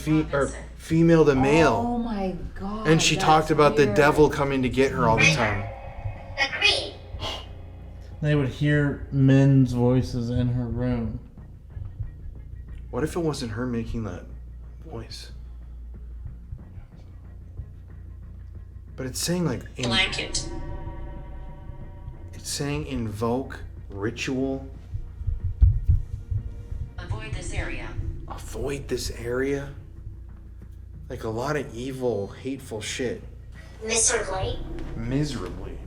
female to male. Oh my god. And she that's talked about the weird. devil coming to get her all the time. Agree. They would hear men's voices in her room. What if it wasn't her making that voice? But it's saying like Blanket. it's saying invoke, ritual, Avoid this area. avoid this area. Like a lot of evil, hateful shit. Miserably. Miserably.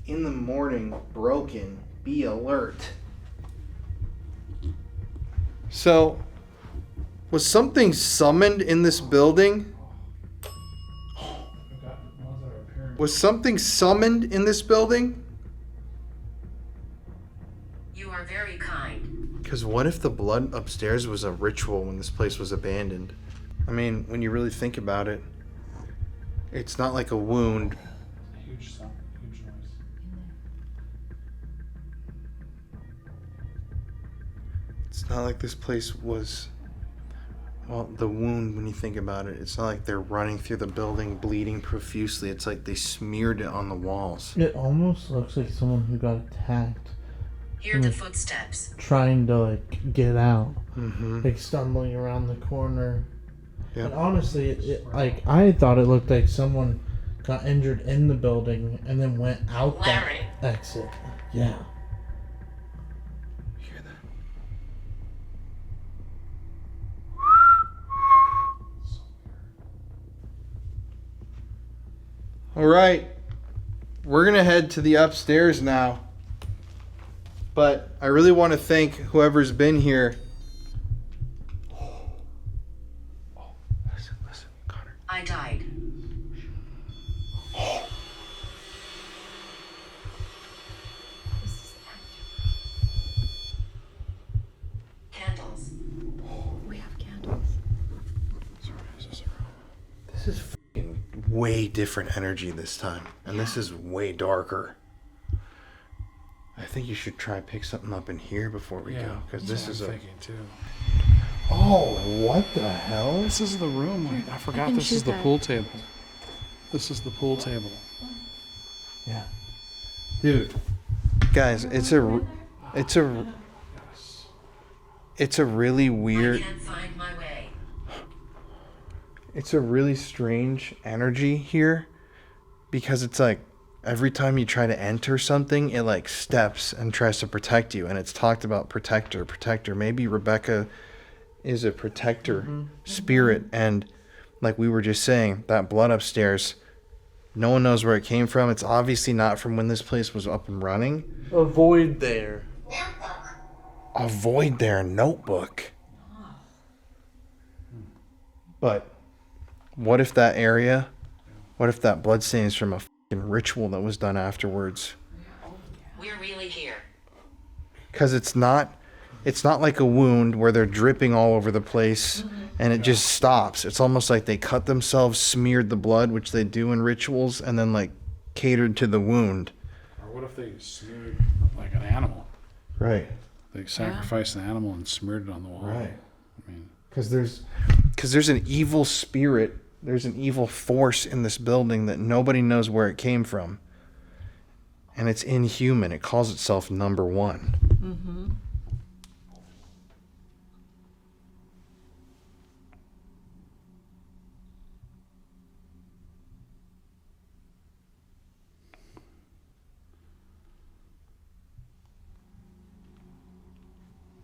In the morning, broken, be alert. So, was something summoned in this building? Was something summoned in this building? You are very kind. Because what if the blood upstairs was a ritual when this place was abandoned? I mean, when you really think about it, it's not like a wound huge sound, huge noise. It's not like this place was, well, the wound, when you think about it, it's not like they're running through the building bleeding profusely. It's like they smeared it on the walls. It almost looks like someone who got attacked Hear the footsteps. trying to like get out, Mm-hmm. like stumbling around the corner. Yeah. And honestly, like I thought it looked like someone got injured in the building and then went out Larry. that exit. Yeah. Hear that? All right, we're gonna head to the upstairs now. But I really want to thank whoever's been here. Listen, Connor. I died. Candles. We have candles. This is fucking way different energy this time, and this is way darker. I think you should try pick something up in here before we go, because this is I'm a. thinking too. Oh, what the hell? This is the room. Wait, I forgot can this is shoot the that. pool table. This is the pool table. Yeah, dude, guys, it's a really I weird. can't find my way. It's a really strange energy here, because it's like every time you try to enter something, it like steps and tries to protect you, and it's talked about protector. Maybe Rebecca is a protector spirit, and like we were just saying, that blood upstairs, no one knows where it came from. It's obviously not from when this place was up and running. A void there. A void there, notebook. But what if that area, what if that blood stain is from a fucking ritual that was done afterwards? We're really here. Because it's not like a wound where they're dripping all over the place and it just stops. It's almost like they cut themselves, smeared the blood, which they do in rituals, and then like catered to the wound. Or what if they smeared like an animal? Right. They sacrificed an animal and smeared it on the wall. Right. I mean, Because there's an evil spirit, there's an evil force in this building that nobody knows where it came from. And it's inhuman. It calls itself number one. Mm-hmm.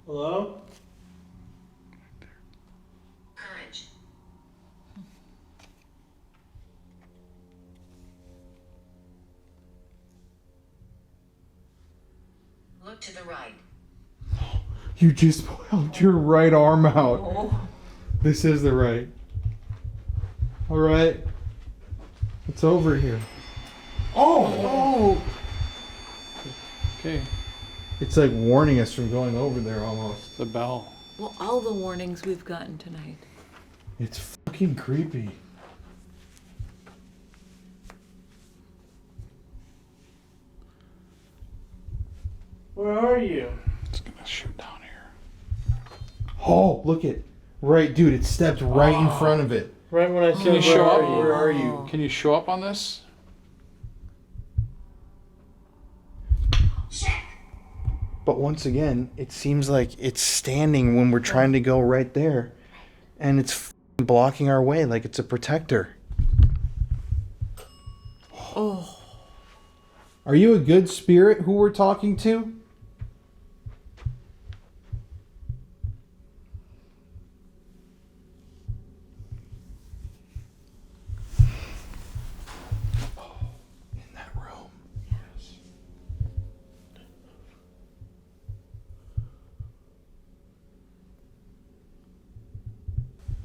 Hello? Courage. Look to the right. You just held your right arm out. Oh. This is the right. All right. It's over here. Oh! okay, It's like warning us from going over there almost. the bell. Well, all the warnings we've gotten tonight. It's fucking creepy. Where are you? It's gonna shoot down here. Oh, look it. Right, dude, it stepped right in front of it. Right when I said, Can you show up? where are you? Can you show up on this? But once again, it seems like it's standing when we're trying to go right there. And it's f***ing blocking our way like it's a protector. Oh. Are you a good spirit who we're talking to? In that room. Yes.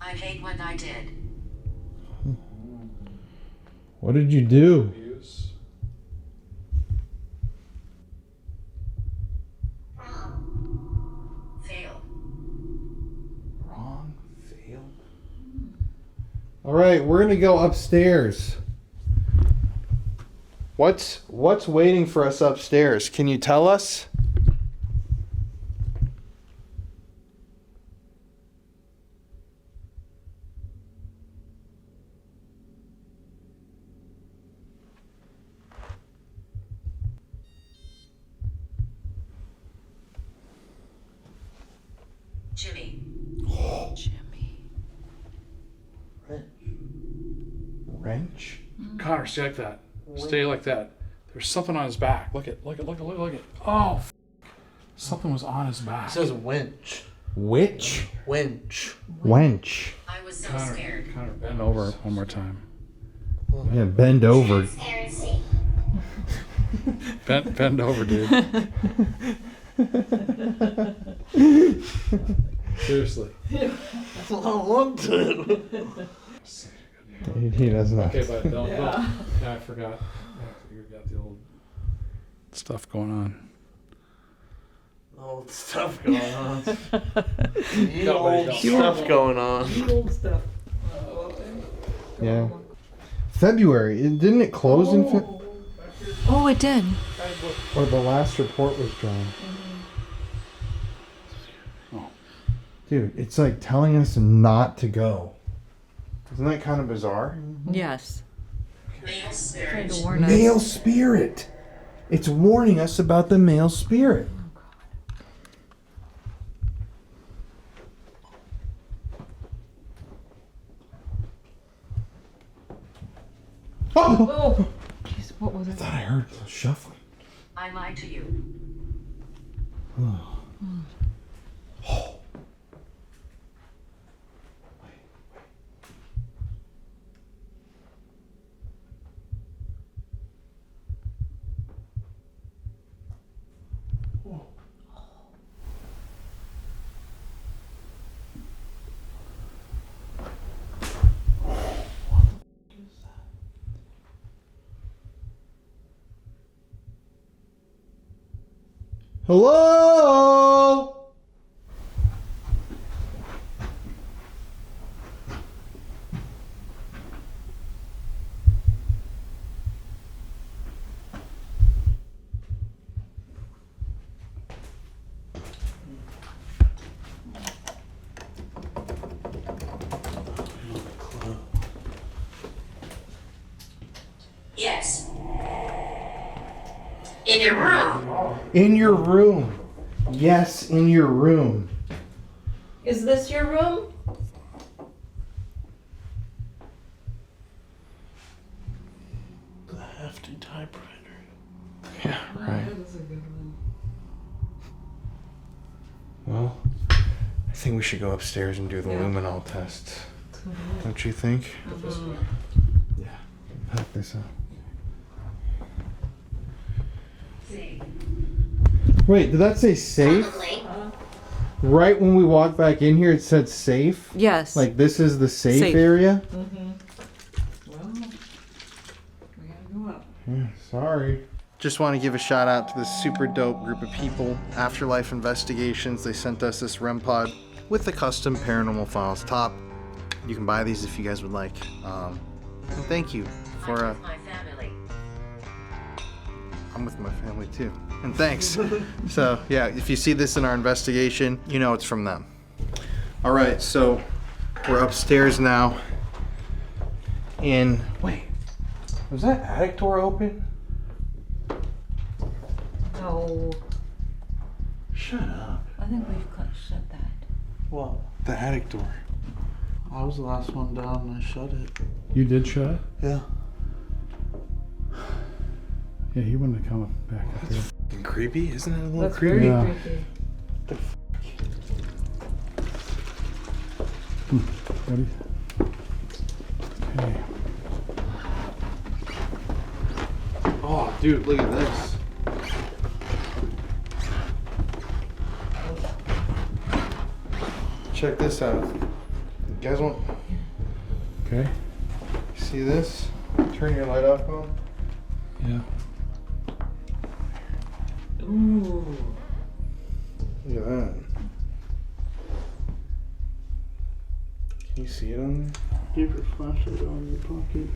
I hate what I did. What did you do? Use. Fail. Wrong. Failed. All right, we're going to go upstairs. What's waiting for us upstairs? Can you tell us? Jimmy. Jimmy. Wrench? Connor, stay like that. Stay like that. There's something on his back. Look at. Oh, something was on his back. It says winch. Witch? Winch. Wench. I was so scared. Connor, bend over one more time. Yeah, bend over. Bend over, dude. Seriously. That's what I want to. He does not. Okay, but don't. Yeah, I forgot. You got the old stuff going on. Old stuff going on. Old Stuff going on. Old stuff. Yeah. February. Didn't it close in February? Oh, it did. Or the last report was drawn. Oh. Dude, it's like telling us not to go. Isn't that kind of bizarre? Yes. Male Trying spirit. to warn us. Male spirit. It's warning us about the male spirit. Oh! Oh, jeez, what was I it? thought I heard a shuffling. I lied to you. Hello? Yes. In your room. In your room. Yes, in your room. Is this your room? The hefty typewriter. Yeah, right. That is a good one. Well, I think we should go upstairs and do the luminol test. Don't you think? Yeah. Help this up. Wait, did that say safe? Right when we walked back in here, it said safe? Yes. Like this is the safe, Safe. area? Well, we gotta go up. Yeah, sorry. Just want to give a shout out to this super dope group of people, Afterlife Investigations. They sent us this REM pod with the custom Paranormal Files top. You can buy these if you guys would like. And thank you for I'm with my family. I'm with my family too. And thanks. So yeah, if you see this in our investigation, you know it's from them. All right, so we're upstairs now. Wait, was that attic door open? No, Shut up. I think we've shut that. What? The attic door. I was the last one down and I shut it. You did shut it? Yeah. Yeah, he wouldn't have come back up here. Fucking creepy, isn't it a little That's creepy? very Yeah. creepy. Ready? Okay. Oh, dude, look at this. Check this out. You guys want Okay. see this? Turn your light off, Colin. Yeah. Ooh. Look at that. Can you see it on there? Keep your flashlight on in your pocket.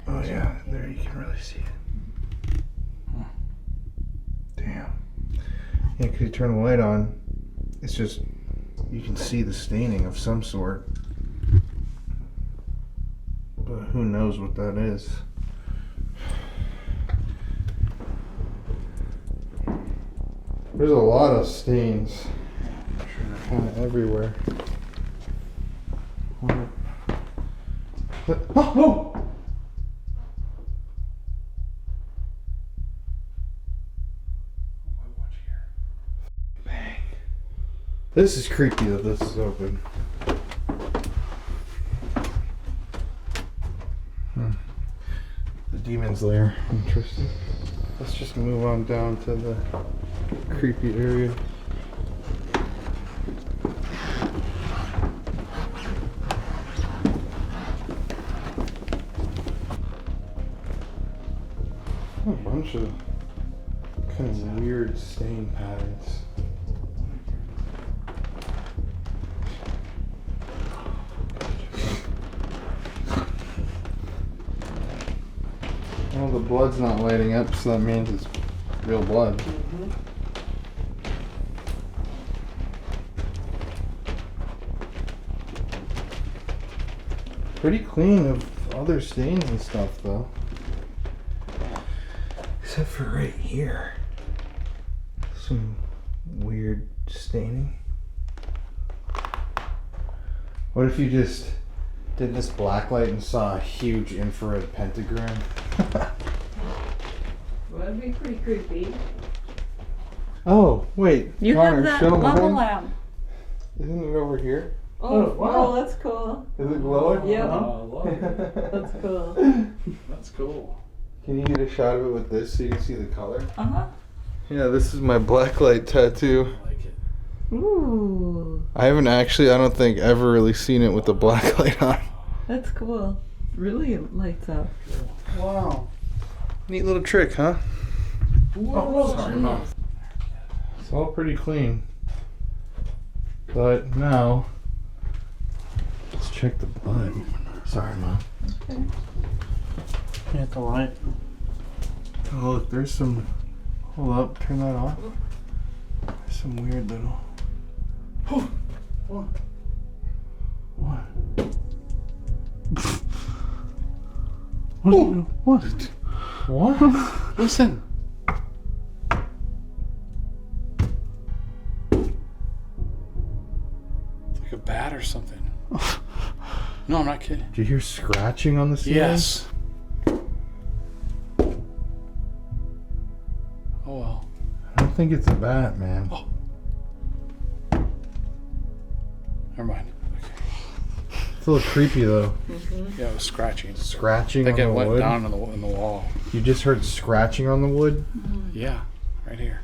Oh, you can really see it. Damn. Yeah, because you turn the light on, it's just, you can see the staining of some sort. But who knows what that is. There's a lot of stains. Kind of everywhere. Oh! Bang. This is creepy that this is open. The demon's lair. Interesting. Let's just move on down to the creepy area. A bunch of kind of weird stain patterns. Well, the blood's not lighting up, so that means it's real blood. Pretty clean of other stains and stuff, though. Except for right here. Some weird staining. What if you just did this black light and saw a huge infrared pentagram? That'd be pretty creepy. Oh, wait. You Connor, have show that 'em lava again. lamp. Isn't it over here? Oh, wow. wow, that's cool. Is it glowing? Yeah. Oh, love it. That's cool. That's cool. Can you get a shot of it with this so you can see the color? Uh-huh. Yeah, this is my blacklight tattoo. I like it. Ooh, I haven't actually, I don't think, ever really seen it with the blacklight on. that's cool. Really lights up. Wow. Neat little trick, huh? Whoa, It's all pretty clean. But now, let's check the blood. Sorry, Mom. okay. Hit the light. Oh, look, there's some. Hold up, turn that off. There's some weird little. Oh! What? What? What? What? What? Listen. It's like a bat or something. No, I'm not kidding. Did you hear scratching on the ceiling? Yes. Oh well. I don't think it's a bat, man. Oh. Never mind. It's a little creepy though. Yeah, it was scratching. Scratching I think on it the went wood. down in the wall. You just heard scratching on the wood? Yeah, right here.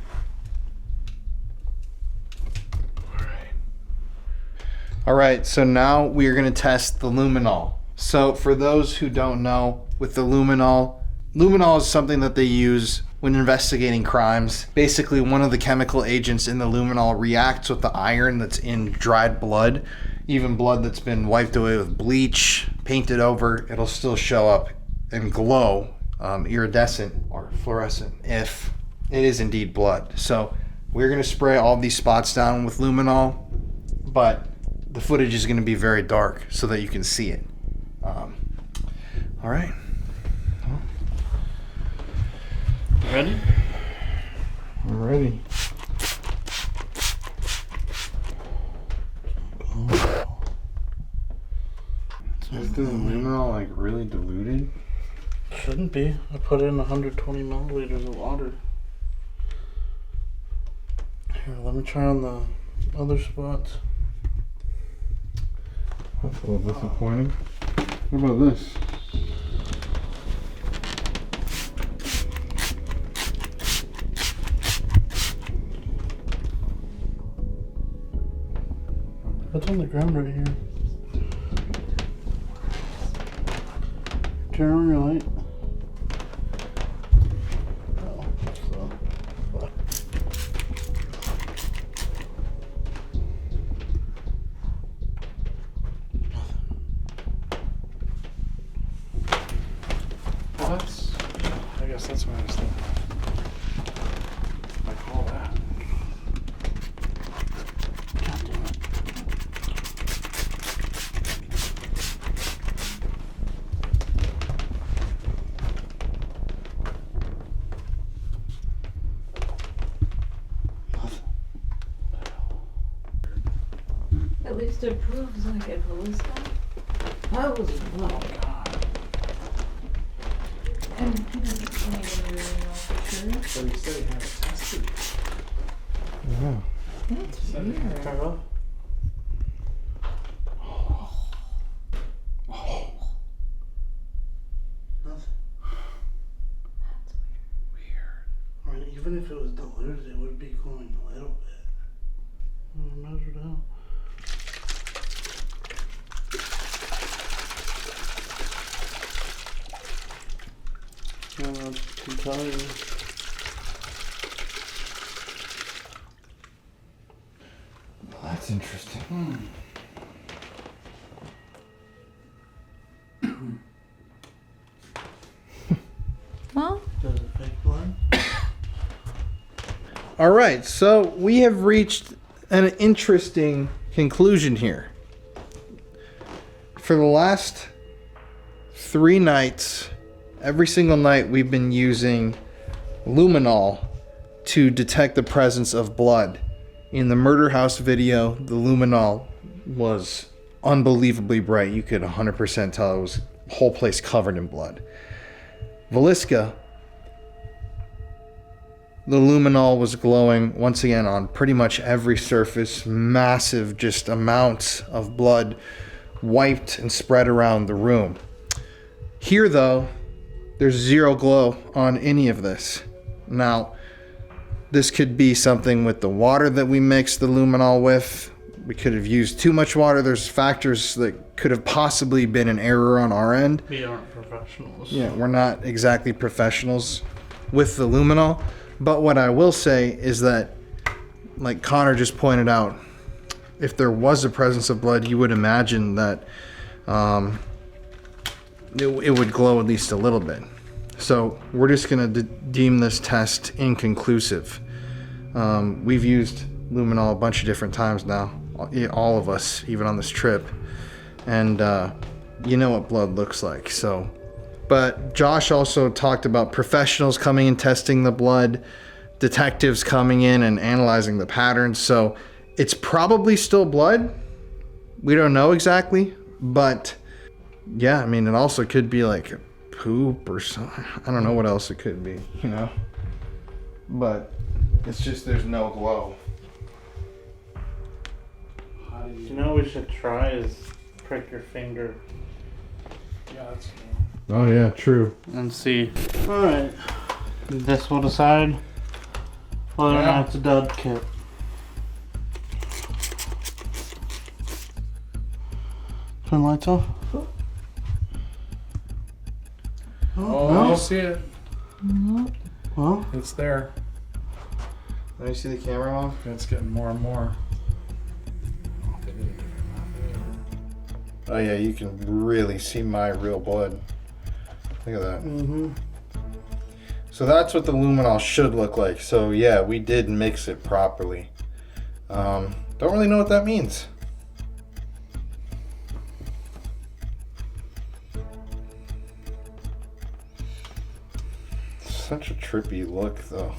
All right, so now we are going to test the luminol. So for those who don't know, with the luminol is something that they use when investigating crimes. Basically, one of the chemical agents in the luminol reacts with the iron that's in dried blood. Even blood that's been wiped away with bleach, painted over, it'll still show up and glow, iridescent or fluorescent, if it is indeed blood. So we're going to spray all these spots down with luminol, but the footage is going to be very dark so that you can see it. All right. Ready? I'm ready. Is the luminol like really diluted? Shouldn't be. I put in 120 milliliters of water. Here, let me try on the other spots. That's a little disappointing. What about this? What's on the ground right here? Turn on your light. Oh, so. That's least it proves like if it was that was oh god. And he doesn't even really know for sure. So he said he had it tested. Yeah. That's weird. Carol? Nothing. That's weird. I mean, even if it was diluted, it would be going a little bit. Measured out. Yeah, that's too tired. That's interesting. Well, Does it fake blood? All right, so we have reached an interesting conclusion here. For the last 3 nights, every single night we've been using Luminol to detect the presence of blood. In the murder house video, the Luminol was unbelievably bright. You could 100% tell it was the whole place covered in blood. Villisca, the Luminol was glowing once again on pretty much every surface. Massive just amounts of blood wiped and spread around the room. Here though, there's zero glow on any of this. Now, this could be something with the water that we mixed the Luminol with. We could have used too much water. There's factors that could have possibly been an error on our end. We aren't professionals. Yeah, we're not exactly professionals with the Luminol. But what I will say is that, like Connor just pointed out, if there was a presence of blood, you would imagine that it would glow at least a little bit. So we're just going to deem this test inconclusive. We've used Luminol a bunch of different times now, all of us, even on this trip. And you know what blood looks like. So, but Josh also talked about professionals coming and testing the blood, detectives coming in and analyzing the patterns. So it's probably still blood. We don't know exactly, but yeah, I mean, it also could be like poop or something. I don't know what else it could be, you know? But it's just there's no glow. You know what we should try is prick your finger Yeah, that's Oh yeah, true. and see. Alright. This will decide whether or Yeah. not it's a dud kit. Turn the lights off. Oh, you see it. Well, It's there. Let me see the camera off. It's getting more and more. Oh yeah, you can really see my real blood. Look at that. mm-hmm. So that's what the Luminol should look like. So yeah, we did mix it properly. Don't really know what that means. Such a trippy look though.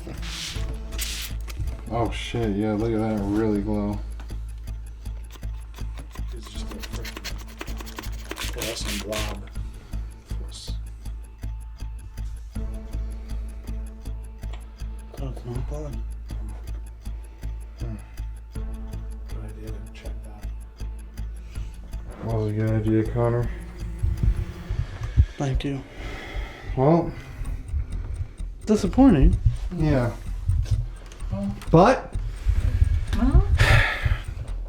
Oh shit, yeah, look at that really glow. It's just a freaking fluorescent blob. So it's not blood. Good idea to check that. That was a good idea, Connor. Thank you. Well, Disappointing. yeah. But, well,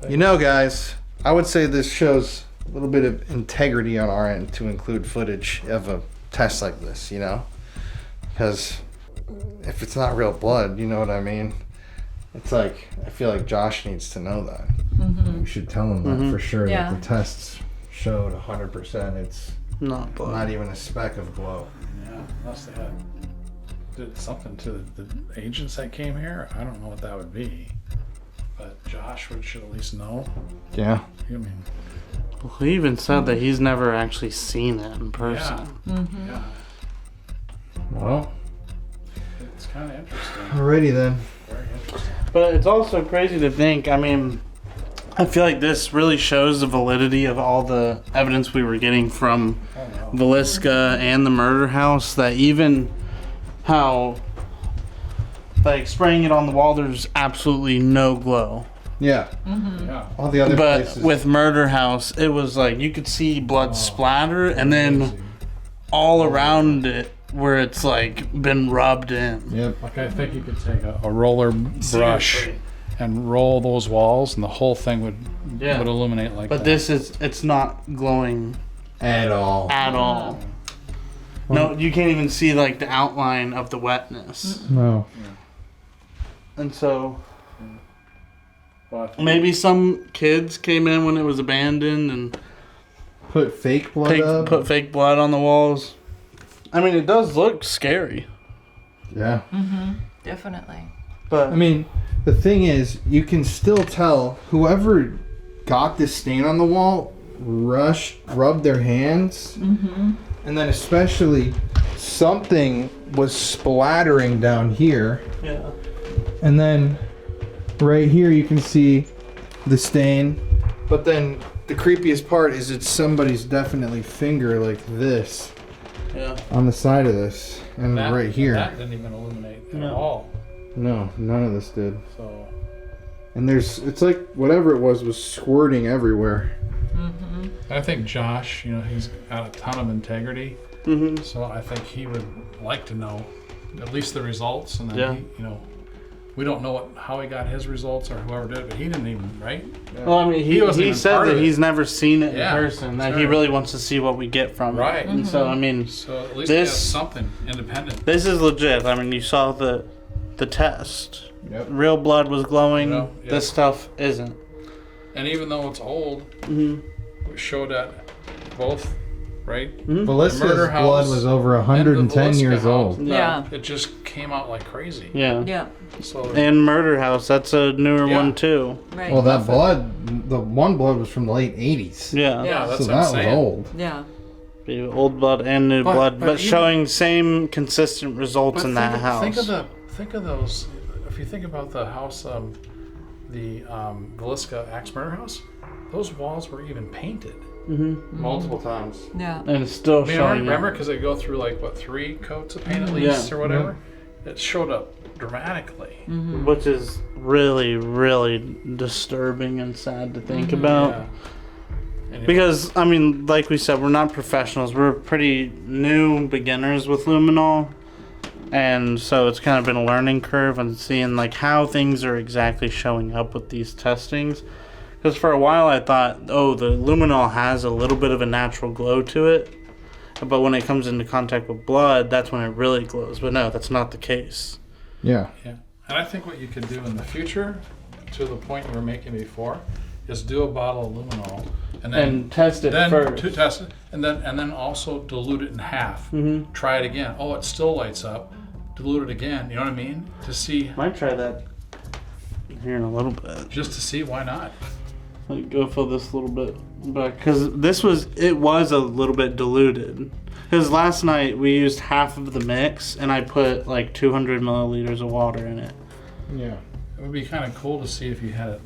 you know, guys, I would say this shows a little bit of integrity on our end to include footage of a test like this, you know? Because if it's not real blood, you know what I mean? It's like, I feel like Josh needs to know that. We should tell him that for sure, Yeah. that the tests showed 100% it's Not blood. not even a speck of glow. Yeah, unless they had did something to the agents that came here. I don't know what that would be. But Josh should at least know. Yeah. I mean, Well, he even said that he's never actually seen it in person. yeah, Well, it's kind of interesting. alrighty then. Very interesting. But it's also crazy to think, I mean, I feel like this really shows the validity of all the evidence we were getting from Villisca and the murder house, that even how, like, spraying it on the wall, there's absolutely no glow. Yeah. Yeah. All the other But places. with murder house, it was like you could see blood splatter, and then all around it where it's like been rubbed in. Yep. Like, I think you could take a roller brush Seriously. and roll those walls, and the whole thing would illuminate like But that. it's not glowing At all. at all. No, you can't even see like the outline of the wetness. No. And so But maybe some kids came in when it was abandoned and Put fake blood up. put fake blood on the walls. I mean, it does look scary. Yeah. Definitely. But I mean, the thing is, you can still tell whoever got this stain on the wall rubbed their hands, and then especially something was splattering down here, yeah. and then right here you can see the stain. But then the creepiest part is it's somebody's definitely finger like this Yeah. on the side of this, and that, right here. that didn't even illuminate at No. all. No, none of this did. So And it's like whatever it was squirting everywhere. I think Josh, he's got a ton of integrity. Mm-hmm. So I think he would like to know at least the results, and then Yeah. we don't know how he got his results or whoever did it, but he didn't even, right? Well, I mean, He wasn't he even said part that of it. he's never seen it Yeah, in person. That that's he right. really wants to see what we get from Right. it. And so, I mean, So at least he has this something independent. this is legit. I mean, you saw the test. Yep. Real blood was glowing. Yeah. This stuff isn't. And even though it's old, Mm-hmm. we showed that both, right? Melissa's murder house blood was over and the 110 Villisca years house. old. Yeah. It just came out like crazy. Yeah. Yeah. So And Murder House, that's a newer Yeah. one too. Right. Well, that blood, the one blood was from the late 80s. Yeah. yeah, that's So what I'm that was saying. old. Yeah. Be old blood and new But- blood, but but even- showing same consistent results But in that house. Think of those. If you think about the house, the Villisca Axe Murder House, those walls were even painted. Multiple times. Yeah. And it's still I mean, showing. remember, because they go through like 3 coats of paint at least or whatever. It showed up dramatically. Which is really, really disturbing and sad to think about. Yeah. And Because, I mean, like we said, we're not professionals. We're pretty new beginners with Luminol. And so it's kind of been a learning curve and seeing like how things are exactly showing up with these testings. Because for a while I thought, oh, the Luminol has a little bit of a natural glow to it. But when it comes into contact with blood, that's when it really glows. But no, that's not the case. Yeah. Yeah. And I think what you could do in the future, to the point you were making before, is do a bottle of Luminol and then And test it first. to test it, and then also dilute it in half. Mm-hmm. Try it again. Oh, it still lights up. Dilute it again. You know what I mean? To see, Might try that here in a little bit. just to see why not. Like go fill this a little bit back because it was a little bit diluted. Because last night we used half of the mix and I put like 200 milliliters of water in it. Yeah. It would be kind of cool to see if you had it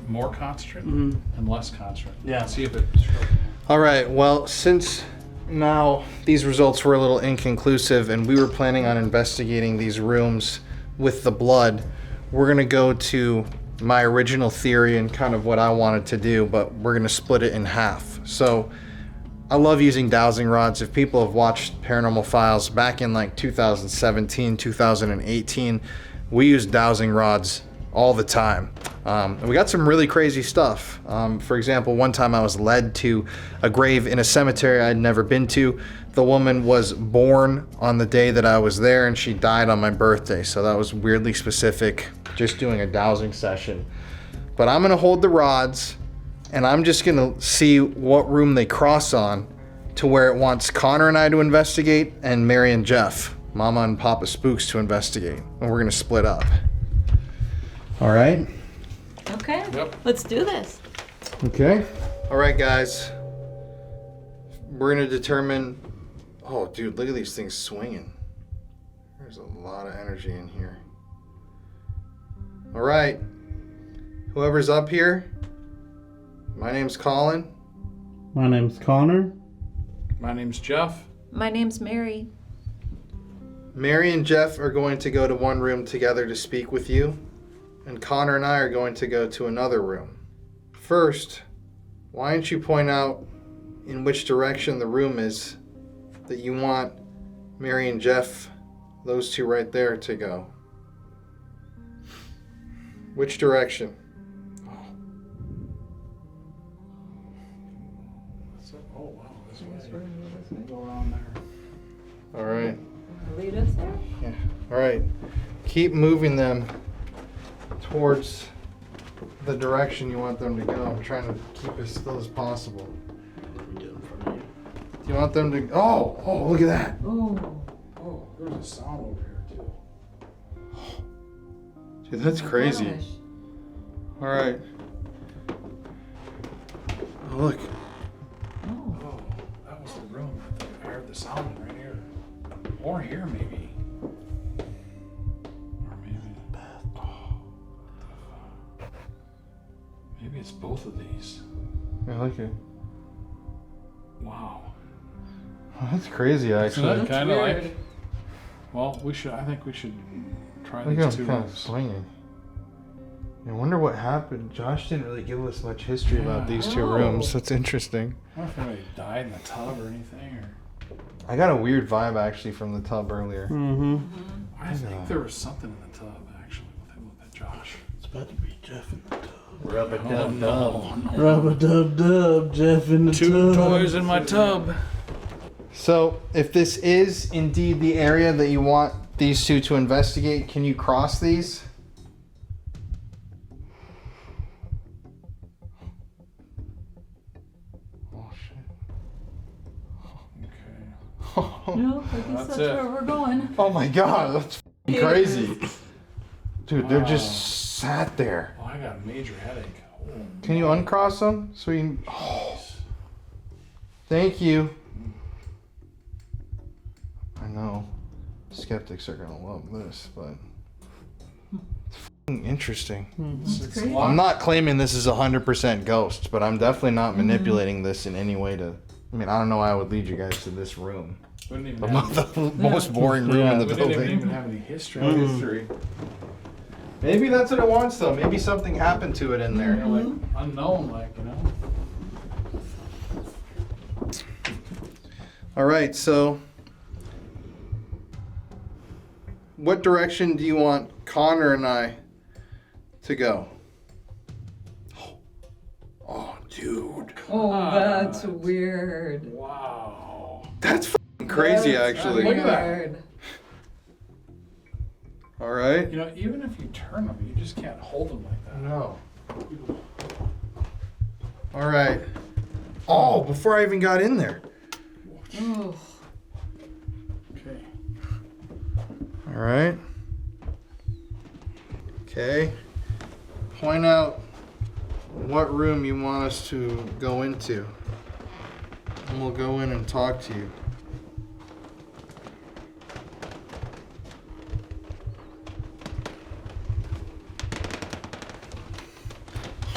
more concentrated and less concentrated. Yeah. See if it. All right. Well, since now these results were a little inconclusive and we were planning on investigating these rooms with the blood, we're going to go to my original theory and kind of what I wanted to do, but we're going to split it in half. So I love using dowsing rods. If people have watched Paranormal Files back in like 2017, 2018, we used dowsing rods all the time. And we got some really crazy stuff. For example, one time I was led to a grave in a cemetery I'd never been to. The woman was born on the day that I was there and she died on my birthday. So that was weirdly specific, just doing a dowsing session. But I'm gonna hold the rods and I'm just gonna see what room they cross on to where it wants Connor and I to investigate and Mary and Jeff, Mama and Papa Spooks, to investigate. And we're gonna split up. All right? Okay. Yep. Let's do this. Okay. All right, guys. We're gonna determine. Oh, dude, look at these things swinging. There's a lot of energy in here. All right. Whoever's up here, My name's Colin. My name's Connor. My name's Jeff. My name's Mary. Mary and Jeff are going to go to one room together to speak with you, and Connor and I are going to go to another room. First, why don't you point out in which direction the room is that you want Mary and Jeff, those two right there, to go? Which direction? Oh, wow. This way. Go around there. All right. Lead us there? Yeah. All right. Keep moving them towards the direction you want them to go. I'm trying to keep as still as possible. Do you want them to? Oh, look at that. Oh, there's a sound over here, too. Dude, that's crazy. Gosh. All right. Oh, look. Oh, that was the room. I think I heard the sound right here. Or here, maybe. Or maybe the bath. Oh. Maybe it's both of these. I like it. Wow. Oh, that's crazy, actually. That's kind of like. Well, I think we should try Look these at two him kind of rooms. swinging. I wonder what happened. Josh didn't really give us much history about these two Oh. rooms. That's interesting. I wonder if anybody died in the tub or anything. Or I got a weird vibe actually from the tub earlier. Mm-hmm. I think there was something in the tub actually with that Josh. It's about to be Jeff in the tub. Oh no! Rub-a-dub-dub, Jeff in the Two tub. toys in my tub. So, if this is indeed the area that you want these two to investigate, can you cross these? Oh shit. Okay. No, I guess That's that's it. where we're going. Oh my god, that's f***ing crazy. Dude, they're Wow. just sat there. Oh, I got a major headache. Oh, Can you uncross them? So you can... Oh, thank you. I know. Skeptics are gonna love this, but... It's f***ing interesting. it's crazy. I'm not claiming this is 100% ghosts, but I'm definitely not manipulating this in any way to... I mean, I don't know why I would lead you guys to this room. We didn't even The, have, the most boring room in the we didn't building. even have any history. History. Maybe that's what it wants, though. Maybe something happened to it in You there. know, like unknown, like All right, so what direction do you want Connor and I to go? Oh, dude. Oh, that's weird. Wow. That's f***ing crazy, That's actually. Look at that. weird. All right. You know, even if you turn them, you just can't hold them like that. No. All right. Oh, before I even got in there. Oh, Okay. All right. Okay. Point out what room you want us to go into. And we'll go in and talk to you.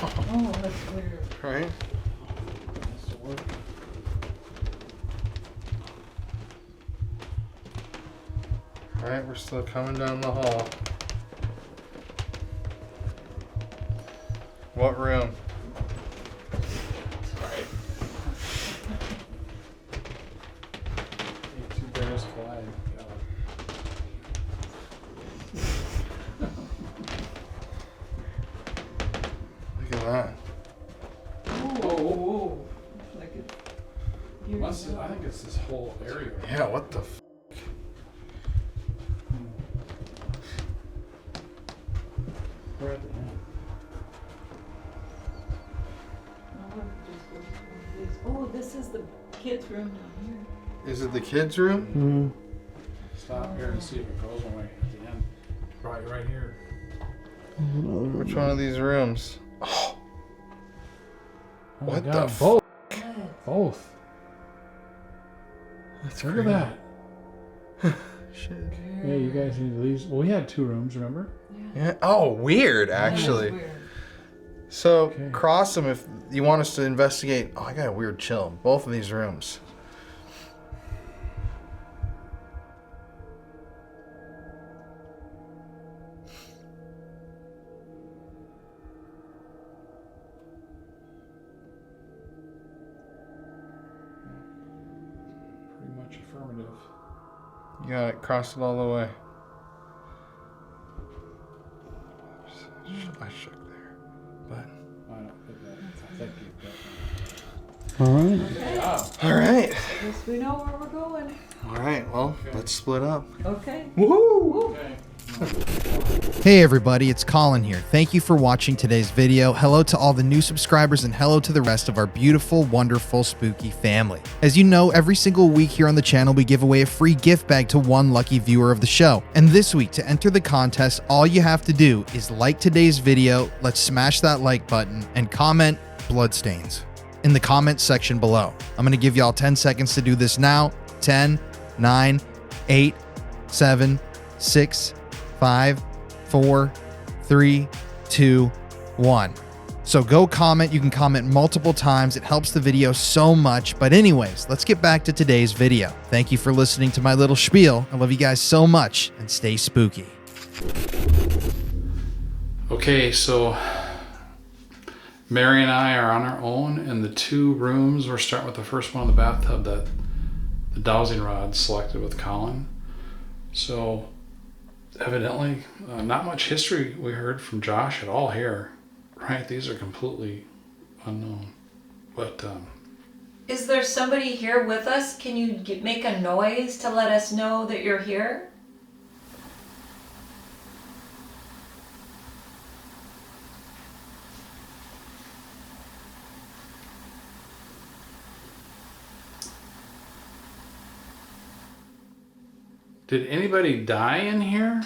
oh, that's weird. Right? That's the word. All right, we're still coming down the hall. What room? Hey, two bears fly. Look at that. Oh, like it. I think it's this whole area. Yeah, what the f? We're at the end. Oh, this is the kids' room down Is it the kids' room? Stop here and see if it goes away at the end. Right here. Which one of these rooms? Oh my What the God, f- both. here. Both. That's Look at that. Shit. Yeah, you guys need to leave. Well, we had two rooms, remember? Yeah. Oh, weird, That's actually. weird. So cross them if you want us to investigate. Oh, I got a weird chill in both of these rooms. Pretty much affirmative. You got it. Cross it all the way. I shook there, but. I don't put that. Thank you. All right. All right. I guess we know where we're going. All right. Well, let's split up. Okay. Woohoo! Hey everybody, it's Colin here. Thank you for watching today's video. Hello to all the new subscribers and hello to the rest of our beautiful, wonderful, spooky family. As you know, every single week here on the channel, we give away a free gift bag to one lucky viewer of the show. And this week, to enter the contest, all you have to do is like today's video, let's smash that like button, and comment bloodstains in the comments section below. I'm going to give y'all 10 seconds to do this now. 10, 9, 8, 7, 6, 5, 4, 3, 2, 1. So go comment. You can comment multiple times. It helps the video so much. But anyways, let's get back to today's video. Thank you for listening to my little spiel. I love you guys so much and stay spooky. Okay, so Mary and I are on our own in the 2 rooms. We're starting with the first one in the bathtub that the dowsing rod selected with Colin. So evidently, not much history we heard from Josh at all here, right? These are completely unknown. But Is there somebody here with us? Can you make a noise to let us know that you're here? did anybody die in here?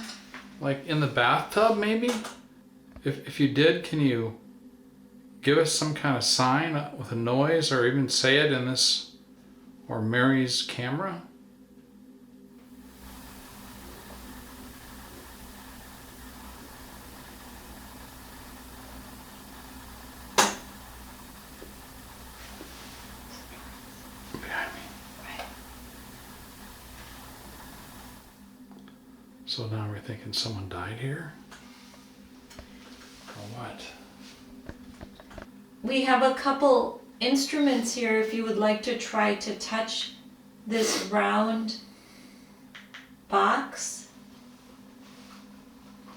Like in the bathtub, maybe? If you did, can you give us some kind of sign with a noise, or even say it in this or Mary's camera? Behind me. So now we're thinking someone died here? Or what? We have a couple instruments here if you would like to try to touch this round box.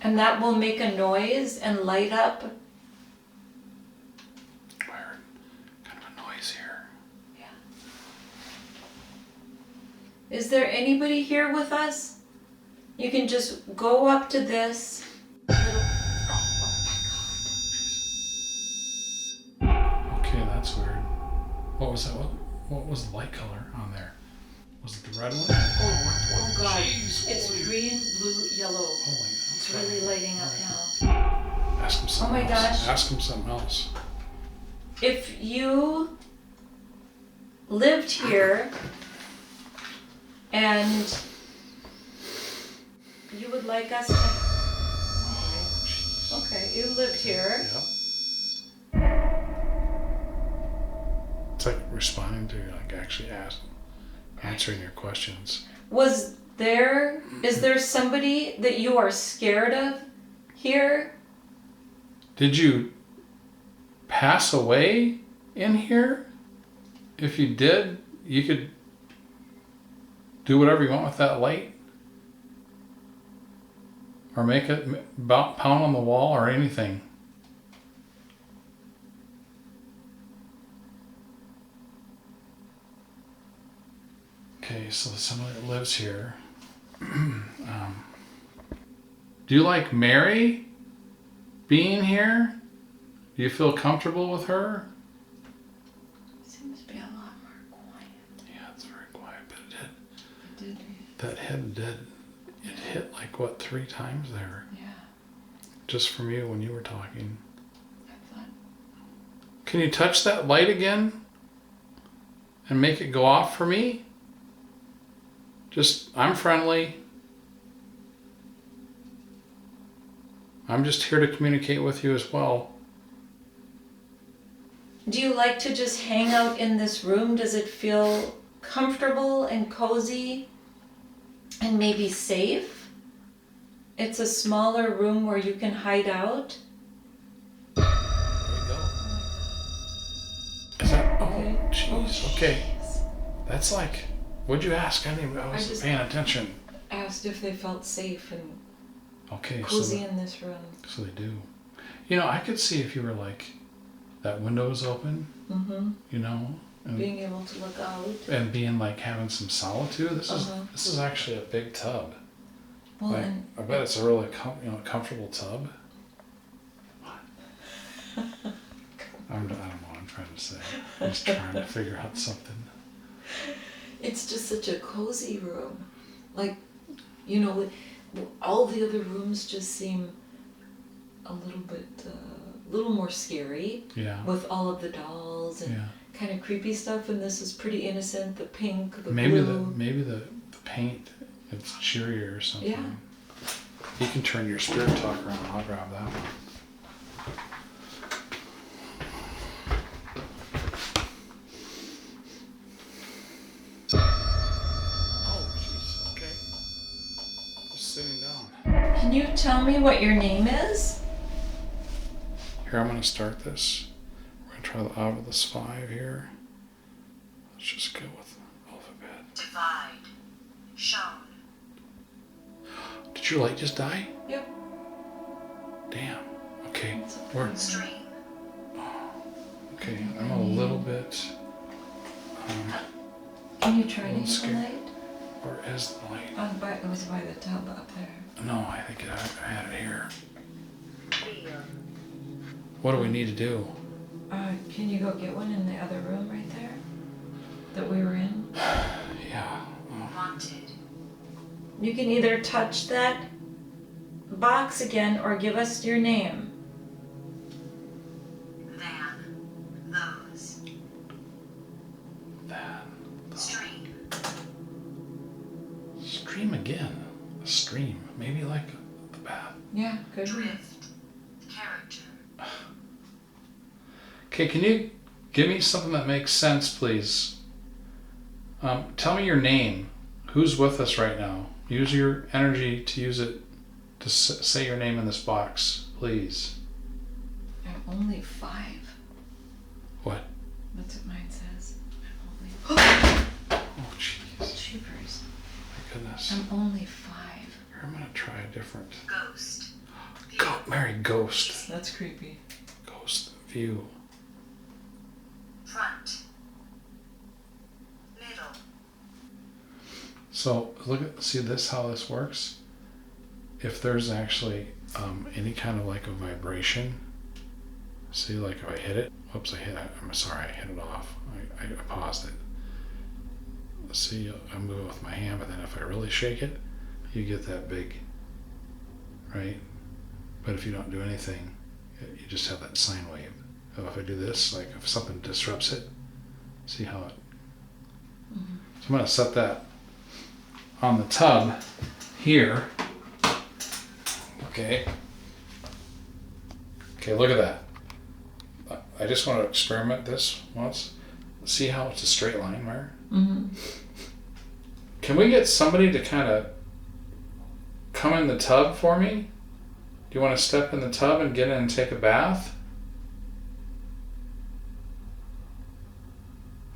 And that will make a noise and light up. I heard kind of a noise here. Is there anybody here with us? You can just go up to this little... Okay, that's weird. What was that? What was the light color on there? Was it the red one? Oh God, Jeez, it's holy- green, blue, yellow. Oh my God. It's really lighting up now. Ask him something Oh my else. gosh. Ask him something else. If you lived here and you would like us to... Oh, jeez. Okay, you lived here. Yep. It's like responding to, like, actually answering your questions. Is there somebody that you are scared of here? Did you pass away in here? If you did, you could do whatever you want with that light. Or make it pound on the wall or anything. Okay, so somebody that lives here. Do you like Mary being here? Do you feel comfortable with her? Seems to be a lot more quiet. Yeah, it's very quiet, but it did. Did That head did. It hit like what, 3 times there? yeah, Just from you when you were talking. I thought. Can you touch that light again? And make it go off for me? I'm friendly. I'm just here to communicate with you as well. Do you like to just hang out in this room? Does it feel comfortable and cozy and maybe safe? It's a smaller room where you can hide out. There you go. Is that? Okay. Oh, jeez. Okay. That's like. What'd you ask? I wasn't just- paying attention. Asked if they felt safe and Okay, cozy in this room. so they do. You know, I could see if you were like, that window is open, you know, and Being able to look out. and being like having some solitude. This Uh-huh. is actually a big tub. Well, Like, and I bet it's a really comfortable tub. I don't know what I'm trying to say. I'm just trying to figure out something. it's just such a cozy room. Like, you know, all the other rooms just seem a little more scary. Yeah. With all of the dolls and Yeah. kind of creepy stuff, and this is pretty innocent. The pink, the Maybe blue. the paint, it's cheerier or something. Yeah. You can turn your spirit talk around. I'll grab that one. Oh, jeez. Okay. Just sitting down. Can you tell me what your name is? Here, I'm going to start this. We're going to try the Ovilus 5 here. Let's just go with alphabet. Divide. Shown. Did your light just die? Yep. Damn. Okay. It's a Where? Stream. Okay. I'm a little bit. Can you try to little hit the scared. light? Where is the light? It was by the tub up there. No, I think I had it here. What do we need to do? Can you go get one in the other room right there that we were in? Yeah. Wanted. You can either touch that box again or give us your name. Van. Those. That. Stream. Stream again. A stream. Maybe like the bath. Yeah, good. Drift. Character. Okay, can you give me something that makes sense, please? Tell me your name. Who's with us right now? Use your energy to use it to say your name in this box, please. I'm only 5. What? That's what mine says. I'm only. Oh, jeez. Cheapers. My goodness. I'm only 5. Here, I'm gonna try a different. Ghost. Mary, ghost. That's creepy. Ghost view. Front. Middle. So see this, how this works? If there's actually any kind of like a vibration, see, like if I hit it, whoops, I'm sorry, I hit it off. I paused it. See, I move it with my hand, but then if I really shake it, you get that big, right? But if you don't do anything, you just have that sine wave. So if I do this, like if something disrupts it, see how it. So I'm gonna set that on the tub here. Okay, look at that. I just want to experiment this once. See how it's a straight line, Mary? Mm-hmm. Can we get somebody to kind of come in the tub for me? Do you want to step in the tub and get in and take a bath?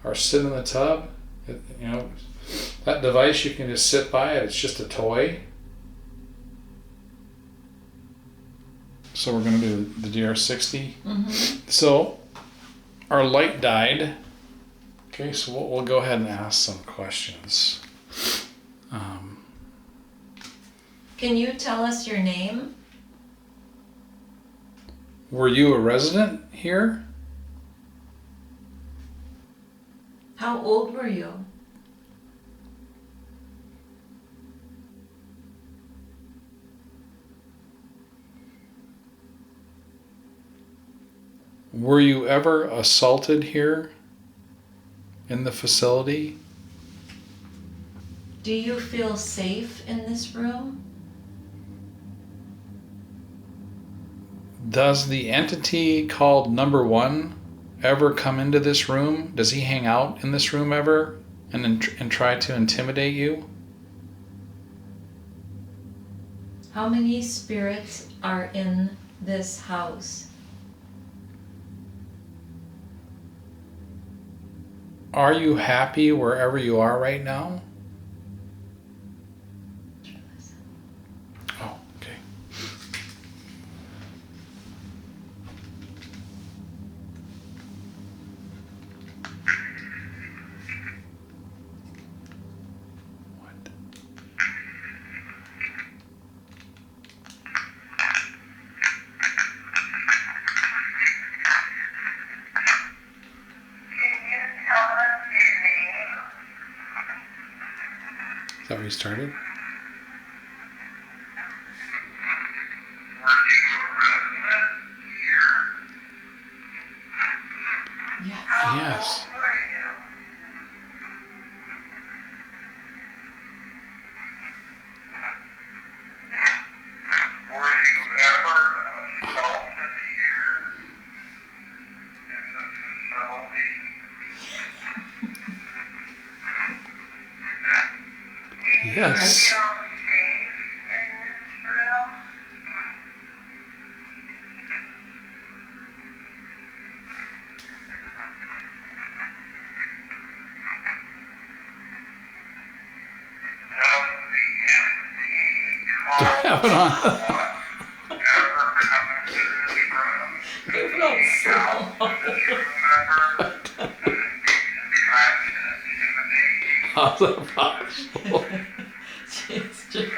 Or sit in the tub? You know, that device, you can just sit by it. It's just a toy. So we're going to do the DR60. Mm-hmm. So our light died. Okay, so we'll go ahead and ask some questions. Can you tell us your name? Were you a resident here? How old were you? Were you ever assaulted here in the facility? Do you feel safe in this room? Does the entity called Number 1 ever come into this room? Does he hang out in this room ever and try to intimidate you? How many spirits are in this house? Are you happy wherever you are right now? Oh, okay. What? Is that where you started? Yes. Yes. Yes. Do I have it on? You're not How's that possible? Jeez, Jerry.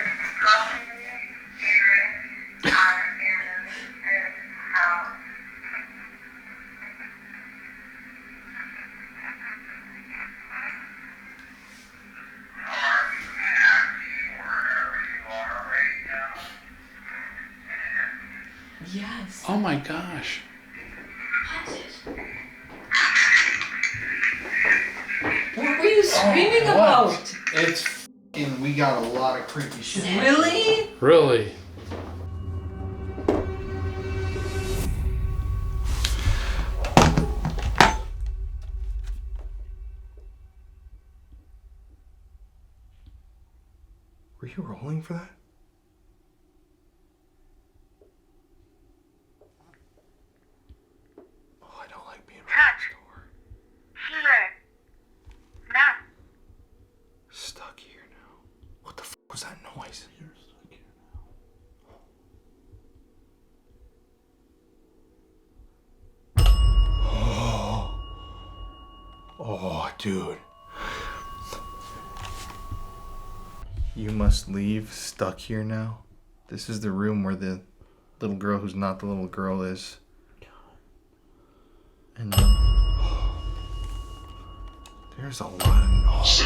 Yes. Oh my gosh. What were you screaming about? It's f***ing, we got a lot of creepy shit. Really? Really? Were you rolling for that? Oh, I don't like being Touch. Here. Now. stuck here now. What the f*** was that noise? You're stuck here now. Oh, dude. You must leave. Stuck here now. This is the room where the little girl who's not the little girl is. And there's a lot of noise.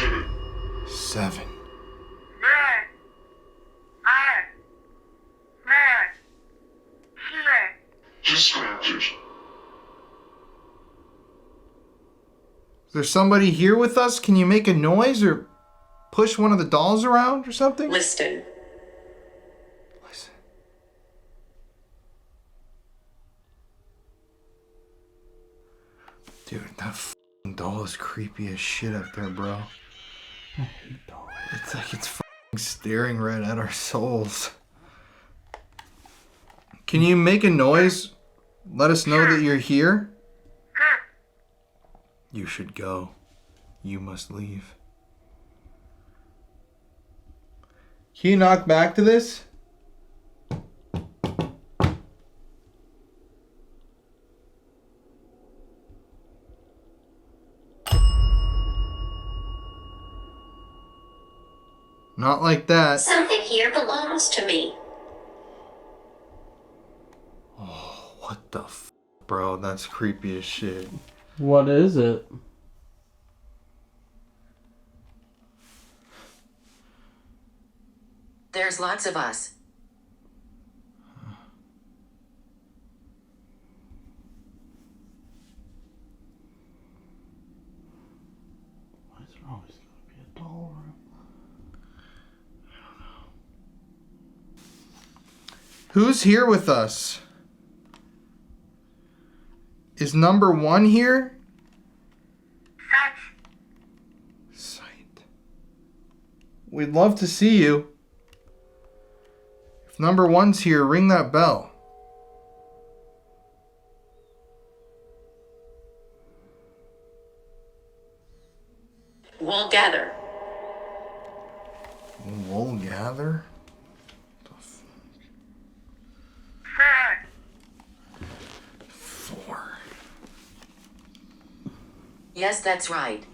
7. There. There. Here. Is there somebody here with us? Can you make a noise or push one of the dolls around or something? Listen. Listen. Dude, that f***ing doll is creepy as shit up there, bro. I hate dolls. It's like it's f***ing staring right at our souls. Can you make a noise? Let us know that you're here? You should go. You must leave. Can you knock back to this? Not like that. Something here belongs to me. Oh, what the f, bro? That's creepy as shit. What is it? There's lots of us. Why is there always going to be a doll room? Who's here with us? Is number 1 here? Sight. We'd love to see you. If number 1's here, ring that bell. Wool gather. Wool gather? 4. Yes, that's right.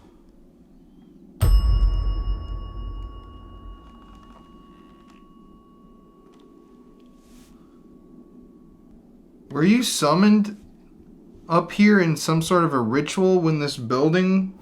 Were you summoned up here in some sort of a ritual when this building...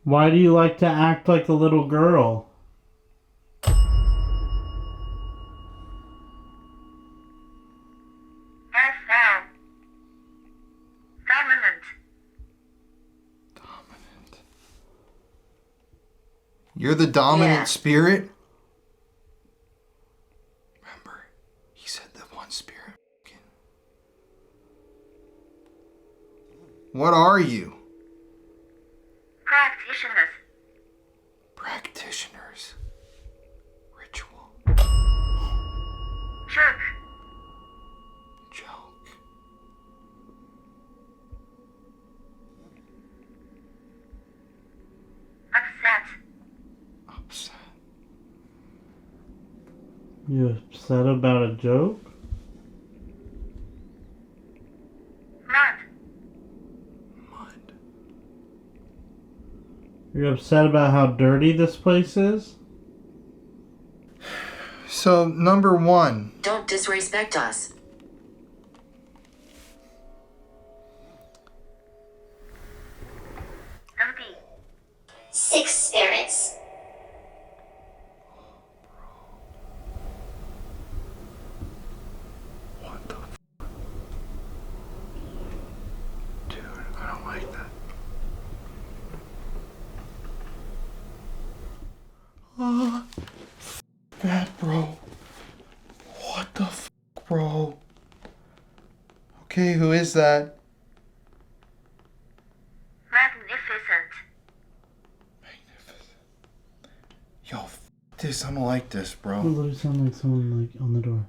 Why do you like to act like a little girl? Dominant. You're the dominant Yeah. spirit? Remember, he said the one spirit. What are you? Practitioners. Practitioners. Ritual. Jerk. Joke. Upset. Upset. You upset about a joke? Mud. Mud. You're upset about how dirty this place is? So, number 1. Don't disrespect us. Empty. 6 spirits. What the Dude, I don't like that. That, bro. What the bro? Okay, who is that? Magnificent. Yo, this. I don't like this, It bro. literally sounds like someone like on the door.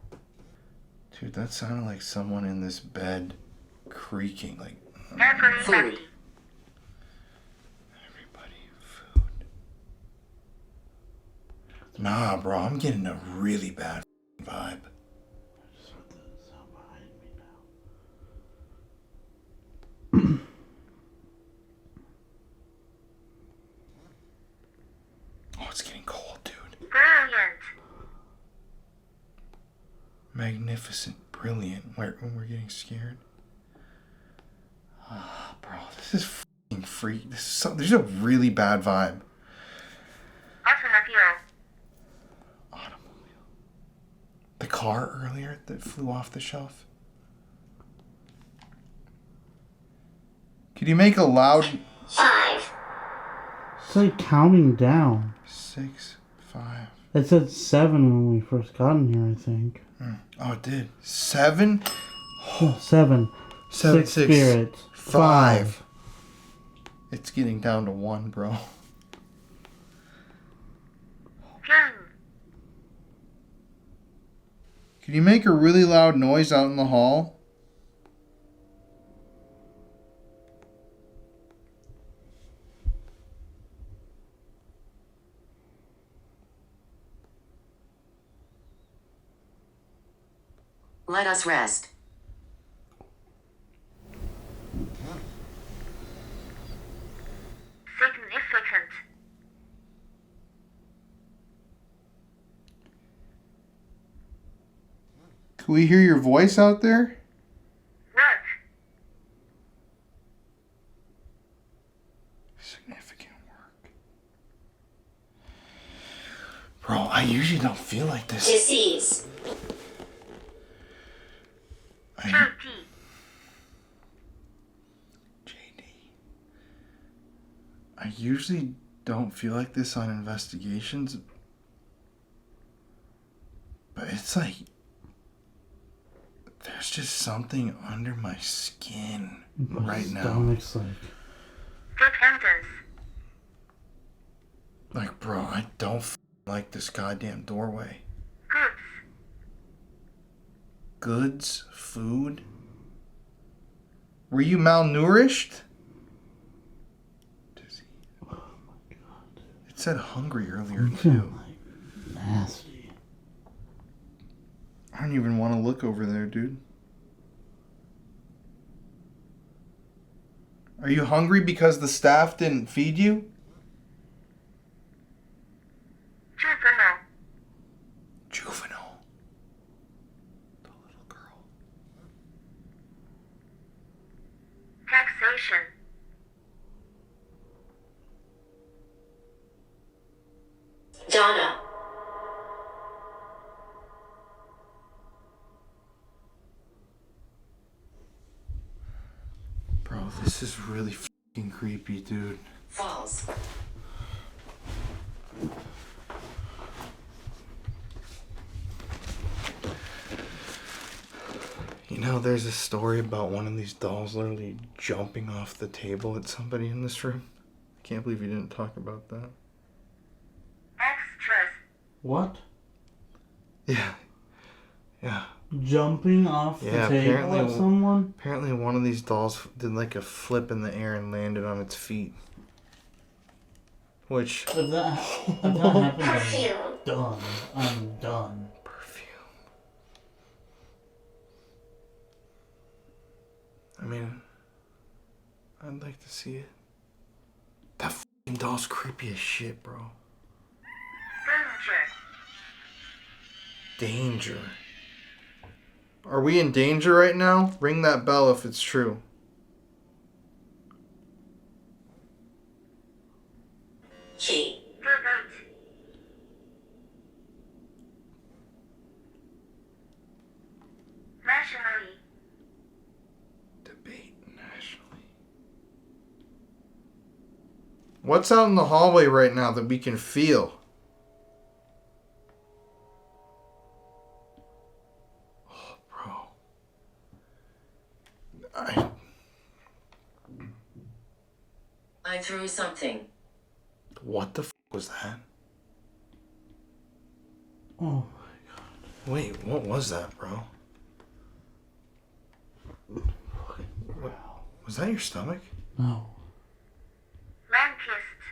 Dude, that sounded like someone in this bed creaking. Like, Everybody. Food. everybody, food. Nah, bro, I'm getting a really bad vibe. I just want the sound behind me now. Oh, it's getting cold, dude. Brilliant. Magnificent, brilliant. We're getting scared. Ah, bro, this is fucking freak. There's a really bad vibe. Automobile. Automobile. The car earlier that flew off the shelf. Could you make a loud 5. It's like counting down. 6, 5? It said 7 when we first got in here, I think. Oh, it did. 7? Oh, 7. 7, 6 spirits. 5. It's getting down to 1, bro. King. Can you make a really loud noise out in the hall? Let us rest. Significant. Can we hear your voice out there? Work. Significant work. Bro, I usually don't feel like this. Disease. I, Dirty. usually don't feel like this on investigations, but it's like there's just something under my skin right now. Stomach's like... Good hunters. Like, bro, I don't like this goddamn doorway. Goods. Goods? Food? Were you malnourished? Dizzy. Oh my god. It said hungry earlier too. Nasty. I don't even want to look over there, dude. Are you hungry because the staff didn't feed you? Juvenile. Juvenile. The little girl. Taxation. Donna. Bro, this is really fucking creepy, dude. Falls. You know, there's a story about one of these dolls literally jumping off the table at somebody in this room. I can't believe you didn't talk about that. Extras. What? Yeah. Yeah. Jumping off the table at someone? Apparently one of these dolls did like a flip in the air and landed on its feet. Which... If that happens, I'm done. I'm done. Perfume. I mean, I'd like to see it. That fucking doll's creepy as shit, bro. Danger. Danger. Are we in danger right now? Ring that bell if it's true. Key. Debate. Nationally. Debate nationally. What's out in the hallway right now that we can feel? Oh, bro. I threw something. What the f was that? Oh my god. Wait, what was that, bro? What, was that your stomach? No. Man kissed.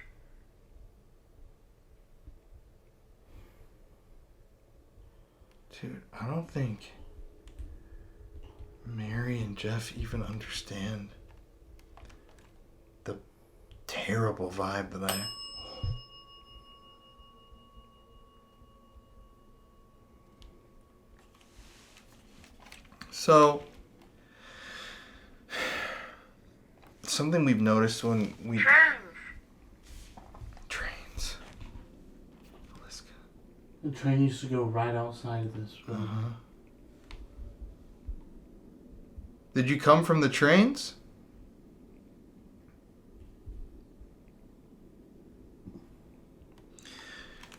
Dude, I don't think Mary and Jeff even understand the terrible vibe that So, something we've noticed when we... Trains. The train used to go right outside of this room. Uh-huh. Did you come from the trains?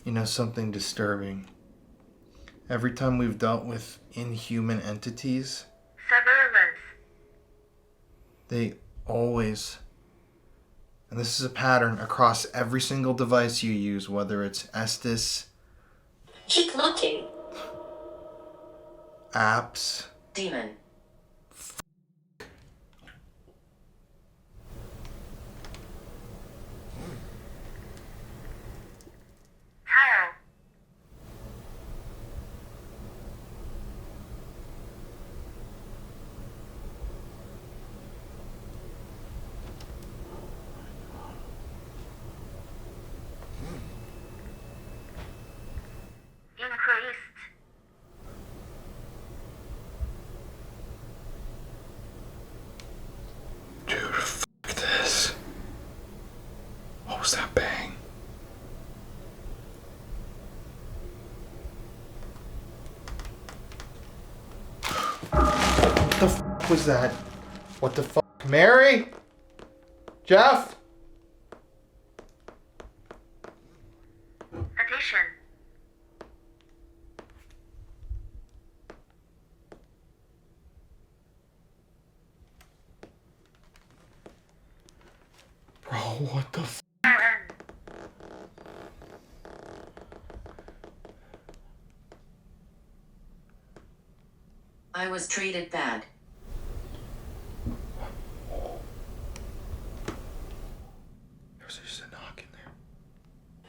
You know, something disturbing. Every time we've dealt with inhuman entities, Surveillance. they always, and this is a pattern across every single device you use, whether it's Estes, Keep looking. apps, Demon. Tile. Increased. Dude, fuck this. What was that bang? What the fuck was that? What the fuck? Mary? Jeff? what the f? I was treated bad. There's just a knock in there.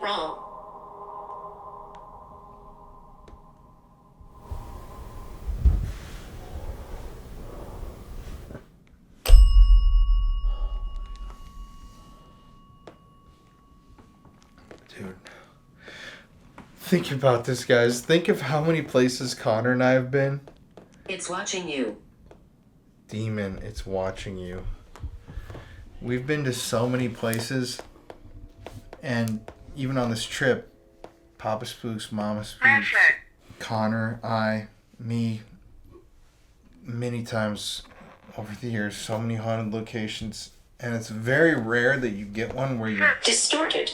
Wrong. Dude. Think about this, guys. Think of how many places Connor and I have been. It's watching you. Demon, it's watching you. We've been to so many places, and even on this trip, Papa Spooks, Mama Spooks, Connor, me, many times over the years, so many haunted locations, and it's very rare that you get one where you Distorted.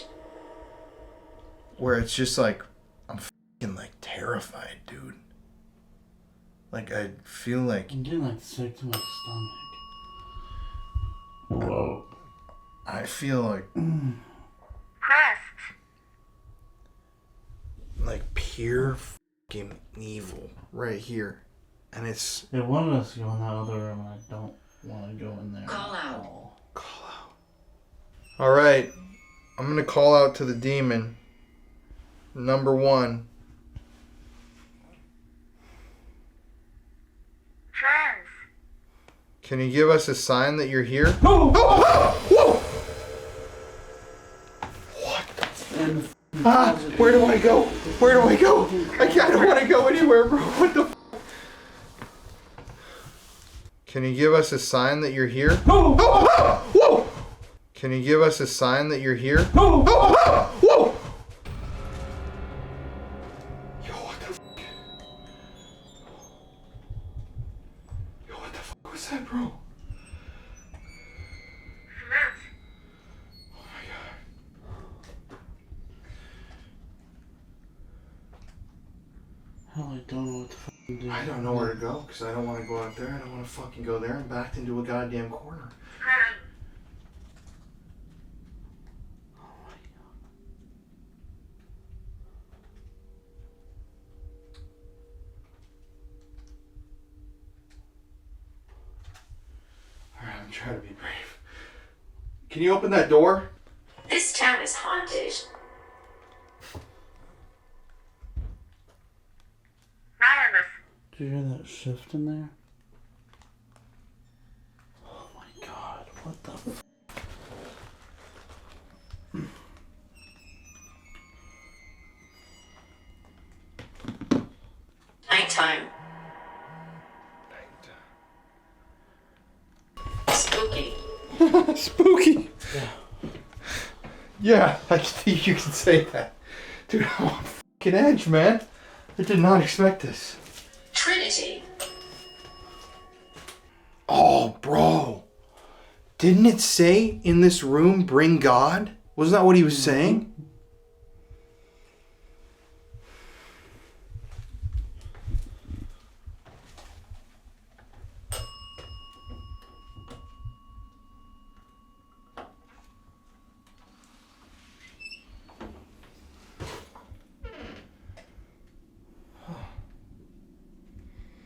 where it's just like, I'm fucking like terrified, dude. Like I feel like I'm getting like sick to my stomach. Whoa. I feel like Crest. like pure fucking evil right here, and it's They wanted us to go in that other room, and I don't want to go in there. Call out. call out. All right, I'm gonna call out to the demon. Number 1. Trans. Can you give us a sign that you're here? Oh! Whoa! What? Where do I go? Where do I go? I don't want to go anywhere, bro. What the? Can you give us a sign that you're here? Whoa! Can you give us a sign that you're here? Whoa! Yo, what the? Yo, what the fuck was that, bro? Flute. Oh my god. Hell, I don't know what to fucking do. I don't know where to go because I don't want to go out there. I don't want to fucking go there. I'm backed into a goddamn corner. Colin. Alright, I'm trying to be brave. Can you open that door? This town is haunted. Anonymous. Do you hear that shift in there? Oh my god, what the f? Nighttime. Spooky. Spooky! Yeah, I think you can say that. Dude, I'm on fucking edge, man. I did not expect this. Trinity. Oh, bro. Didn't it say in this room, bring God? Wasn't that what he was saying?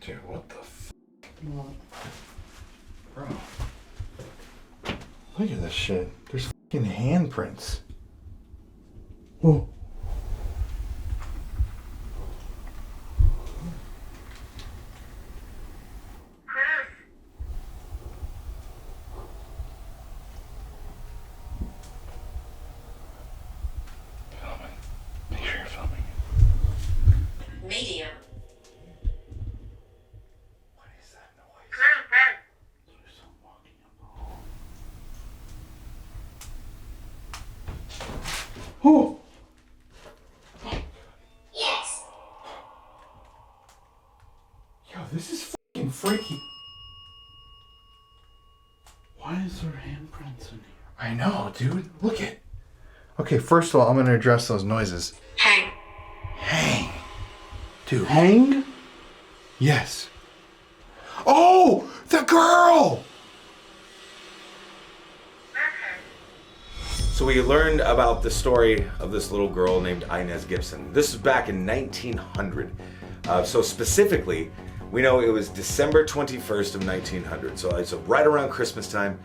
Dude, what the f? Bro. Look at this shit. There's fucking handprints. Whoa. Cruz. Filming. Make sure you're filming. Medium. What is that noise? Green bed. There's someone walking up the hall. Oh! Yes. Yo, this is fucking freaky. Why is there handprints in here? I know, dude. Look it. Okay, first of all, I'm gonna address those noises. Hang. Hang. Dude. Hang? Yes. Oh! The girl! Listen. So we learned about the story of this little girl named Inez Gibson. This is back in 1900. So specifically, we know it was December 21st of 1900. So it's right around Christmas time.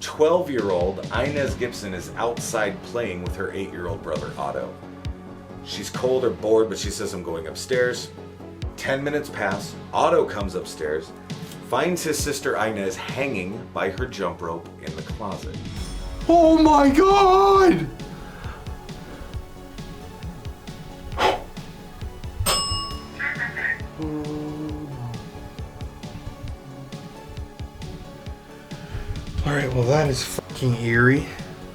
12-year-old Inez Gibson is outside playing with her 8-year-old brother Otto. She's cold or bored, but she says, I'm going upstairs. 10 minutes pass. Otto comes upstairs, finds his sister Inez hanging by her jump rope in the closet. Oh my God! Alright, well that is fucking eerie.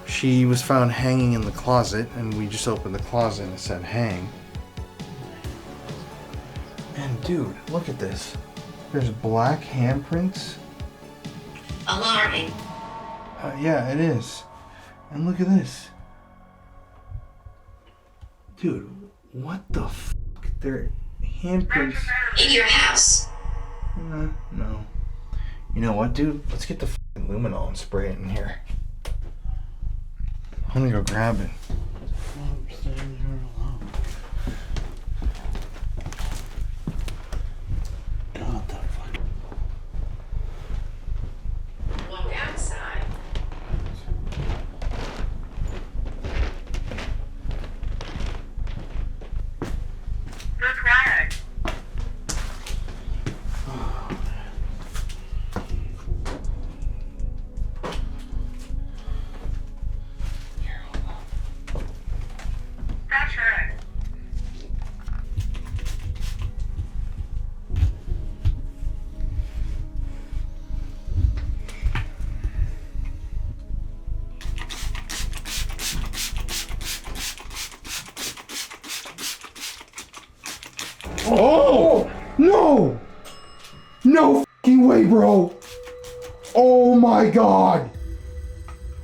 She was found hanging in the closet, and we just opened the closet and it said hang. And dude, look at this. There's black handprints. Alarming. Yeah, it is. And look at this. Dude, what the fuck? They're handprints. In your house. No. You know what, dude? Let's get the fucking Luminol and spray it in here. I'm gonna go grab it. I'm staying here alone. God, the fuck. Walk outside. Be quiet. That's right. Oh! No! No fucking way, bro! Oh my God!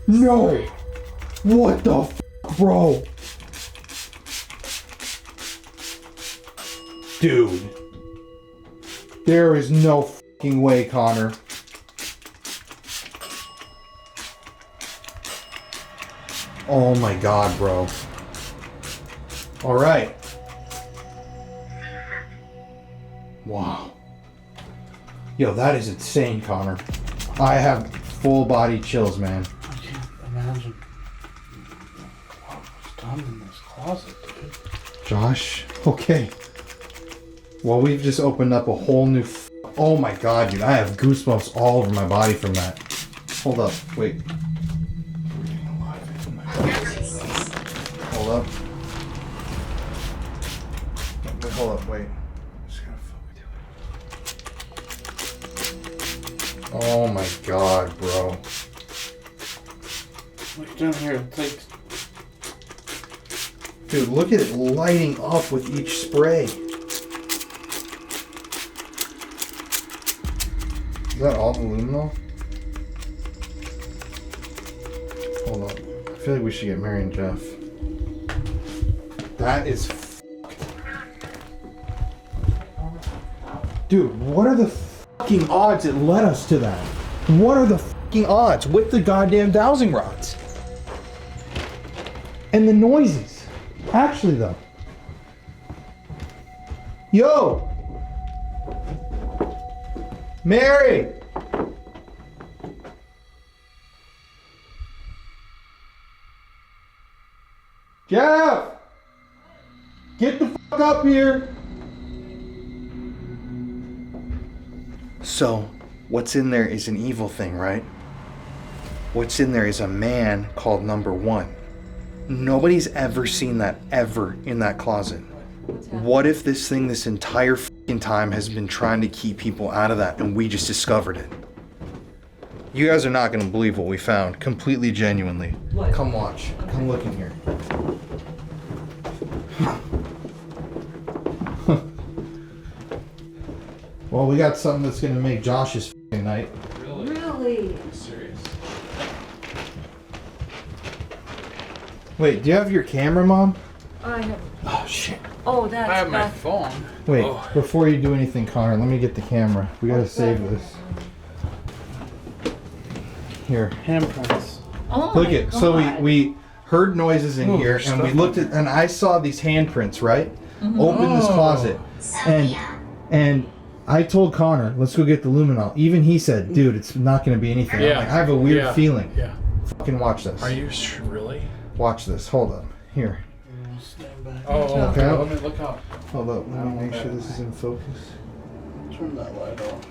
No! What the fuck, bro? Dude. There is no fucking way, Connor. Oh my God, bro. Alright. Wow. Yo, that is insane, Connor. I have full body chills, man. I can't imagine what was done in this closet, dude. Josh, okay. Well, we've just opened up a whole new... Oh my God, dude. I have goosebumps all over my body from that. Hold up. Wait. Breathing alive into my body. Hold up. Wait, hold up. Wait. Just gotta fucking do it. Oh my God, bro. Look down here. Take. Dude, look at it lighting up with each spray. Is that all the Luminol? Hold on. I feel like we should get Mary and Jeff. That is fucked. Dude, what are the fucking odds it led us to that? What are the fucking odds with the goddamn dowsing rods? And the noises. Actually, though. Yo! Mary! Jeff! Get the fuck up here! So, what's in there is an evil thing, right? What's in there is a man called Number One. Nobody's ever seen that ever in that closet. What if this thing this entire fucking time has been trying to keep people out of that and we just discovered it? You guys are not going to believe what we found, completely genuinely. What? Come watch. Come look in here. Well, we got something that's going to make Josh's fucking night. Really? Serious? Wait, do you have your camera, Mom? I have. Oh, shit. Oh, that's. I have my back- phone. Wait, Oh. before you do anything, Connor, let me get the camera. We gotta save this. Here. Handprints. Oh Look my it. So God. we heard noises in here, and we looked at, and I saw these handprints, right? Open this closet, and I told Connor, let's go get the Luminol. Even he said, dude, it's not going to be anything. I'm like, I have a weird feeling. Yeah. Fucking watch this. Are you really? Watch this. Hold up. Here. Stand back. Oh, okay. Let me look out. Hold up. Let me make sure this is in focus. Turn that light off.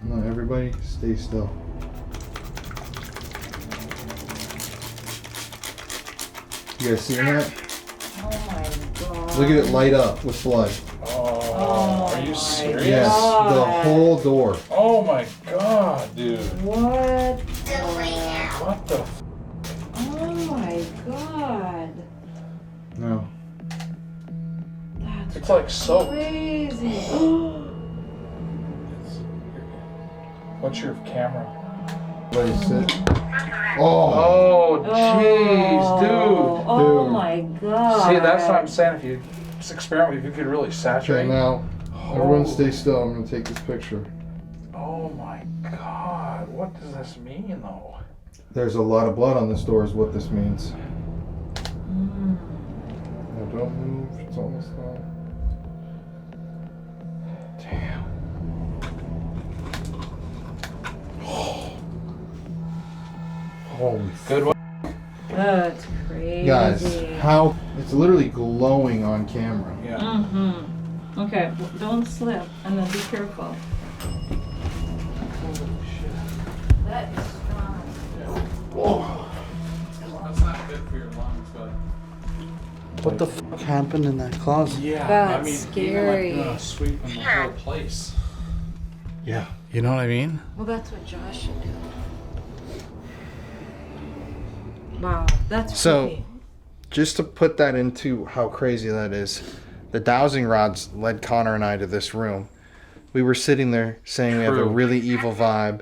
No, everybody stay still. You guys seeing that? Oh my god. Look at it light up with blood. Oh, are you serious? Yes, the whole door. Oh my god, dude. What? What the f? Oh my god. No. That's It's like soap. crazy. What's your camera? Let it sit. Oh. Oh, jeez, Oh my god. See, that's what I'm saying. If you just experiment, if you could really Okay, saturate. now everyone stay still. I'm gonna take this picture. Oh my god, what does this mean though? There's a lot of blood on this door, is what this means. Now don't move. It's almost gone. Damn. Holy Good one. That's crazy. guys, how it's literally glowing on camera. Yeah. Mm-hmm. Okay, don't slip and then be careful. That is strong. That's not good for your lungs, but. What the fuck happened in that closet? Yeah, That's I mean, scary. Even like sweeping the whole place. Yeah. You know what I mean? Well, that's what Josh should do. Wow, that's So, creepy. just to put that into how crazy that is, the dowsing rods led Connor and I to this room. We were sitting there saying we have a True. really evil vibe,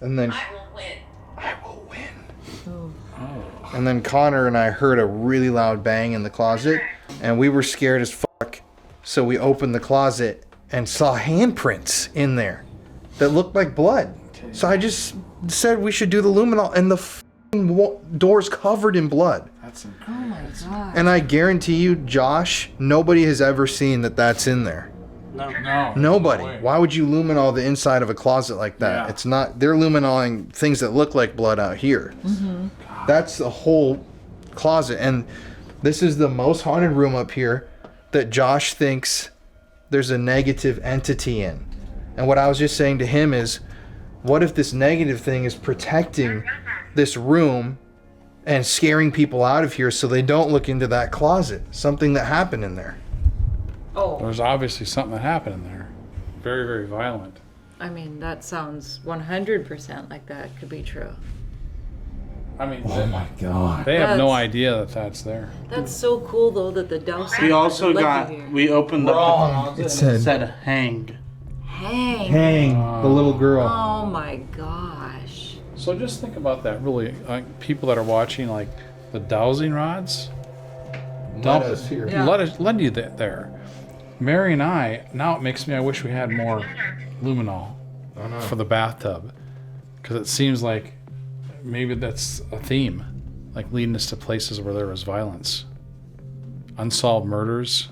and then I will win. I will win. Oh. And then Connor and I heard a really loud bang in the closet, and we were scared as fuck. So we opened the closet and saw handprints in there that looked like blood. So I just said we should do the luminol, and the door's covered in blood. That's Oh my god. And I guarantee you, Josh, nobody has ever seen that that's in there. No. no. Nobody. No way. Why would you luminol the inside of a closet like that? Yeah. It's not. They're luminoling things that look like blood out here. That's the whole closet, and this is the most haunted room up here that Josh thinks there's a negative entity in. And what I was just saying to him is, what if this negative thing is protecting this room and scaring people out of here so they don't look into that closet? Something that happened in there. Oh, There's obviously something that happened in there. Very, very violent. I mean, that sounds 100% like that could be true. I mean, God. they have no That's- idea that that's there. That's so cool, though, that the Dowsing We also led you got, here. we opened up the closet It and said- it said hang. Hang. Hang the little girl. Oh my gosh. So just think about that. Really, like people that are watching, like the dowsing rods. Let us here. Yeah. Led you there. Mary and I. Now it makes me. I wish we had more luminol for the bathtub, because it seems like maybe that's a theme, like leading us to places where there was violence, unsolved murders.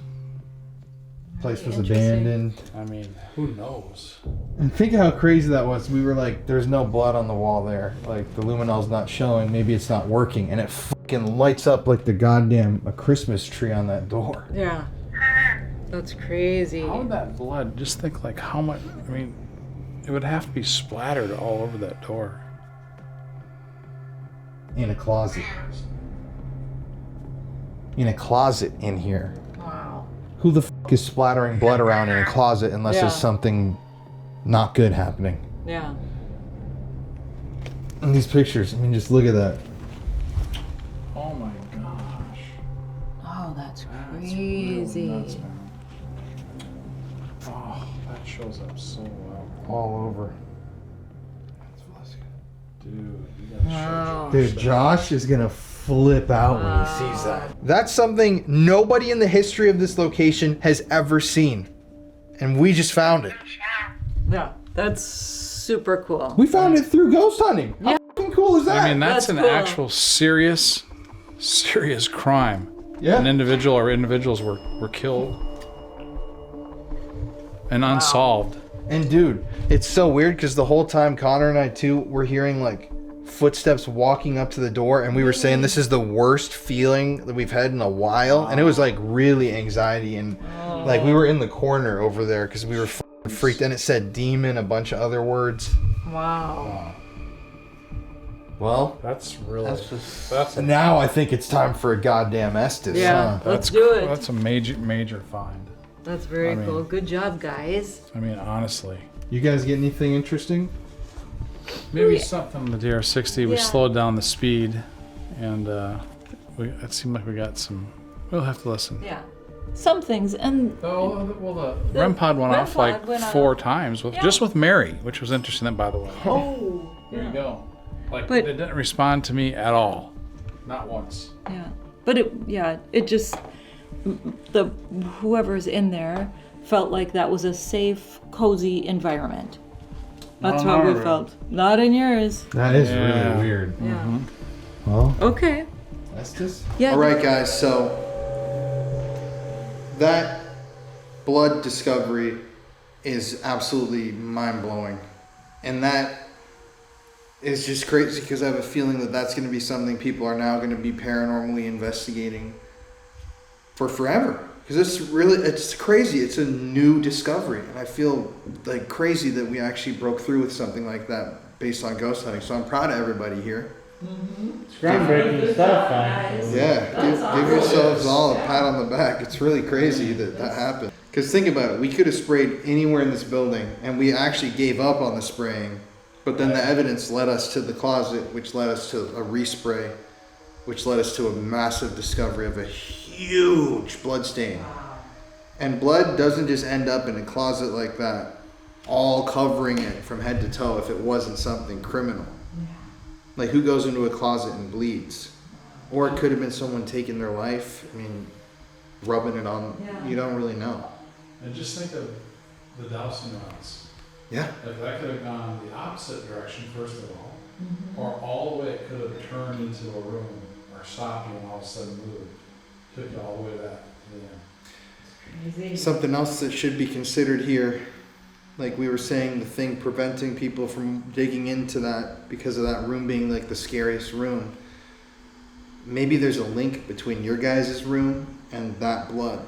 Place was Interesting. abandoned. I mean, who knows? And think of how crazy that was. We were like, there's no blood on the wall there. Like, the luminol's not showing. Maybe it's not working. And it fucking lights up like the goddamn a Christmas tree on that door. Yeah. That's crazy. How would that blood? Just think like how much. I mean, it would have to be splattered all over that door. In a closet. In a closet in here. Wow. Who the fuck is splattering blood around in a closet unless Yeah. there's something not good happening? Yeah. And these pictures, I mean, just look at that. Oh my gosh. Oh, that's That's crazy. real nuts, man. Oh, that shows up so well. All over. Dude, you gotta Wow. Dude, Josh is gonna flip out when he sees that. That's something nobody in the history of this location has ever seen. And we just found it. Yeah. That's super cool. We found it through ghost hunting. How fucking cool cool is that? I mean, that's an That's cool. actual serious crime. Yeah. An individual or individuals were killed and unsolved. And dude, it's so weird because the whole time Connor and I too were hearing like footsteps walking up to the door, and we were saying this is the worst feeling that we've had in a while, and it was like really anxiety, and like we were in the corner over there because we were freaked, and it said demon, a bunch of other words. Wow. Well, That's really and now I think it's time for a goddamn Estes. Yeah, Huh? let's do it. That's a major find. That's very I mean- cool. Good job, guys. I mean, honestly. You guys get anything interesting? Maybe something with the DR60. We Yeah. slowed down the speed, and it seemed like we got some. We'll have to listen. Yeah. Some things, and Oh, well, the REM pod went REM off like pod went 4 off. times, Yeah. just with Mary, which was interesting, by the way. oh, There you go. Like, But- they didn't respond to me at all. Not once. yeah. But it just whoever's in there felt like that was a safe, cozy environment. That's Not in what we our felt. Not in yours. That is Yeah. really weird. Yeah. Well, Okay. Estes? Yeah. All right, guys. So that blood discovery is absolutely mind blowing, and that is just crazy because I have a feeling that that's going to be something people are now going to be paranormally investigating for forever. Because it's crazy. It's a new discovery, and I feel like crazy that we actually broke through with something like that based on ghost hunting. So I'm proud of everybody here. It's groundbreaking stuff, actually. Yeah, give yourselves all a pat on the back. It's really crazy that happened. Because think about it, we could have sprayed anywhere in this building, and we actually gave up on the spraying. But then the evidence led us to the closet, which led us to a respray, which led us to a massive discovery of a huge blood stain. And blood doesn't just end up in a closet like that, all covering it from head to toe if it wasn't something criminal. Like, who goes into a closet and bleeds? Or it could have been someone taking their life. I mean, rubbing it on. Yeah. You don't really know. And just think of the Dowsing rods. Yeah. Like, that could have gone the opposite direction, first of all, or all the way it could have turned into a room, or stopped you and all of a sudden moved. Took you all the way back to the end. Something else that should be considered here, like we were saying, the thing preventing people from digging into that because of that room being like the scariest room. Maybe there's a link between your guys' room and that blood.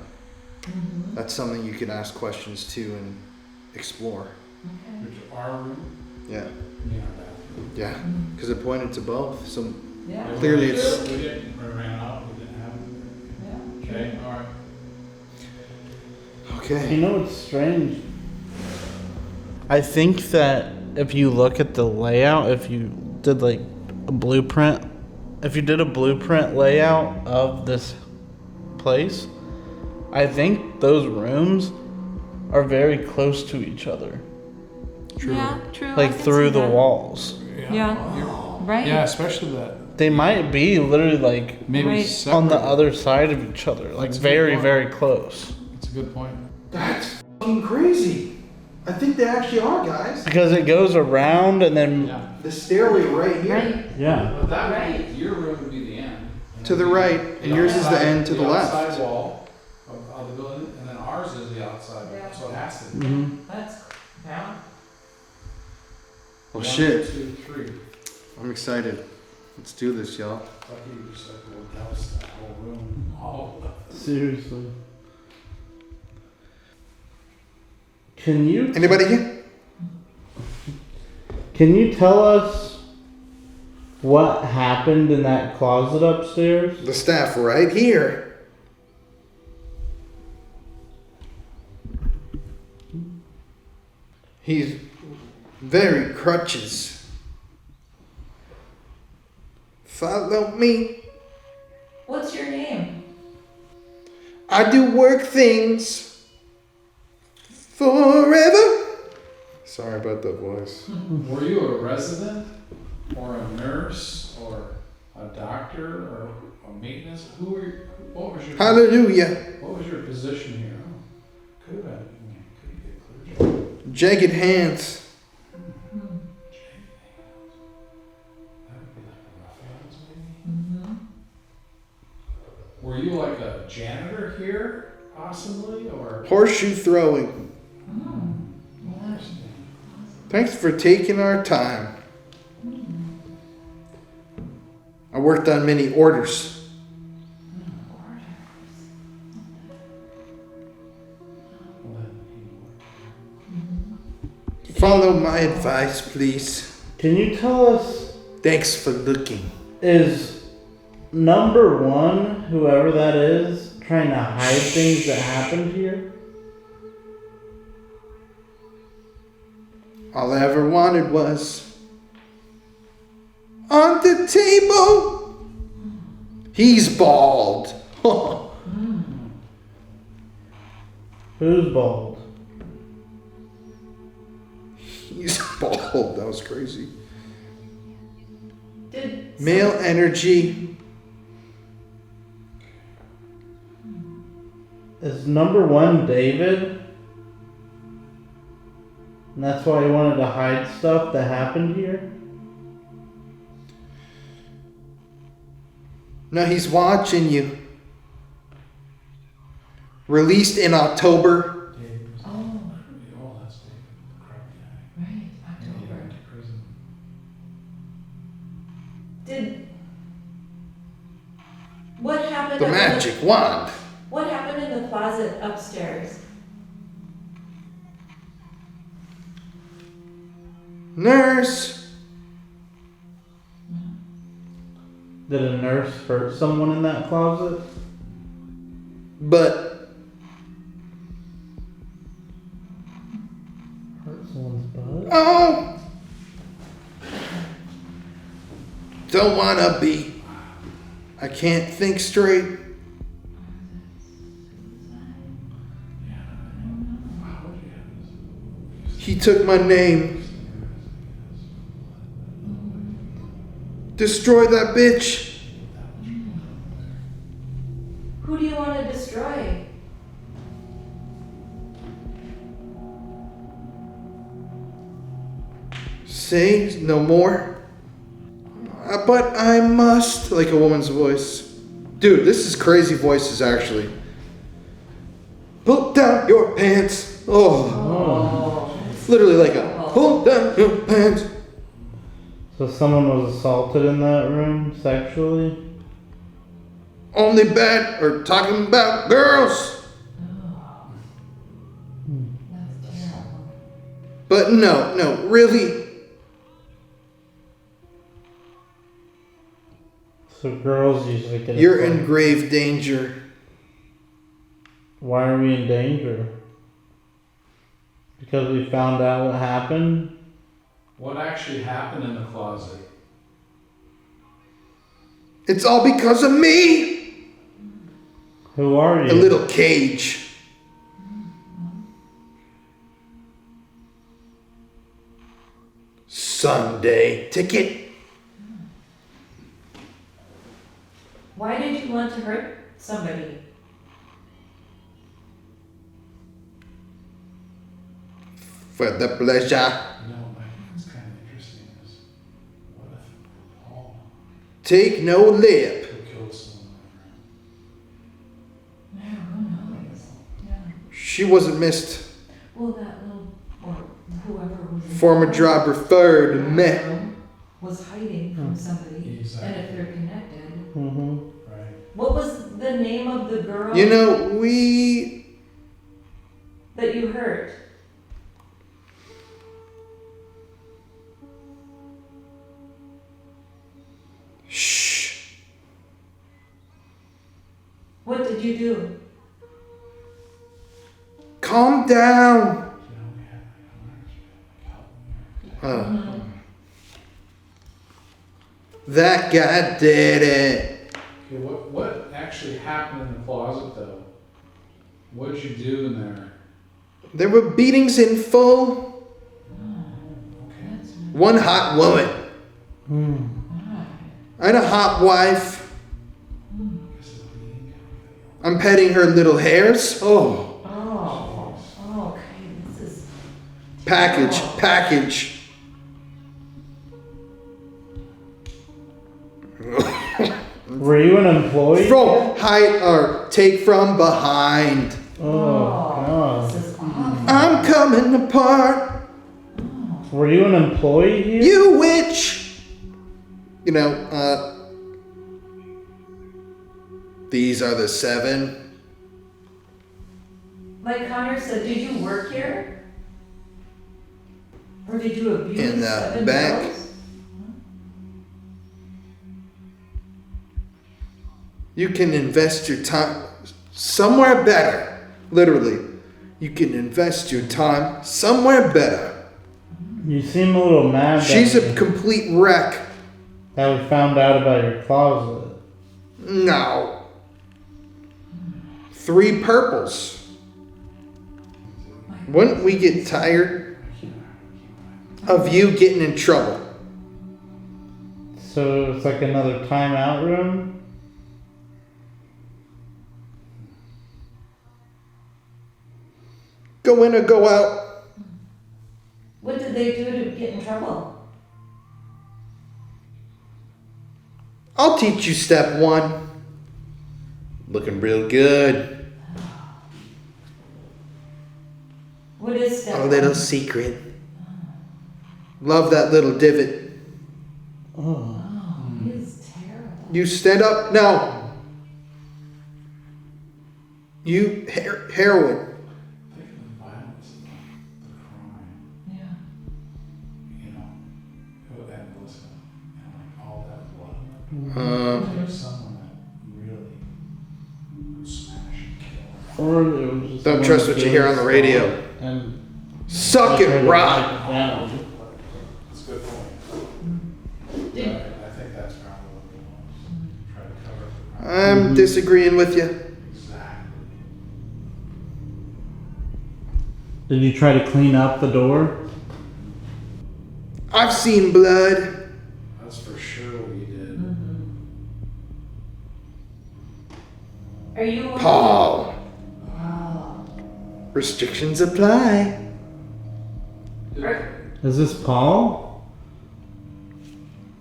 That's something you could ask questions to and explore. Which our room, Yeah, you know that. yeah, because it pointed to both. So Yeah. clearly it's. We ran out, we didn't have it. Okay, all right. Okay. You know what's strange? I think that if you look at the layout, if you did like a blueprint, if you did a blueprint layout of this place, I think those rooms are very close to each other. Yeah, true. I Like can through see the that. walls. Yeah. Right. Yeah, especially that. They might be literally like Maybe Right. separate. on the other side of each other. Like That's a good very, point. very close. That's a good point. That's fucking crazy. I think they actually are, guys. Because it goes around and then Yeah. The stairway right here. Right. yeah. But that would be, your room would be the end. And To the then right, and yours is the outside- end to the left. outside wall of the building, and then ours is the outside wall, so it has to be. That's yeah. Well, 1, shit. 2, 3. I'm excited. Let's do this, y'all. Lucky you just like will douse that whole room. All of it. Seriously. Can you Anybody here? Can you tell us what happened in that closet upstairs? The staff right here. He's very crutches. Follow me. What's your name? I do work things forever. Sorry about that voice. Were you a resident, or a nurse, or a doctor, or a maintenance? What was your Hallelujah. What was your position here? Oh, could have been. Could be a clergy. Jagged hands. That would be horseshoe throwing. Thanks for taking our time. I worked on many orders. Follow my advice, please. Can you tell us, Thanks for looking. is number one, whoever that is, trying to hide things that happened here? All I ever wanted was on the table. He's bald. Who's bald? He's bald. That was crazy. Did Male energy. Is number one David? And that's why he wanted to hide stuff that happened here? No, he's watching you. Released in October. right, October. Did what happened? The up in magic wand. What happened in the closet upstairs? Nurse. Did a nurse hurt someone in that closet? But Hurt someone's butt? oh, don't wanna be. I can't think straight. He took my name. Destroy that bitch. Who do you want to destroy? Say no more. But I must, like a woman's voice. Dude, this is crazy voices actually. Pull down your pants. Oh. Literally like a pull down your pants. So someone was assaulted in that room sexually? Only bad or talking about girls. That's terrible. But no, really. So girls usually get You're in assaulted. grave danger. Why are we in danger? Because we found out what happened? What actually happened in the closet? It's all because of me. Who are you? A little cage. Sunday ticket. Why did you want to hurt somebody? For the pleasure. You know, I think it's kind of interesting is, what if Paul Take no lip. could kill someone? Yeah, who knows? Yeah. She wasn't missed. Well, that little, or whoever was in Former that job referred to me. room was hiding from somebody, Exactly. and if they're connected. Mm-hmm. Right. What was the name of the girl You know, we. that you hurt? Shh. What did you do? Calm down. You know, we had like help me. That guy did it. Okay, what actually happened in the closet though? What did you do in there? There were beatings in full. Okay. One hot woman. I had a hot wife. I'm petting her little hairs. Oh. Oh, okay, this is... Package. Were you an employee? From height or take from behind. Oh, God. This I'm coming apart. Were you an employee here? You witch! You know, these are the 7. Like Connor said, did you work here? Or did you abuse In the 7 back. girls? You can invest your time somewhere better. Literally. You can invest your time somewhere better. You seem a little mad. She's a complete wreck. That we found out about your closet. No. 3 purples. Wouldn't we get tired of you getting in trouble? So it's like another timeout room? Go in or go out. What did they do to get in trouble? I'll teach you step 1. Looking real good. What is that? A little secret. Love that little divot. Oh, he's terrible. You stand up now. You heroin. Yeah. There's someone that really would smash and kill. Or it was just Don't one trust of what you hear on the those radio. And Suck it, Rob. down. That's a good point. I think that's probably what it was. Try to cover up the crime. I'm disagreeing with you. Exactly. Did you try to clean up the door? I've seen blood. That's for sure what you did. Are you? Paul. Wow. Restrictions apply. Is this Paul?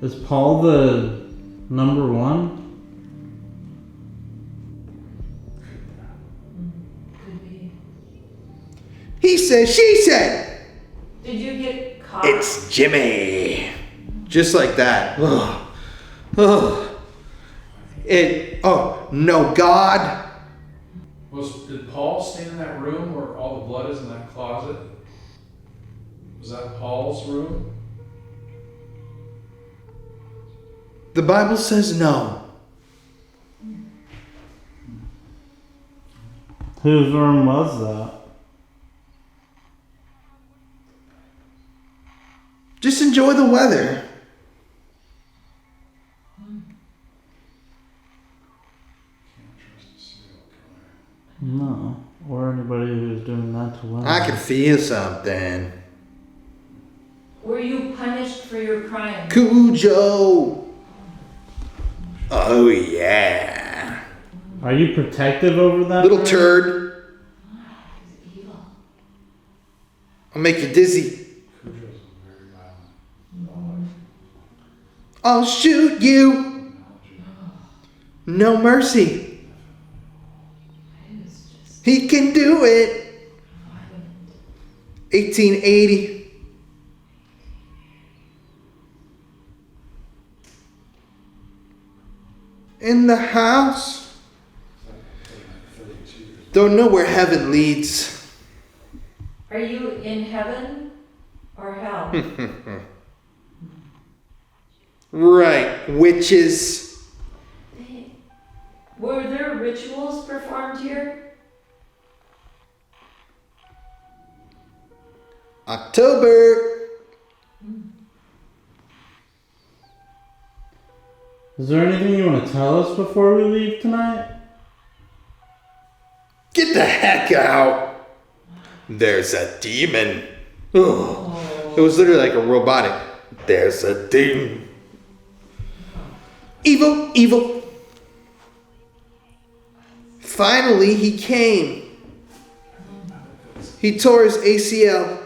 Is Paul the number 1? Could be. He said, she said. Did you get caught? It's Jimmy. Just like that. Ugh. Ugh. Oh, no God. Did Paul stand in that room where all the blood is in that closet? Was that Paul's room? The Bible says no. Whose room was that? Just enjoy the weather. No. Or anybody who's doing that to women. I can feel something. Were you punished for your crime? Cujo. Oh, yeah. Are you protective over that? Little man? turd. He's evil. I'll make you dizzy. I'll shoot you. No mercy. He can do it. 1880. In the house. Don't know where heaven leads. Are you in heaven or hell? Right, witches. Were there rituals performed here? October. Is there anything you want to tell us before we leave tonight? Get the heck out. There's a demon. Ugh. It was literally like a robotic. There's a demon. Evil, evil. Finally, he came. He tore his ACL.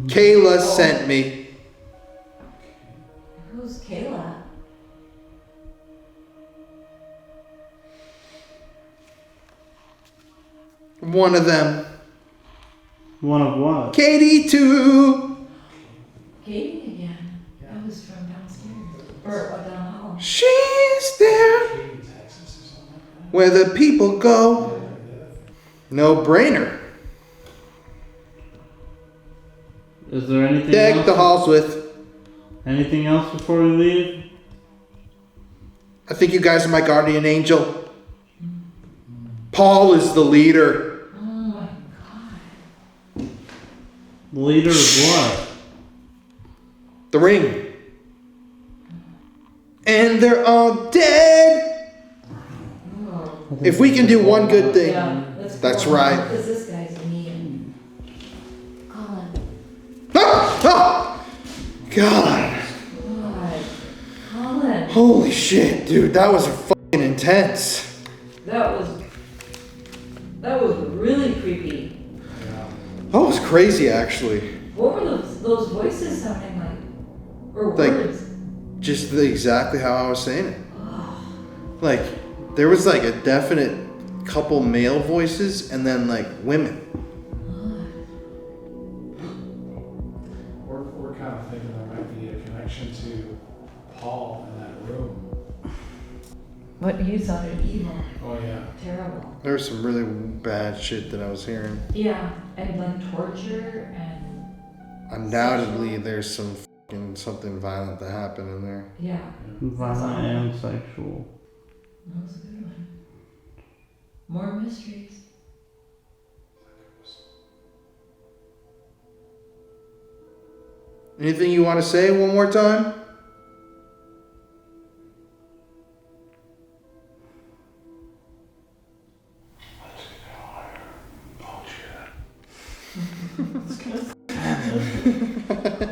Kayla sent me. Who's Kayla? One of them. One of what? Katie too. Katie again. That was from downstairs. Or down the hall. She's there where the people go. No brainer. Is there anything Deck else? the halls with. Anything else before we leave? I think you guys are my guardian angel. Paul is the leader. Oh my god. Leader of what? The ring. And they're all dead. If we can do one good thing, Yeah, let's go. that's right. Because this guy's mean. Colin. Ah! Ah! God. God. Colin. Holy shit, dude. That was fucking intense. That was really creepy. That was crazy, actually. What were those voices sounding like? Or Like- words? Just exactly how I was saying it. Like, there was like a definite couple male voices and then like women. We're kind of thinking there might be a connection to Paul in that room. What he sounded evil. Oh yeah. Terrible. There was some really bad shit that I was hearing. Yeah, and like torture and Undoubtedly, there's some fucking something violent that happened in there. yeah. Violent and sexual. That was a good one. More mysteries. Anything you want to say one more time?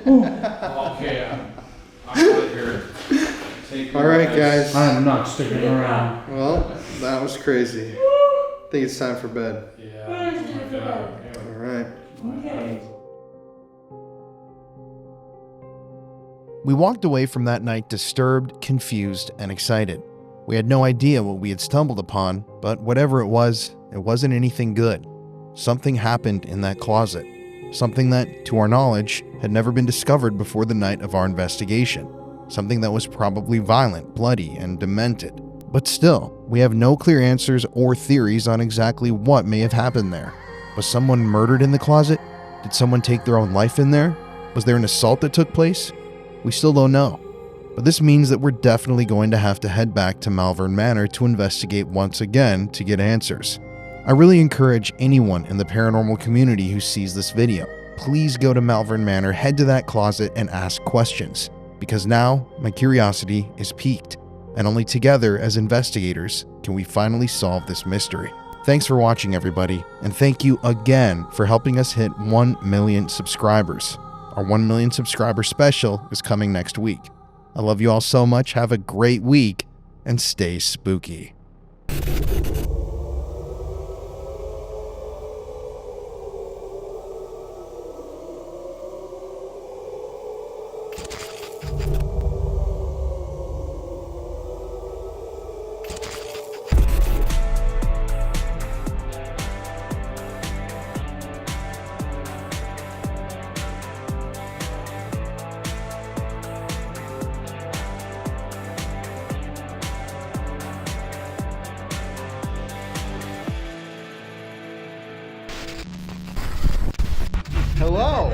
Okay, I'm out of here. Take All right, guys. I'm not sticking around. Well, that was crazy. I think it's time for bed. Yeah. Oh my God. All right. Okay. We walked away from that night disturbed, confused, and excited. We had no idea what we had stumbled upon, but whatever it wasn't anything good. Something happened in that closet. Something that, to our knowledge, had never been discovered before the night of our investigation. Something that was probably violent, bloody, and demented. But still, we have no clear answers or theories on exactly what may have happened there. Was someone murdered in the closet? Did someone take their own life in there? Was there an assault that took place? We still don't know. But this means that we're definitely going to have to head back to Malvern Manor to investigate once again to get answers. I really encourage anyone in the paranormal community who sees this video, please go to Malvern Manor, head to that closet, and ask questions. Because now, my curiosity is piqued, and only together as investigators can we finally solve this mystery. Thanks for watching, everybody, and thank you again for helping us hit 1 million subscribers. Our 1 million subscriber special is coming next week. I love you all so much, have a great week, and stay spooky. Hello.